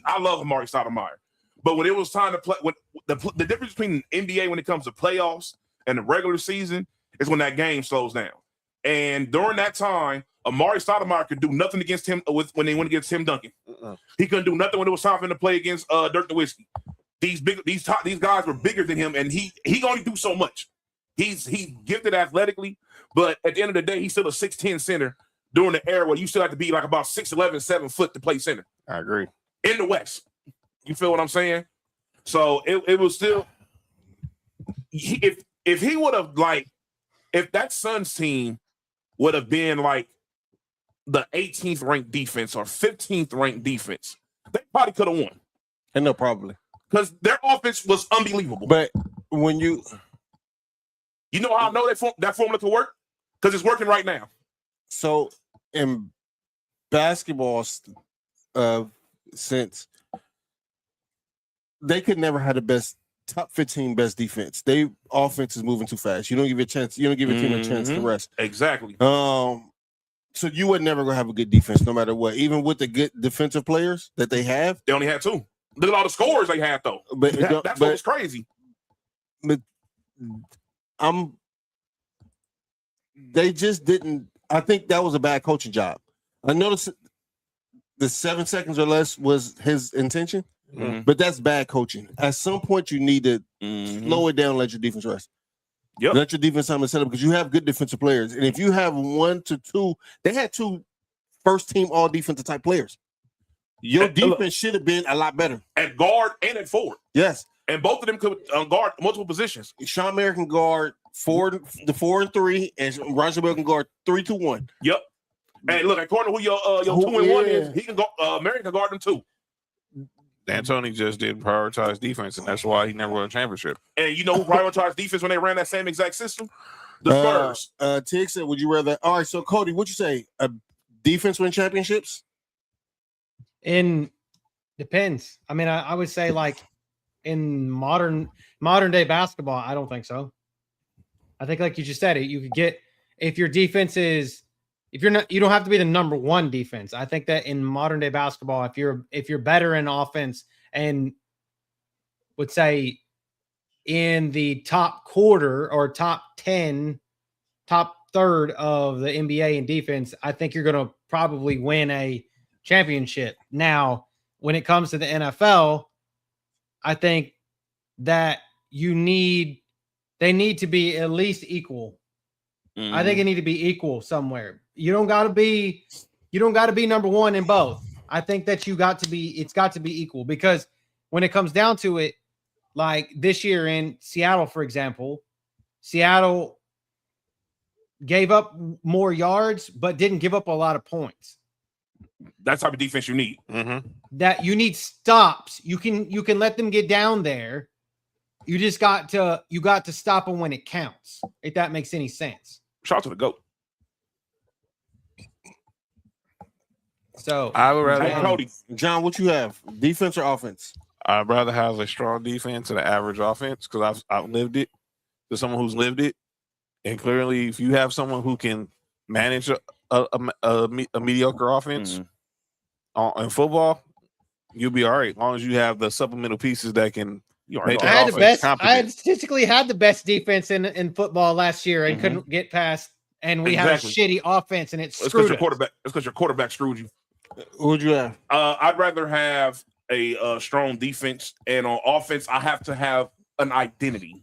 I love Amari Stoudemire, but when it was time to play, when the difference between the NBA when it comes to playoffs and the regular season is when that game slows down. And during that time, Amari Stoudemire could do nothing against him when they went against Tim Duncan. He couldn't do nothing when it was time for him to play against Dirk Nowitzki. These guys were bigger than him, and he can only do so much. He's gifted athletically, but at the end of the day, he's still a 6'10" center during the era where you still have to be like about 6'11", 7 foot to play center. I agree. In the West. You feel what I'm saying? So it was still if he would have if that Suns team would have been like the 18th ranked defense or 15th ranked defense, they probably could have won. And no, probably. because their offense was unbelievable. But when you know how I know that formula could work? Because it's working right now. So in basketball, since they could never have the best top 15 best defense. They offense is moving too fast. You don't give it a chance. You don't give your team a chance to rest. Exactly. So you would never gonna have a good defense no matter what. Even with the good defensive players that they have, they only had 2. Look at all the scores they had though. But that's what was crazy. But they just didn't. I think that was a bad coaching job. I noticed the 7 seconds or less was his intention, but that's bad coaching. At some point, you need to slow it down, and let your defense rest. Yep. Let your defense time to set up because you have good defensive players. And if you have 1 to 2, they had 2 first team all defensive type players. Your defense should have been a lot better. At guard and at forward. Yes. And both of them could guard multiple positions. Sean Merrick can guard 4 and 3, and Roger Bell can guard 3, 2, 1. Yep. And look, according to who your 2 and 1 is, he can go. Merrick can guard them too. D'Antoni just didn't prioritize defense, and that's why he never won a championship. And you know who prioritized defense when they ran that same exact system? The Spurs. Tig said, would you rather? All right, so Cody, what'd you say? A defense win championships? Depends. I mean, I would say like in modern day basketball, I don't think so. I think like you just said it, you could get if your defense is you don't have to be the number 1 defense. I think that in modern day basketball, if you're better in offense and would say in the top quarter or top 10, top third of the NBA in defense, I think you're going to probably win a championship. Now, when it comes to the NFL, I think that they need to be at least equal. I think it need to be equal somewhere. You don't got to be number 1 in both. I think that it's got to be equal because when it comes down to it, like this year in Seattle, for example, Seattle gave up more yards, but didn't give up a lot of points. That's the type of defense you need. That you need stops. You can let them get down there. You just got to stop them when it counts. If that makes any sense. Shout out to the GOAT. So I would rather Cody. John, what you have? Defense or offense? I'd rather have a strong defense than an average offense because I've lived it. To someone who's lived it, and clearly, if you have someone who can manage a mediocre offense in football, you'll be all right as long as you have the supplemental pieces that can. I statistically had the best defense in football last year and couldn't get past, and we had a shitty offense and it screwed us. It's because your quarterback screwed you. Who'd you have? I'd rather have a strong defense, and on offense, I have to have an identity.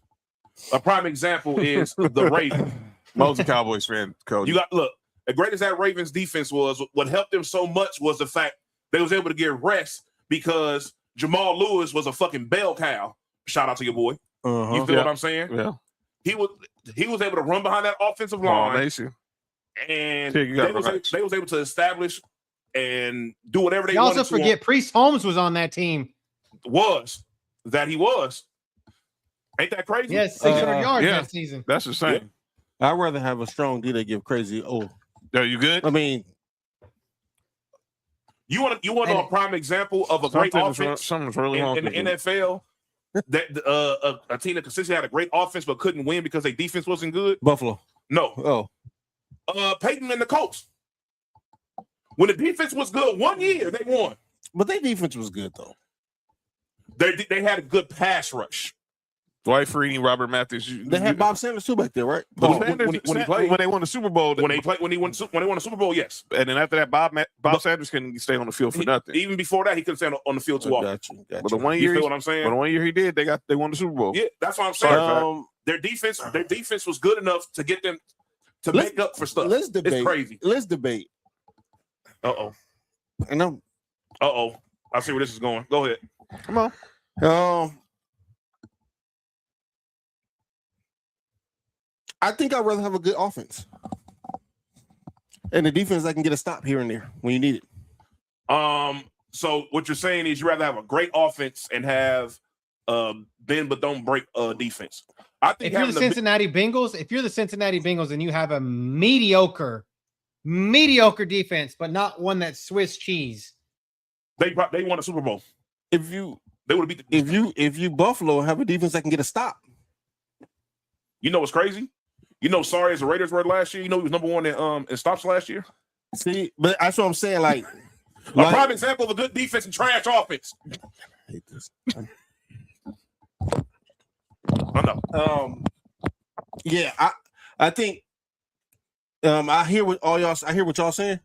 A prime example is the Ravens. Most Cowboys fan, Cody. You got look. As great as that Ravens defense was, what helped them so much was the fact they was able to get rest because Jamal Lewis was a fucking bell cow. Shout out to your boy. You feel what I'm saying? Yeah. He was able to run behind that offensive line, and they was able to establish and do whatever they wanted to. You also forget Priest Holmes was on that team. He was. Ain't that crazy? Yes, 600 yards that season. That's the same. Yeah. I'd rather have a strong D that give crazy. Oh, are you good? I mean, you want a prime example of a great offense? Something's really wrong in the NFL. That a team that consistently had a great offense but couldn't win because their defense wasn't good. Buffalo. No. Peyton and the Colts. When the defense was good 1 year, they won. But their defense was good though. They had a good pass rush. Dwight Freeney, Robert Mathis. They had Bob Sanders too back there, right? When they won the Super Bowl, when they won the Super Bowl, yes. And then after that, Bob Sanders couldn't stay on the field for nothing. Even before that, he couldn't stay on the field too often. Gotcha. But the 1 year, you feel what I'm saying? But the 1 year he did, they won the Super Bowl. Yeah, that's what I'm saying. Their defense was good enough to get them to make up for stuff. Let's debate. It's crazy. Let's debate. I know. I see where this is going. Go ahead. Come on. I think I'd rather have a good offense and a defense that can get a stop here and there when you need it. So what you're saying is you rather have a great offense and have bend but don't break defense. I think if you're the Cincinnati Bengals and you have a mediocre defense, but not one that's Swiss cheese, they won a Super Bowl. They would have beat if you Buffalo have a defense that can get a stop. You know what's crazy? You know, sorry as the Raiders were last year. You know, he was number one in stops last year. See, but that's what I'm saying. Like a prime example of a good defense and trash offense. I hate this. I know. Yeah, I think I hear what y'all saying,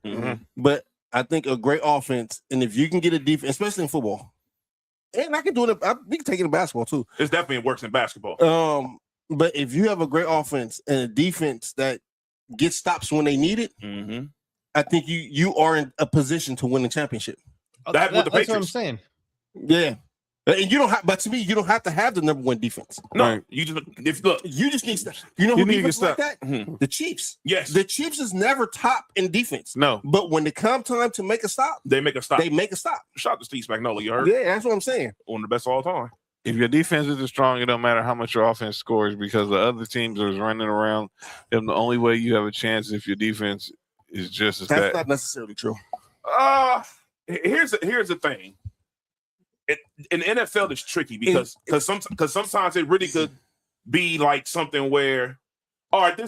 but I think a great offense, and if you can get a defense, especially in football, and I can do it. We can take it in basketball too. It's definitely works in basketball. But if you have a great offense and a defense that gets stops when they need it, I think you are in a position to win the championship. That's what I'm saying. Yeah. And you don't have, but to me, you don't have to have the number one defense. No, Right. you just need stuff. You know who need to defense get like stuff. that? The Chiefs. Yes, The Chiefs is never top in defense. No. But when it comes time to make a stop, they make a stop. they make a stop. Shout out to Steve Spagnuolo. You heard? Yeah, that's what I'm saying. One of the best of all time. If your defense isn't strong, it don't matter how much your offense scores because the other teams are running around. And the only way you have a chance is if your defense is just as That's not necessarily true. Here's the thing. In the NFL, it's tricky because sometimes it really could be like something where, all right,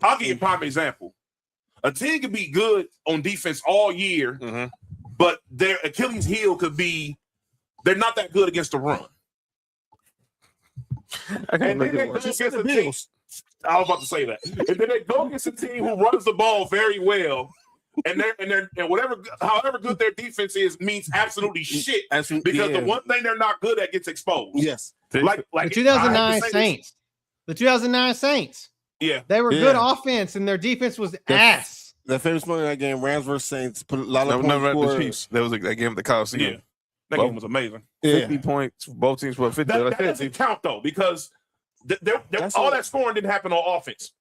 I'll give you a prime example. A team could be good on defense all year, but their Achilles heel could be they're not that good against the run. And then they go against a team. I was about to say that. And then they go against a team who runs the ball very well. And however good their defense is means absolutely shit because the one thing they're not good at gets exposed. Yes, like the 2009 Saints. The 2009 Saints. Yeah, they were good offense and their defense was ass. That famous Monday night game, Rams versus Saints, put a lot of points for the Chiefs. That was that game at the Coliseum. Yeah, that game was amazing. 50 points. Both teams put 50. That doesn't count though because all that scoring didn't happen on offense.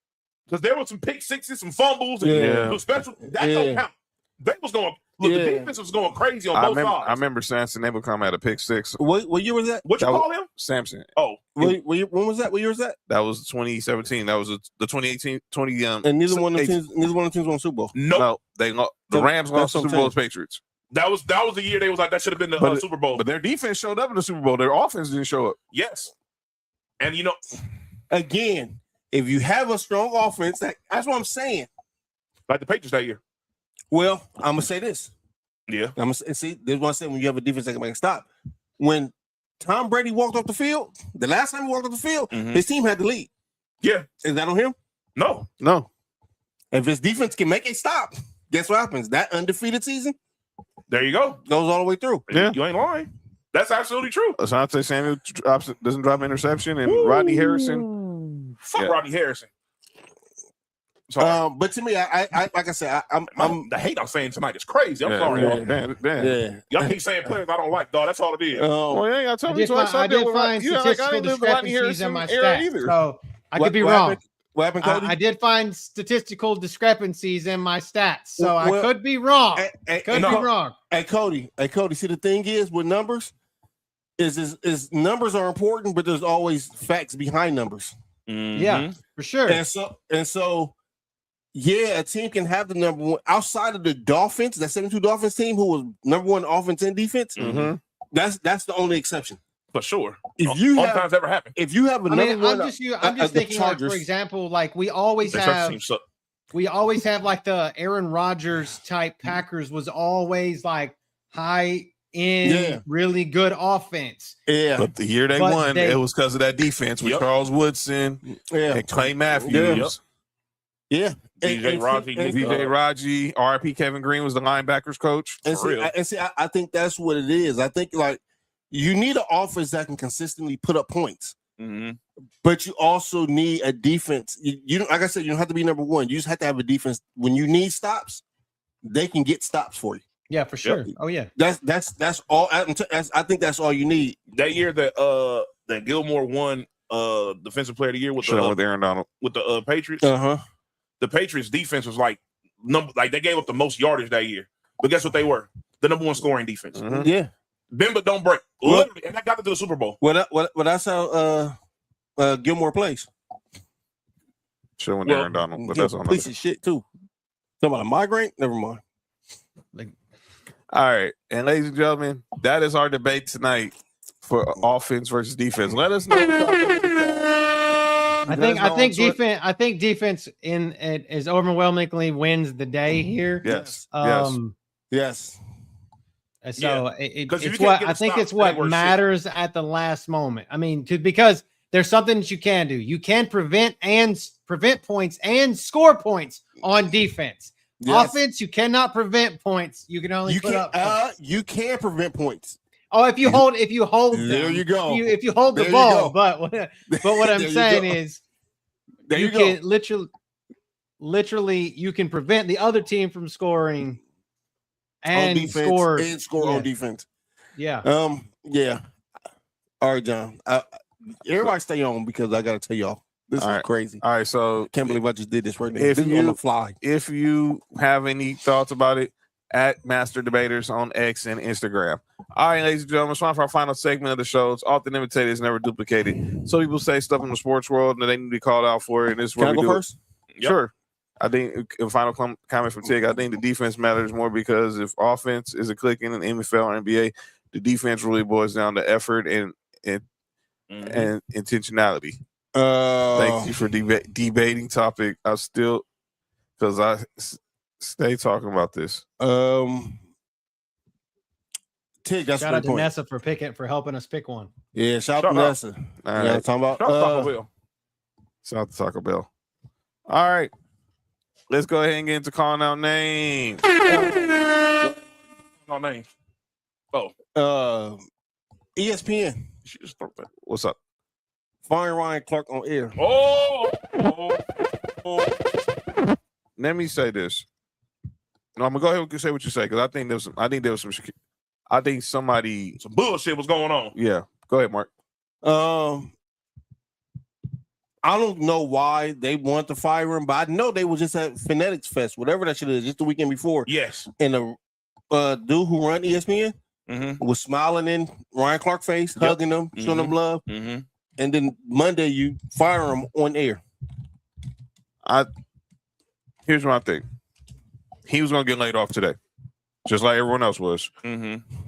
Because there were some pick sixes, some fumbles, and some special. That don't count. They was going. Look, the defense was going crazy on both sides. I remember Samson Abraham had a pick six. What year was that? What you call him? Samson. Oh, when was that? What year was that? That was 2017. That was the 2018. And neither one of the teams won the Super Bowl. No, the Rams lost the Super Bowl to Patriots. That was the year they was like that should have been the Super Bowl. But their defense showed up in the Super Bowl. Their offense didn't show up. Yes, and again. If you have a strong offense, that's what I'm saying. Like the Patriots that year. Well, I'm gonna say this. Yeah. I'm gonna see. This is what I'm saying. When you have a defense that can make a stop. When Tom Brady walked off the field, the last time he walked off the field, his team had the lead. Yeah. Is that on him? No. If his defense can make a stop, guess what happens? That undefeated season. There you go. Goes all the way through. Yeah. You ain't lying. That's absolutely true. Asante Samuel doesn't drop an interception, and Rodney Harrison. Fuck Rodney Harrison. Sorry. But to me, I like I said, I'm the hate I'm saying tonight is crazy. I'm sorry, y'all. Y'all keep saying players I don't like, dog. That's all it is. Well, yeah, I did find statistical discrepancies in my stats, so I could be wrong. What happened, Cody? I did find statistical discrepancies in my stats, so I could be wrong. Could be wrong. Hey, Cody. See, the thing is with numbers, is numbers are important, but there's always facts behind numbers. Yeah, for sure. And so, yeah, a team can have the number one outside of the Dolphins, that 72 Dolphins team who was number one offense and defense. That's the only exception. For sure. If you have, times ever happened. If you have another one, I'm just thinking, like, for example, like we always have like the Aaron Rodgers type Packers was always like high end, really good offense. Yeah. But the year they won, it was because of that defense with Charles Woodson and Clay Matthews. Yeah. DJ Raji, RIP Kevin Green was the linebackers coach. I think that's what it is. I think like you need an offense that can consistently put up points. But you also need a defense. You like I said, you don't have to be number one. You just have to have a defense. When you need stops, they can get stops for you. Yeah, for sure. Oh yeah. That's all. I think that's all you need. That year that Gilmore won defensive player of the year with Aaron Donald with the Patriots. The Patriots defense was like they gave up the most yardage that year. But guess what they were? The number one scoring defense. Yeah. Bend but don't break. Literally, and that got to the Super Bowl. What that's how Gilmore plays. Showing Aaron Donald, but that's on piece of shit too. Talking about a migraine? Never mind. All right, and ladies and gentlemen, that is our debate tonight for offense versus defense. Let us know. I think defense is overwhelmingly wins the day here. Yes. Yes. So it's what matters at the last moment. I mean, because there's something that you can do. You can prevent points and score points on defense. Yes. Offense, you cannot prevent points. You can only put up points. You can prevent points. Oh, if you hold them, there you go. If you hold the ball, but what I'm saying is, you can literally you can prevent the other team from scoring and score on defense. Yeah. Yeah. All right, John. Everybody stay on because I gotta tell y'all. This is crazy. All right, so can't believe I just did this right now. This is on the fly. If you have any thoughts about it, at Master Debaters on X and Instagram. All right, ladies and gentlemen, it's time for our final segment of the show. It's often imitated, it's never duplicated. So people say stuff in the sports world and they need to be called out for it. And this is what we do. First? Yep. Sure. I think a final comment from Tig. I think the defense matters more because if offense is a clicking in the NFL or NBA, the defense really boils down to effort and intentionality. Thank you for debating topic. I still, because I stay talking about this. Tig, that's shout out to Nessa for helping us pick one. Yeah, shout out to Nessa. All right. Talking about Taco Bell. Shout out to Taco Bell. All right. Let's go ahead and get into calling out names. No name. Oh. ESPN. What's up? Firing Ryan Clark on air. Oh. Let me say this. No, I'm gonna go ahead and say what you say because I think there was some bullshit was going on. Yeah. Go ahead, Mark. I don't know why they want to fire him, but I know they was just at Phonetics Fest, whatever that shit is, just the weekend before. Yes. And the dude who run ESPN was smiling in Ryan Clark's face, hugging him, showing him love. And then Monday you fire him on air. Here's my thing. He was gonna get laid off today, just like everyone else was,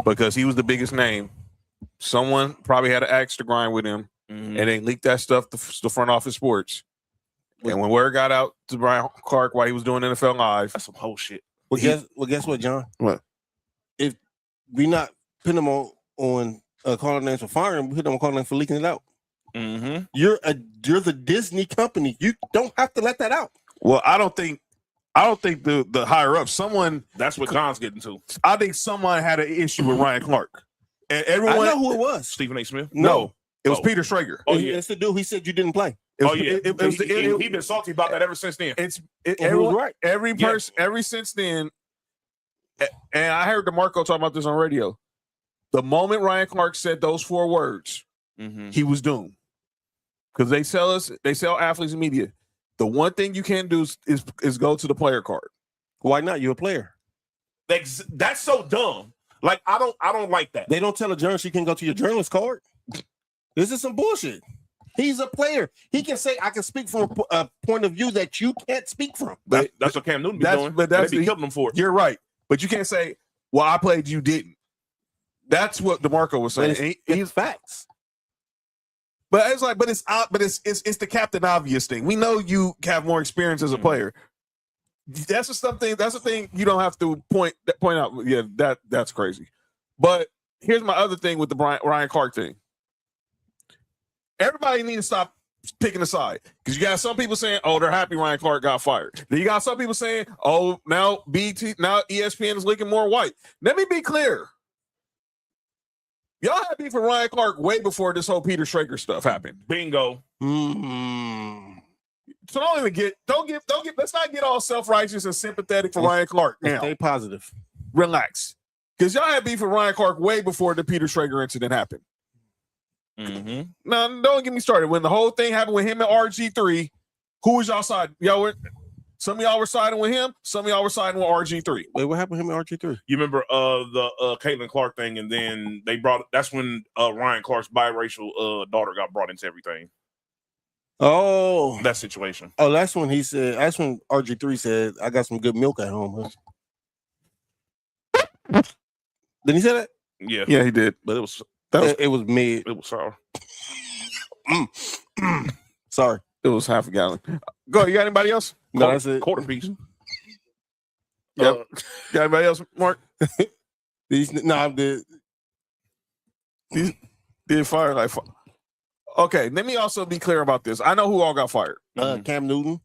because he was the biggest name. Someone probably had an axe to grind with him. And they leaked that stuff to front office sports. And when word got out to Brian Clark while he was doing NFL Live, that's some whole shit. Well, guess what, John? What? If we not putting him on calling names for firing, we put him on calling names for leaking it out. You're the Disney company. You don't have to let that out. Well, I don't think the higher up, someone. That's what John's getting to. I think someone had an issue with Ryan Clark, and everyone. I know who it was. Stephen A. Smith. No. It was Peter Schrager. Oh, yeah. It's the dude he said you didn't play. He's been salty about that ever since then. Every since then, and I heard DeMarco talk about this on radio. The moment Ryan Clark said those 4 words, he was doomed. Because they sell athletes and media. The one thing you can't do is go to the player card. Why not? You're a player. That's so dumb. Like I don't like that. They don't tell a journalist you can go to your journalist card. This is some bullshit. He's a player. He can say, I can speak from a point of view that you can't speak from. That's what Cam Newton be doing. But they be killing him for it. You're right. But you can't say, well, I played, you didn't. That's what DeMarco was saying. He's facts. But it's the Captain Obvious thing. We know you have more experience as a player. That's the thing you don't have to point out. Yeah, that's crazy. But here's my other thing with the Ryan Clark thing. Everybody needs to stop picking a side because you got some people saying, "Oh, they're happy Ryan Clark got fired." Then you got some people saying, "Oh, now ESPN is looking more white." Let me be clear. Y'all had beef with Ryan Clark way before this whole Peter Schrager stuff happened. Bingo. So let's not get all self-righteous and sympathetic for Ryan Clark now. Stay positive. Relax. Because y'all had beef with Ryan Clark way before the Peter Schrager incident happened. Now, don't get me started. When the whole thing happened with him and RG3, who was y'all side? Y'all were Some of y'all were siding with him. Some of y'all were siding with RG3. Wait, what happened to him and RG3? You remember the Caitlin Clark thing, and then that's when Ryan Clark's biracial daughter got brought into everything. Oh, That situation. Oh, that's when RG3 said, "I got some good milk at home." Huh? Did he say that? Yeah, Yeah, he did. but it was mid. It was sour. Sorry, it was half a gallon. Go. You got anybody else? No, that's it. Quarter piece. Yep. Got anybody else, Mark? I'm dead. Did fire like. Okay, let me also be clear about this. I know who all got fired. Cam Newton.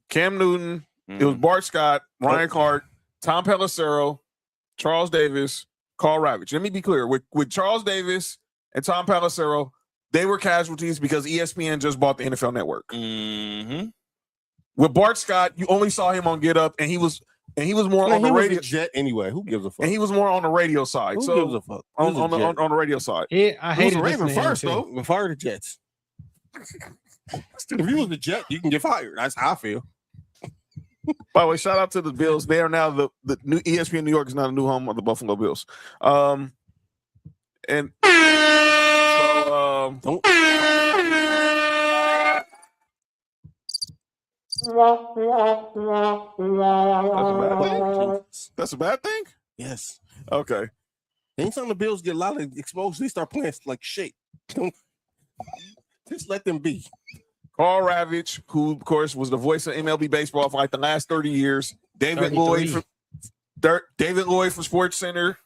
It was Bart Scott, Ryan Clark, Tom Pelissero, Charles Davis, Carl Ravitch. Let me be clear. With Charles Davis and Tom Pelissero, they were casualties because ESPN just bought the NFL Network. Mm-hmm. With Bart Scott, you only saw him on Get Up, and he was more on the radio. Jet anyway. Who gives a fuck? And he was more on the radio side. Who gives a fuck? On the radio side. I hated Raven listening to him, first too. though. Fire the Jets. If you was the Jet, you can get fired. That's how I feel. By the way, shout out to the Bills. They are now the new ESPN New York is now the new home of the Buffalo Bills. And so Don't. That's a bad thing? Yes. Okay. Anytime the Bills get a lot of exposure, they start playing like shit. Just let them be. Carl Ravitch, who of course was the voice of MLB baseball for like the last 30 years. David 33. Lloyd from Sports Center.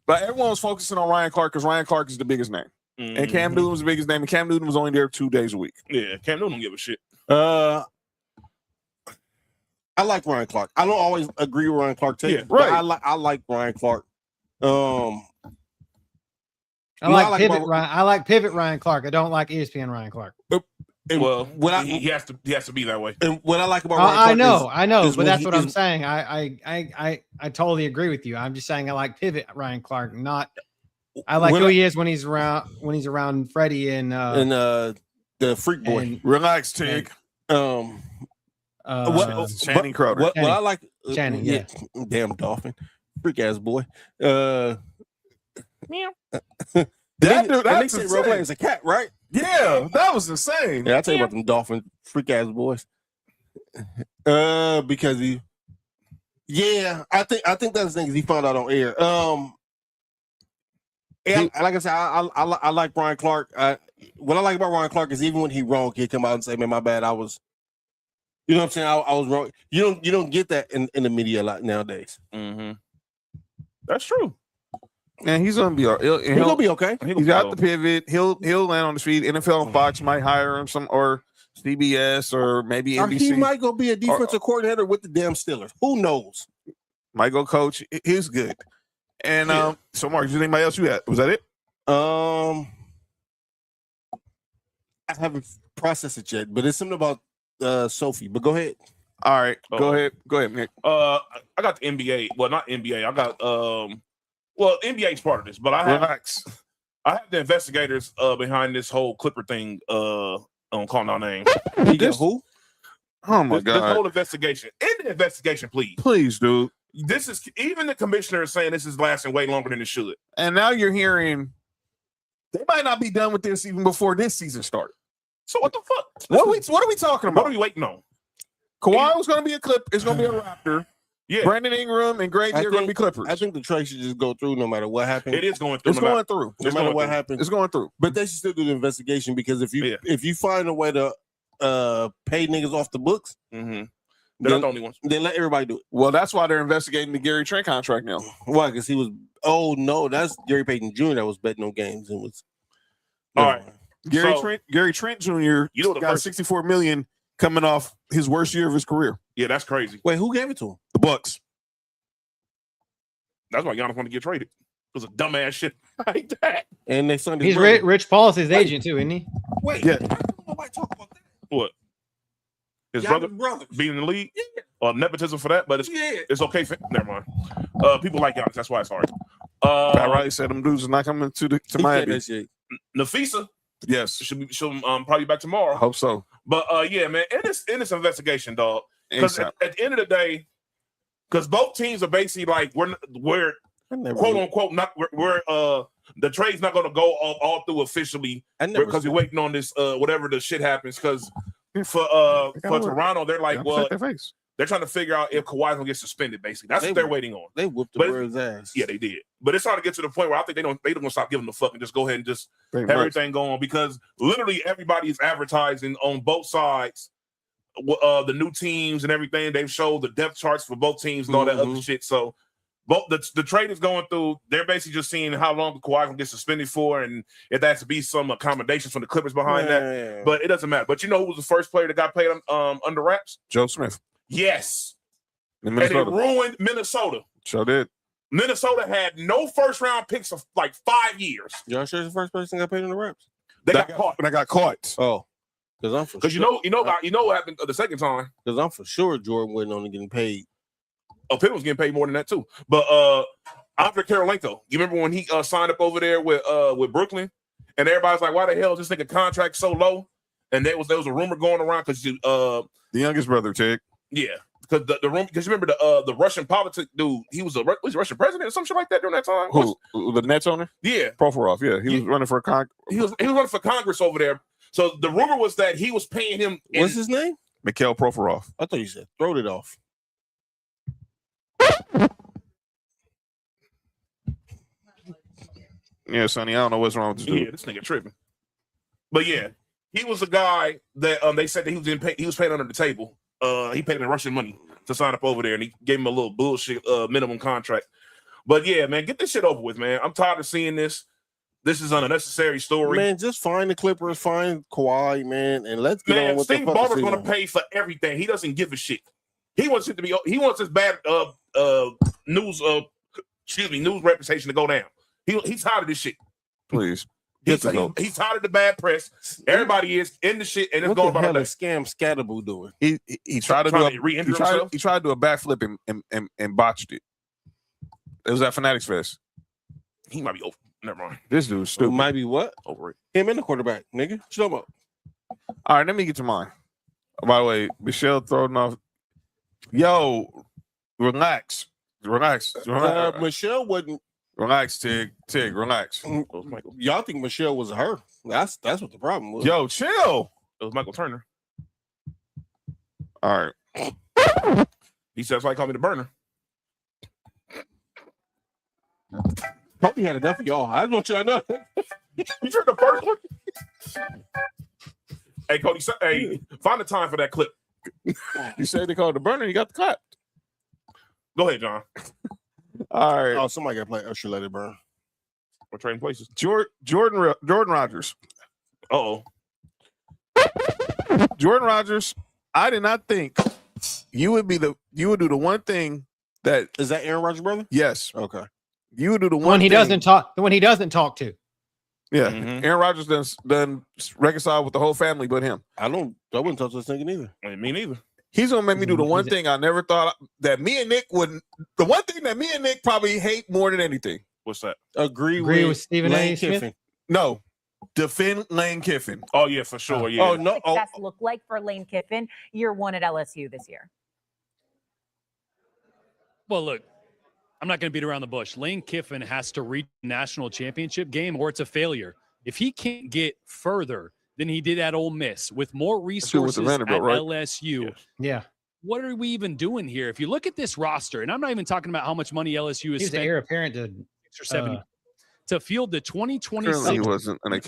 But everyone was focusing on Ryan Clark because Ryan Clark is the biggest name. Mm-hmm. And Cam Newton was the biggest name. And Cam Newton was only there 2 days a week. Yeah, Cam Newton don't give a shit. I like Ryan Clark. I don't always agree with Ryan Clark. Yeah, right. I like Ryan Clark. I like pivot Ryan Clark. I don't like ESPN Ryan Clark. Well, he has to be that way. And what I like about Ryan Clark I know, is but that's when what he I'm is- saying. I totally agree with you. I'm just saying I like pivot Ryan Clark, not I like When who I- he is when he's around Freddie and the Freak Boy. and, Relax, Tig. Channing Crowder. What I like, Channing, yeah. Damn dolphin, freak ass boy. That They that's say role play insane. is a cat, right? Yeah, that was insane. Yeah, I tell you about them dolphin freak ass boys. Because I think that's the thing. He found out on air. And like I said, I like Ryan Clark. What I like about Ryan Clark is even when he wrong, he'll come out and say, "Man, my bad. I was." You know what I'm saying? I was wrong. You don't get that in the media a lot nowadays. Mm-hmm. That's true. And he's gonna be He's gonna be okay. He's got the pivot. He'll land on his feet. NFL and Fox might hire him or CBS or maybe Or NBC. he might go be a defensive coordinator with the damn Steelers. Who knows? Might go coach. He's good. And so Mark, is anybody else you had? Was that it? I haven't processed it yet, but it's something about Sophie. But go ahead. All right. Go ahead, Nick. I got the NBA. Well, not NBA. I got NBA's part of this, but I have the investigators behind this whole Clipper thing. I'm calling out names. You got who? Oh my This god. whole investigation. End the investigation, please. Please, dude. This is even the commissioner is saying this is lasting way longer than it should. And now you're hearing they might not be done with this even before this season started. So what the fuck? What are we talking What about? are we waiting on? Kawhi was going to be a Clip. It's going to be a Raptor. Yeah, Brandon Ingram and Grady are going to be Clippers. I think the trade should just go through no matter what happens. it is going through. It's going through. No matter what happens. It's going through. But they should still do the investigation because if you find a way to pay niggas off the books, Mm-hmm. They're not the only ones. then let everybody do it. Well, that's why they're investigating the Gary Trent contract now. Why? Because he was. Oh no, that's Gary Payton Jr. that was betting on games and was. All right. Gary Trent Jr. You know the got first, $64 million coming off his worst year of his career. yeah, that's crazy. Wait, who gave it to him? The Bucks. That's why Giannis wanted to get traded. It was a dumbass shit like that. And they signed his He's brother. Rich Paul's his agent too, isn't he? Wait, Yeah. nobody talk about that. What? His Giannis brother being in the league? Or nepotism for that, but it's okay. Never mind. People like Giannis. That's why it's hard. Pat Riley said them dudes are not coming to He said Miami. that shit. Nafisa Yes. she'll probably be back tomorrow. I hope so. But yeah, man, in this investigation, dog, Because at the end of the day, because both teams are basically like we're quote unquote not we're the trade's not going to go all through officially because we're waiting on this whatever the shit happens. Because for Toronto, they're like, well, they're trying to figure out if Kawhi's gonna get suspended. Basically, that's what they're waiting on. They whooped the Birds' ass. Yeah, they did. But it's trying to get to the point where I think they don't stop giving the fuck and just go ahead and just have everything go on, because literally everybody is advertising on both sides. The new teams and everything, they've showed the depth charts for both teams and all that other shit. So both the trade is going through. They're basically just seeing how long Kawhi can get suspended for, and if there has to be some accommodations from the Clippers behind that. But it doesn't matter. But you know who was the first player that got paid under wraps? Joe Smith. Yes. And it ruined Minnesota. Sure did. Minnesota had no first-round picks for like 5 years. Y'all sure the first person got paid in the wraps? They got caught. When I got caught. Oh. Because you know what happened the second time. Because I'm for sure Jordan wasn't only getting paid. Oh, Pippen was getting paid more than that too. But Andre Karolinko, you remember when he signed up over there with Brooklyn, and everybody's like, "Why the hell is this nigga contract so low?" And there was a rumor going around because the youngest brother, Tig. Yeah, because the room, because you remember the Russian politic dude, he was a Russian president or some shit like that during that time. Who? The Nets owner? Yeah, Provorov. Yeah, he was running for he was running for Congress over there. So the rumor was that he was paying him. What's his name? Mikhail Provorov. I thought you said throw it off. Yeah, Sonny, I don't know what's wrong with this dude. Yeah, this nigga tripping. But yeah, he was a guy that they said that he was he was paid under the table. He paid him Russian money to sign up over there, and he gave him a little bullshit minimum contract. But yeah, man, get this shit over with, man. I'm tired of seeing this. This is an unnecessary story. Man, just find the Clippers, find Kawhi, man, and let's get on with Steve Ballmer's going to pay for everything. He doesn't give a shit. He wants it to be. He wants his bad news reputation to go down. He's tired of this shit. Please. He's tired of the bad press. Everybody is in the shit, and it's going about a scam Scatterboo doing. He tried to do a backflip and botched it. It was at Fanatics Fest. He might be over. Never mind. This dude's stupid. Might be what? Over it. Him and the quarterback, nigga. Show him up. All right, let me get to mine. By the way, Michelle throwing off. Yo, relax. Michelle wasn't. Relax, Tig, relax. Y'all think Michelle was her? That's what the problem was. Yo, chill. It was Michael Turner. All right. He says, "Why call me the burner?" Probably had enough of y'all. I want you to know. You heard the first one. Hey, Cody. Hey, find the time for that clip. You said they called the burner. You got the clap. Go ahead, John. All right. Oh, somebody got to play Usher Let It Burn. We're trading places. Jordan Rogers. Uh-oh. Jordan Rogers, I did not think you would do the one thing that is that Aaron Rodgers' brother? Yes. Okay. You would do the one he doesn't talk. The one he doesn't talk to. Yeah. Aaron Rodgers done reconciled with the whole family but him. I wouldn't touch this thing either. Me neither. He's gonna make me do the one thing I never thought that me and Nick wouldn't. The one thing that me and Nick probably hate more than anything. What's that? Agree with Stephen A. Smith? Kiffin. No. Defend Lane Kiffin. Oh yeah, for sure. Yeah. Oh no. Success look like for Lane Kiffin, year one at LSU this year. Well, look, I'm not going to beat around the bush. Lane Kiffin has to reach the national championship game or it's a failure. If he can't get further than he did at Ole Miss with more resources at LSU, yeah. What are we even doing here? If you look at this roster, and I'm not even talking about how much money LSU has spent. The heir apparent to 6 or 7 to field the 2026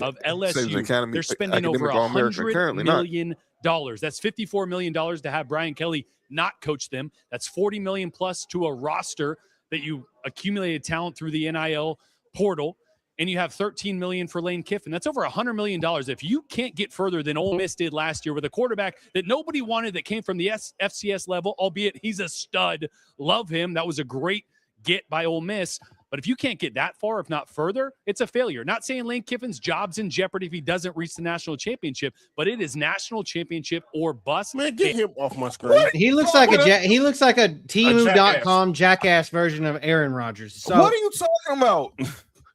of LSU. They're spending over $100 million. That's $54 million to have Brian Kelly not coach them. That's $40 million plus to a roster that you accumulated talent through the NIL portal, and you have $13 million for Lane Kiffin. That's over $100 million. If you can't get further than Ole Miss did last year with a quarterback that nobody wanted that came from the FCS level, albeit he's a stud, love him. That was a great get by Ole Miss. But if you can't get that far, if not further, it's a failure. Not saying Lane Kiffin's job's in jeopardy if he doesn't reach the national championship, but it is national championship or bust. Man, get him off my screen. What? He looks like a Temu.com jackass version of Aaron Rodgers. So what are you talking about?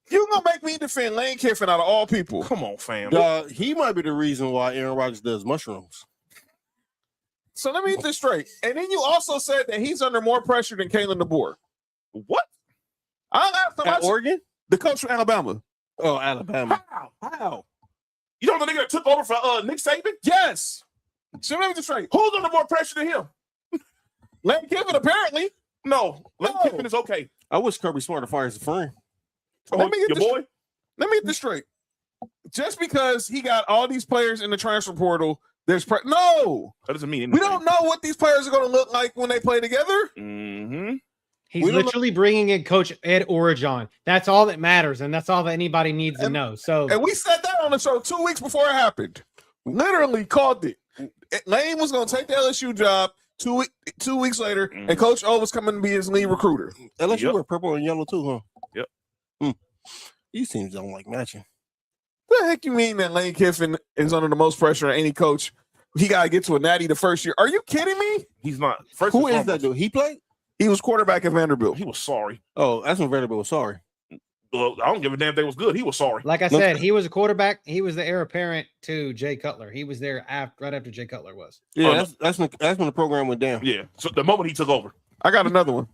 You gonna make me defend Lane Kiffin out of all people? Come on, fam. He might be the reason why Aaron Rodgers does mushrooms. So let me get this straight. And then you also said that he's under more pressure than Kalen DeBoer. What? At Oregon? The coach from Alabama. Oh, Alabama. How? You know the nigga that took over for Nick Saban? Yes. So let me get this straight. Who's under more pressure than him? Lane Kiffin, apparently. No. Lane Kiffin is okay. I wish Kirby Smart fires a friend. Let me get boy. Let me get this straight. Just because he got all these players in the transfer portal, there's no. That doesn't mean anything. We don't know what these players are going to look like when they play together. Mm-hmm. He's literally bringing in Coach Ed Orgeron. That's all that matters, and that's all that anybody needs to know. So, and we said that on the show 2 weeks before it happened. Literally called it. Lane was going to take the LSU job 2 weeks later, and Coach O was coming to be his lead recruiter. LSU wear purple and yellow too, huh? Yep. These teams don't like matching. The heck you mean that Lane Kiffin is under the most pressure of any coach? He got to get to a natty the first year. Are you kidding me? He's not. First Who is that dude? He played? He was quarterback at Vanderbilt. He was sorry. Oh, that's when Vanderbilt was sorry. Well, I don't give a damn if they was good. He was sorry. like I said, he was a quarterback. He was the heir apparent to Jay Cutler. He was there right after Jay Cutler was. Yeah, that's when the program went down. Yeah. So the moment he took over. I got another one.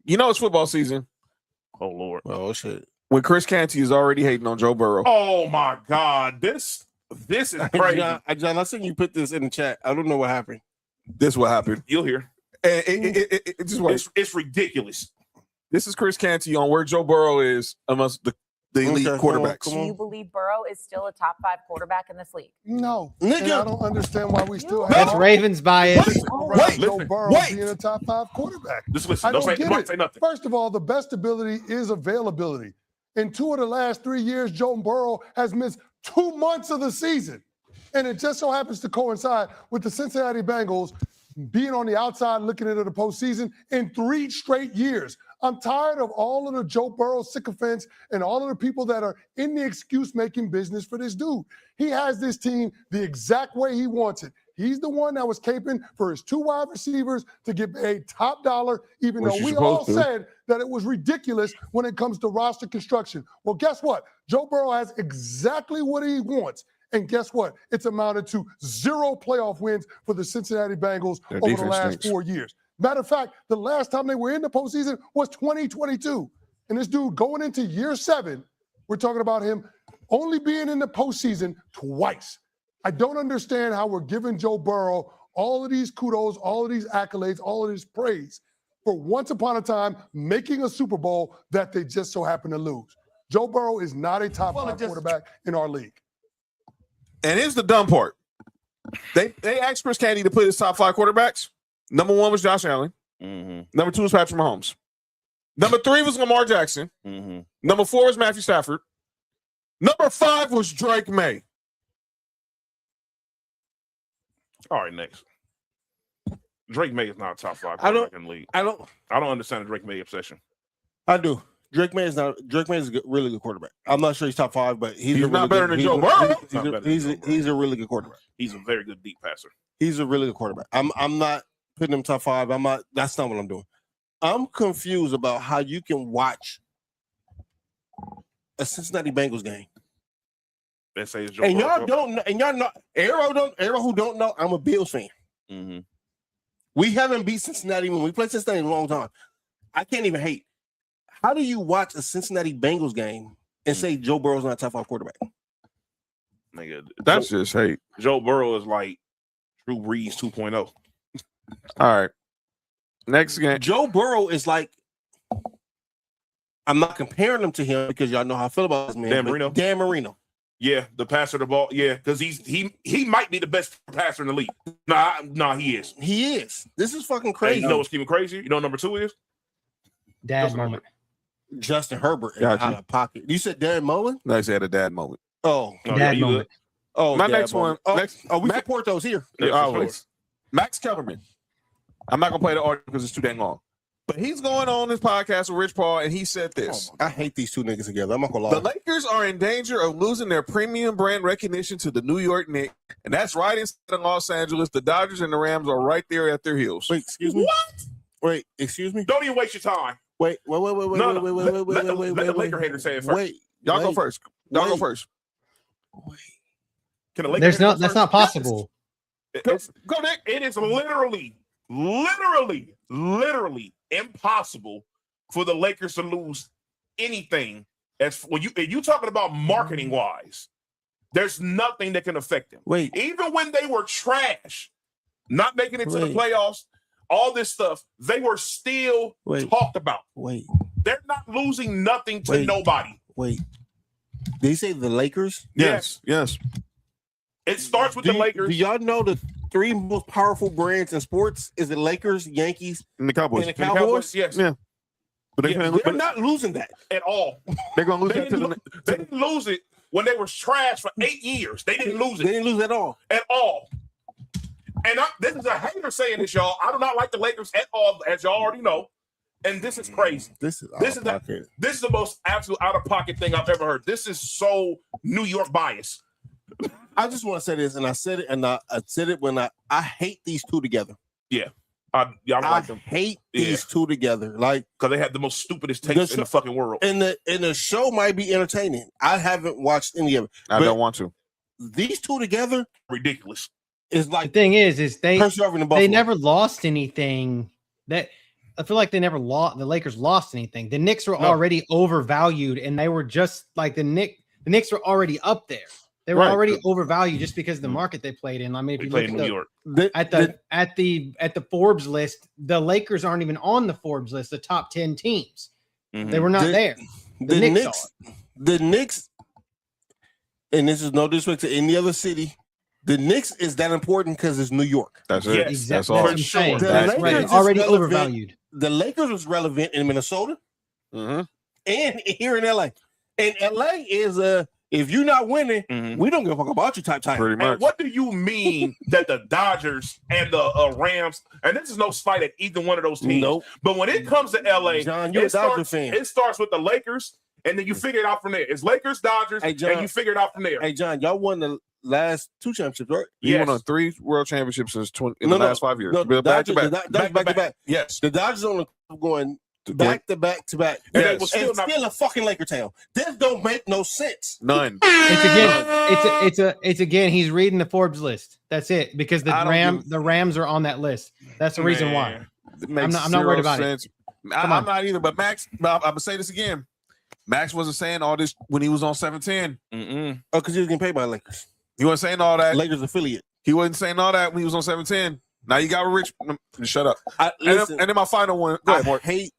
You know it's football season. Oh, Lord. Oh, shit. When Chris Canty is already hating on Joe Burrow. Oh, my God. This is crazy. John, I seen you put this in the chat. I don't know what happened. This is what happened. You'll hear. It's ridiculous. This is Chris Canty on where Joe Burrow is amongst the elite quarterbacks. Do you believe Burrow is still a top 5 quarterback in this league? No. And I don't understand why we still have That's Ravens bias. Joe Burrow being a top 5 quarterback. Just listen. I don't get it. Say nothing. First of all, the best ability is availability. In 2 of the last 3 years, Joe Burrow has missed 2 months of the season. And it just so happens to coincide with the Cincinnati Bengals being on the outside looking into the postseason in 3 straight years. I'm tired of all of the Joe Burrow sycophants and all of the people that are in the excuse-making business for this dude. He has this team the exact way he wants it. He's the one that was caping for his 2 wide receivers to get paid top dollar, even though we all said that it was ridiculous when it comes to roster construction. Well, guess what? Joe Burrow has exactly what he wants. And guess what? It's amounted to 0 playoff wins for the Cincinnati Bengals over the last 4 years. Matter of fact, the last time they were in the postseason was 2022. And this dude going into year 7, we're talking about him only being in the postseason twice. I don't understand how we're giving Joe Burrow all of these kudos, all of these accolades, all of this praise for once upon a time making a Super Bowl that they just so happen to lose. Joe Burrow is not a top 5 quarterback in our league. And here's the dumb part. They asked Chris Canty to put his top 5 quarterbacks. Number 1 was Josh Allen. Number 2 was Patrick Mahomes. Number 3 was Lamar Jackson. Number 4 was Matthew Stafford. Number 5 was Drake May. All right, next. Drake May is not a top 5 quarterback in the league. I don't understand the Drake May obsession. I do. Drake May is a really good quarterback. I'm not sure he's top 5, but he's not better than Joe Burrow. He's a really good quarterback. He's a very good deep passer. He's a really good quarterback. I'm not putting him top 5. That's not what I'm doing. I'm confused about how you can watch a Cincinnati Bengals game. They say it's Joe and Burrow. y'all don't know, and y'all know Arrow who don't know, I'm a Bills fan. We haven't beat Cincinnati when we played Cincinnati in a long time. I can't even hate. How do you watch a Cincinnati Bengals game and say Joe Burrow's not a top 5 quarterback? Nigga, That's just hate. Joe Burrow is like Drew Brees 2.0. All right. Next game. Joe Burrow is like, I'm not comparing him to him because y'all know how I feel about this man. Dan Marino. Yeah, the passer of the ball. Yeah, because he might be the best passer in the league. Nah, he is. He is. This is fucking crazy. Hey, you know what's even crazy? You know what number 2 is? Dad moment. Justin Herbert out of pocket. You said Darren Mullen? No, I said a dad moment. Oh, dad moment. Oh, my next one. We support those here. Always. Max Kellerman. I'm not gonna play the audio because it's too dang long. But he's going on his podcast with Rich Paul, and he said this. I hate these 2 niggas together. I'm not gonna lie. The Lakers are in danger of losing their premium brand recognition to the New York Knicks, and that's right inside of Los Angeles. The Dodgers and the Rams are right there at their heels. Wait, excuse me. What? Wait, excuse me. Don't even waste your time. Wait. Let the Laker hater say it first. Wait, y'all go first. Y'all go first. Can the Laker That's not possible. Go, Nick. It is literally impossible for the Lakers to lose anything. As when you talking about marketing wise, there's nothing that can affect them. Wait, even when they were trash, not making it to the playoffs, all this stuff, they were still talked about. They're not losing nothing to nobody. Did you say the Lakers? Yes. It starts with the Lakers. Do y'all know the 3 most powerful brands in sports is the Lakers, Yankees, and the Cowboys? And the Cowboys? Yes. Yeah. But they're not losing that at all. They're gonna lose they didn't lose it when they were trash for 8 years. They didn't lose it. They didn't lose at all. At all. And this is a hater saying this, y'all. I do not like the Lakers at all, as y'all already know. And this is crazy. This is the most absolute out of pocket thing I've ever heard. This is so New York bias. I just want to say this, and I said it, and I said it when I hate these two together. Yeah. Y'all don't like them. Hate these two together, like because they have the most stupidest takes in the fucking world. And the show might be entertaining. I haven't watched any of it. I don't want to. These two together, ridiculous. It's like the thing is they never lost anything. That I feel like they never lost. The Lakers lost anything. The Knicks were already overvalued, and they were just like the Knicks were already up there. They were already overvalued just because of the market they played in. I mean, if you look at New York. At the Forbes list, the Lakers aren't even on the Forbes list, the top 10 teams. They were not there. The Knicks, and this is no disrespect to any other city. The Knicks is that important because it's New York. That's it. Exactly. That's all. I'm saying. The Lakers already overvalued. The Lakers was relevant in Minnesota and here in LA. And LA is if you're not winning, we don't give a fuck about you type time. Pretty much. And what do you mean that the Dodgers and the Rams, and this is no slight at either one of those teams, but when it comes to LA, John, you're a Dodger fan. It starts with the Lakers, and then you figure it out from there. It's Lakers, Dodgers, and you figure it out from there. Hey, John, y'all won the last 2 championships, right? You won on 3 world championships since the last 5 years. No, back to back. Yes. The Dodgers on the going back to back. And it was still a fucking Laker town. This don't make no sense. None. It's again. He's reading the Forbes list. That's it. Because the Rams are on that list. That's the reason why. I'm not worried about it. I'm not either. But Max, I'm gonna say this again. Max wasn't saying all this when he was on 710. Oh, because he was getting paid by Lakers. He wasn't saying all that. Lakers affiliate. He wasn't saying all that when he was on 710. Now you got Rich. Shut up. And then my final one. Go ahead, Mark. Hate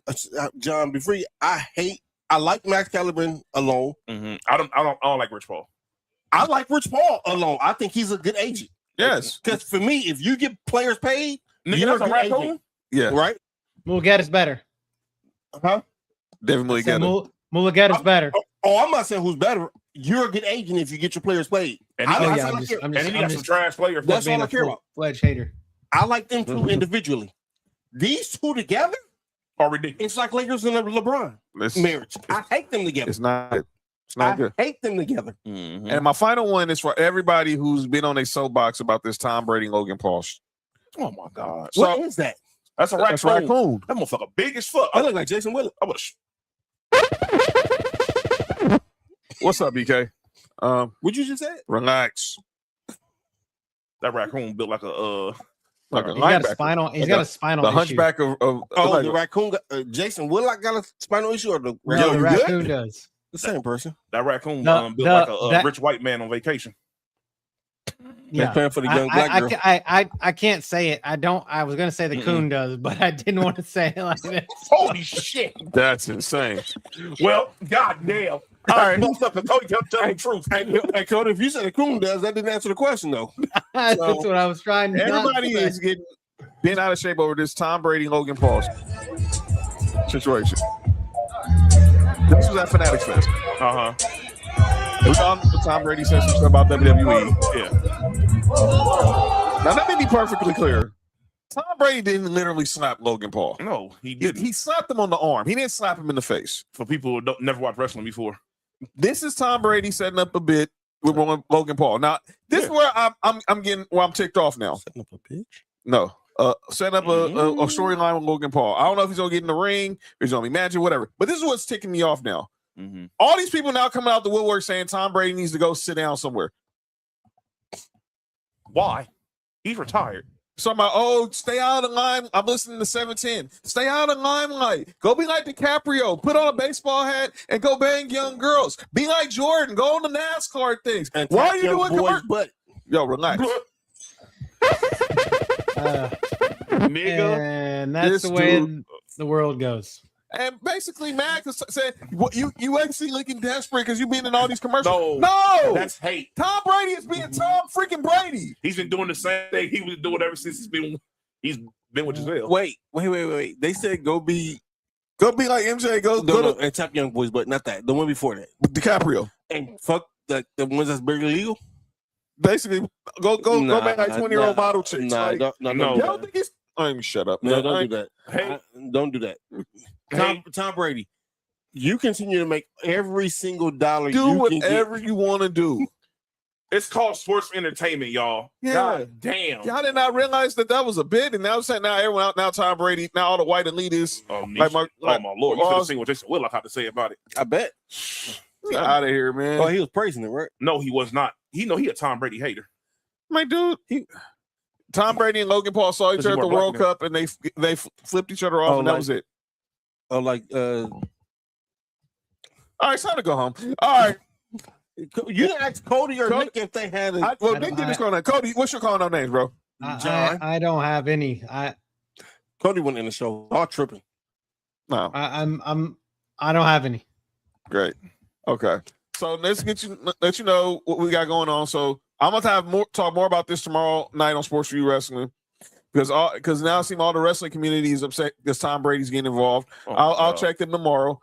John. Be free. I like Max Calvin alone. I don't like Rich Paul. I like Rich Paul alone. I think he's a good agent. Yes. Because for me, if you get players paid, you're a good agent. Yeah. Right. Mulugeta's better. Huh? Devin Mulugeta. Mulugeta's better. Oh, I'm not saying who's better. You're a good agent if you get your players paid. And he got some trash players. That's all I care about. Fledged hater. I like them two individually. These two together are ridiculous. It's like Lakers and LeBron marriage. I hate them together. It's not good. I hate them together. And my final one is for everybody who's been on a soapbox about this Tom Brady Logan Paul. Oh my God! What is that? That's a raccoon. Raccoon. That motherfucker big as fuck. I look like Jason Willett. What's up, BK? What'd you just say? Relax. That raccoon built like a he's got a spinal. He's got a spinal. The issue. hunchback of the raccoon. Jason Willett got a spinal issue, or the raccoon does. The same person. That raccoon built like a rich white man on vacation. Yeah, paying for the young black girl. I can't say it. I was gonna say the coon does, but I didn't want to say it like that. Holy shit! That's insane. Well, goddamn. All right, motherfucker, Cody kept telling the truth. Hey, Cody, if you said the coon does, that didn't answer the question though. That's what I was trying to. Everybody is getting bent out of shape over this Tom Brady Logan Paul situation. This was at Fanatics Fest. It was on Tom Brady said some stuff about WWE. Now let me be perfectly clear. Tom Brady didn't literally slap Logan Paul. No, he didn't. He slapped him on the arm. He didn't slap him in the face. For people who never watched wrestling before, this is Tom Brady setting up a bit with Logan Paul. Now this is where I'm getting where I'm ticked off now. Setting up a bitch? No. Setting up a storyline with Logan Paul. I don't know if he's gonna get in the ring, or he's gonna be magic, whatever. But this is what's ticking me off now. All these people now coming out the woodwork saying Tom Brady needs to go sit down somewhere. Why? He's retired. So I'm like, oh, stay out of the line. I'm listening to 710. Stay out of the limelight. Go be like DiCaprio. Put on a baseball hat and go bang young girls. Be like Jordan. Go on the NASCAR things. And why are you doing commercials? But yo, relax. Nigga. And that's This the way dude- the world goes. And basically, Mac said, "What you actually looking desperate because you been in all these commercials." No, that's hate. Tom Brady is being Tom freaking Brady. He's been doing the same thing he was doing ever since he's been with Giselle. wait. They said go be like MJ. Go to and Top Young Boys, but not that. The one before that. DiCaprio. And fuck the ones that's barely legal. Basically, go back like 20-year-old model chicks. Nah, like, don't y'all do that. think it's? I ain't shut up. No, Man. don't do that. Hey. Don't do that. Hey. Tom Brady, you continue to make every single dollar Do you can whatever get. you want to do. It's called sports entertainment, y'all. Yeah. God damn. Y'all did not realize that was a bit, and now everyone out now. Tom Brady, now all the white elitists. Oh, Like my lord! You should have seen what Jason Whitlock had to say about it. I bet. Get out of here, man. Oh, he was praising it, right? No, he was not. He a Tom Brady hater. My dude, Tom Brady and Logan Paul saw each Because other at he the more World black Cup, and they flipped each other off, and that was it. Oh, like All right, it's time to go home. All right, you didn't ask Cody or Nick if they had a well, Nick did this going on. Cody, what's your calling out names, bro? John. I don't have any. Cody went in the show. All tripping. No, I don't have any. great. Okay, so let's let you know what we got going on. So I'm gonna talk more about this tomorrow night on Sports Review Wrestling. Because now it seems all the wrestling community is upset because Tom Brady's getting involved. I'll check them tomorrow.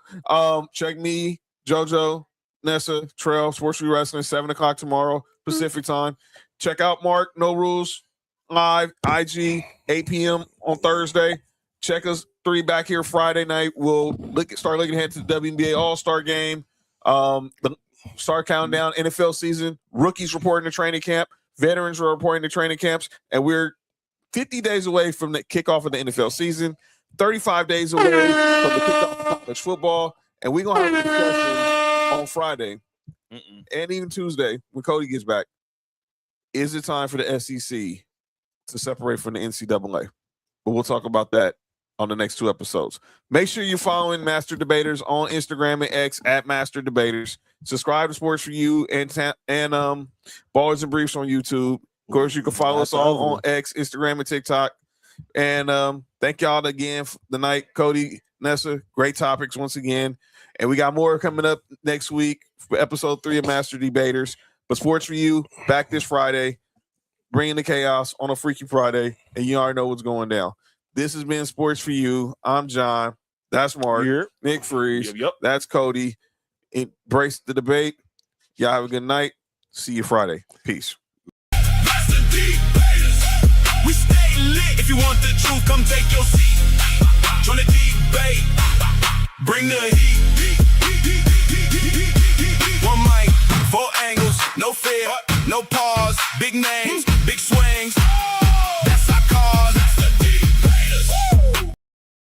Check me, JoJo, Nessa, Trail, Sports Review Wrestling, 7:00 tomorrow, Pacific time. Check out Mark, No Rules, live, IG, 8 p.m. on Thursday. Check us 3 back here Friday night. We'll start looking ahead to the WNBA All-Star game. The start countdown, NFL season, rookies reporting to training camp, veterans are reporting to training camps, and we're 50 days away from the kickoff of the NFL season, 35 days away from the kickoff of college football, and we're going to have a discussion on Friday and even Tuesday when Cody gets back. Is it time for the SEC to separate from the NCAA? But we'll talk about that on the next 2 episodes. Make sure you're following Master Debaters on Instagram and X at Master Debaters. Subscribe to Sports for You and Ballers and Briefs on YouTube. Of course, you can follow us all on X, Instagram, and TikTok. And thank y'all again for the night. Cody, Nessa, great topics once again. And we got more coming up next week for episode 3 of Master Debaters. But Sports for You, back this Friday, bringing the chaos on a Freaky Friday. And you already know what's going down. This has been Sports for You. I'm John. That's Mark. Nick Freeze. Yep. That's Cody. Embrace the debate. Y'all have a good night. See you Friday. Peace. We stay lit. If you want the truth, come take your seat. Join the debate. Bring the heat. 1 mic, 4 angles, no fear, no pause, big names, big swings.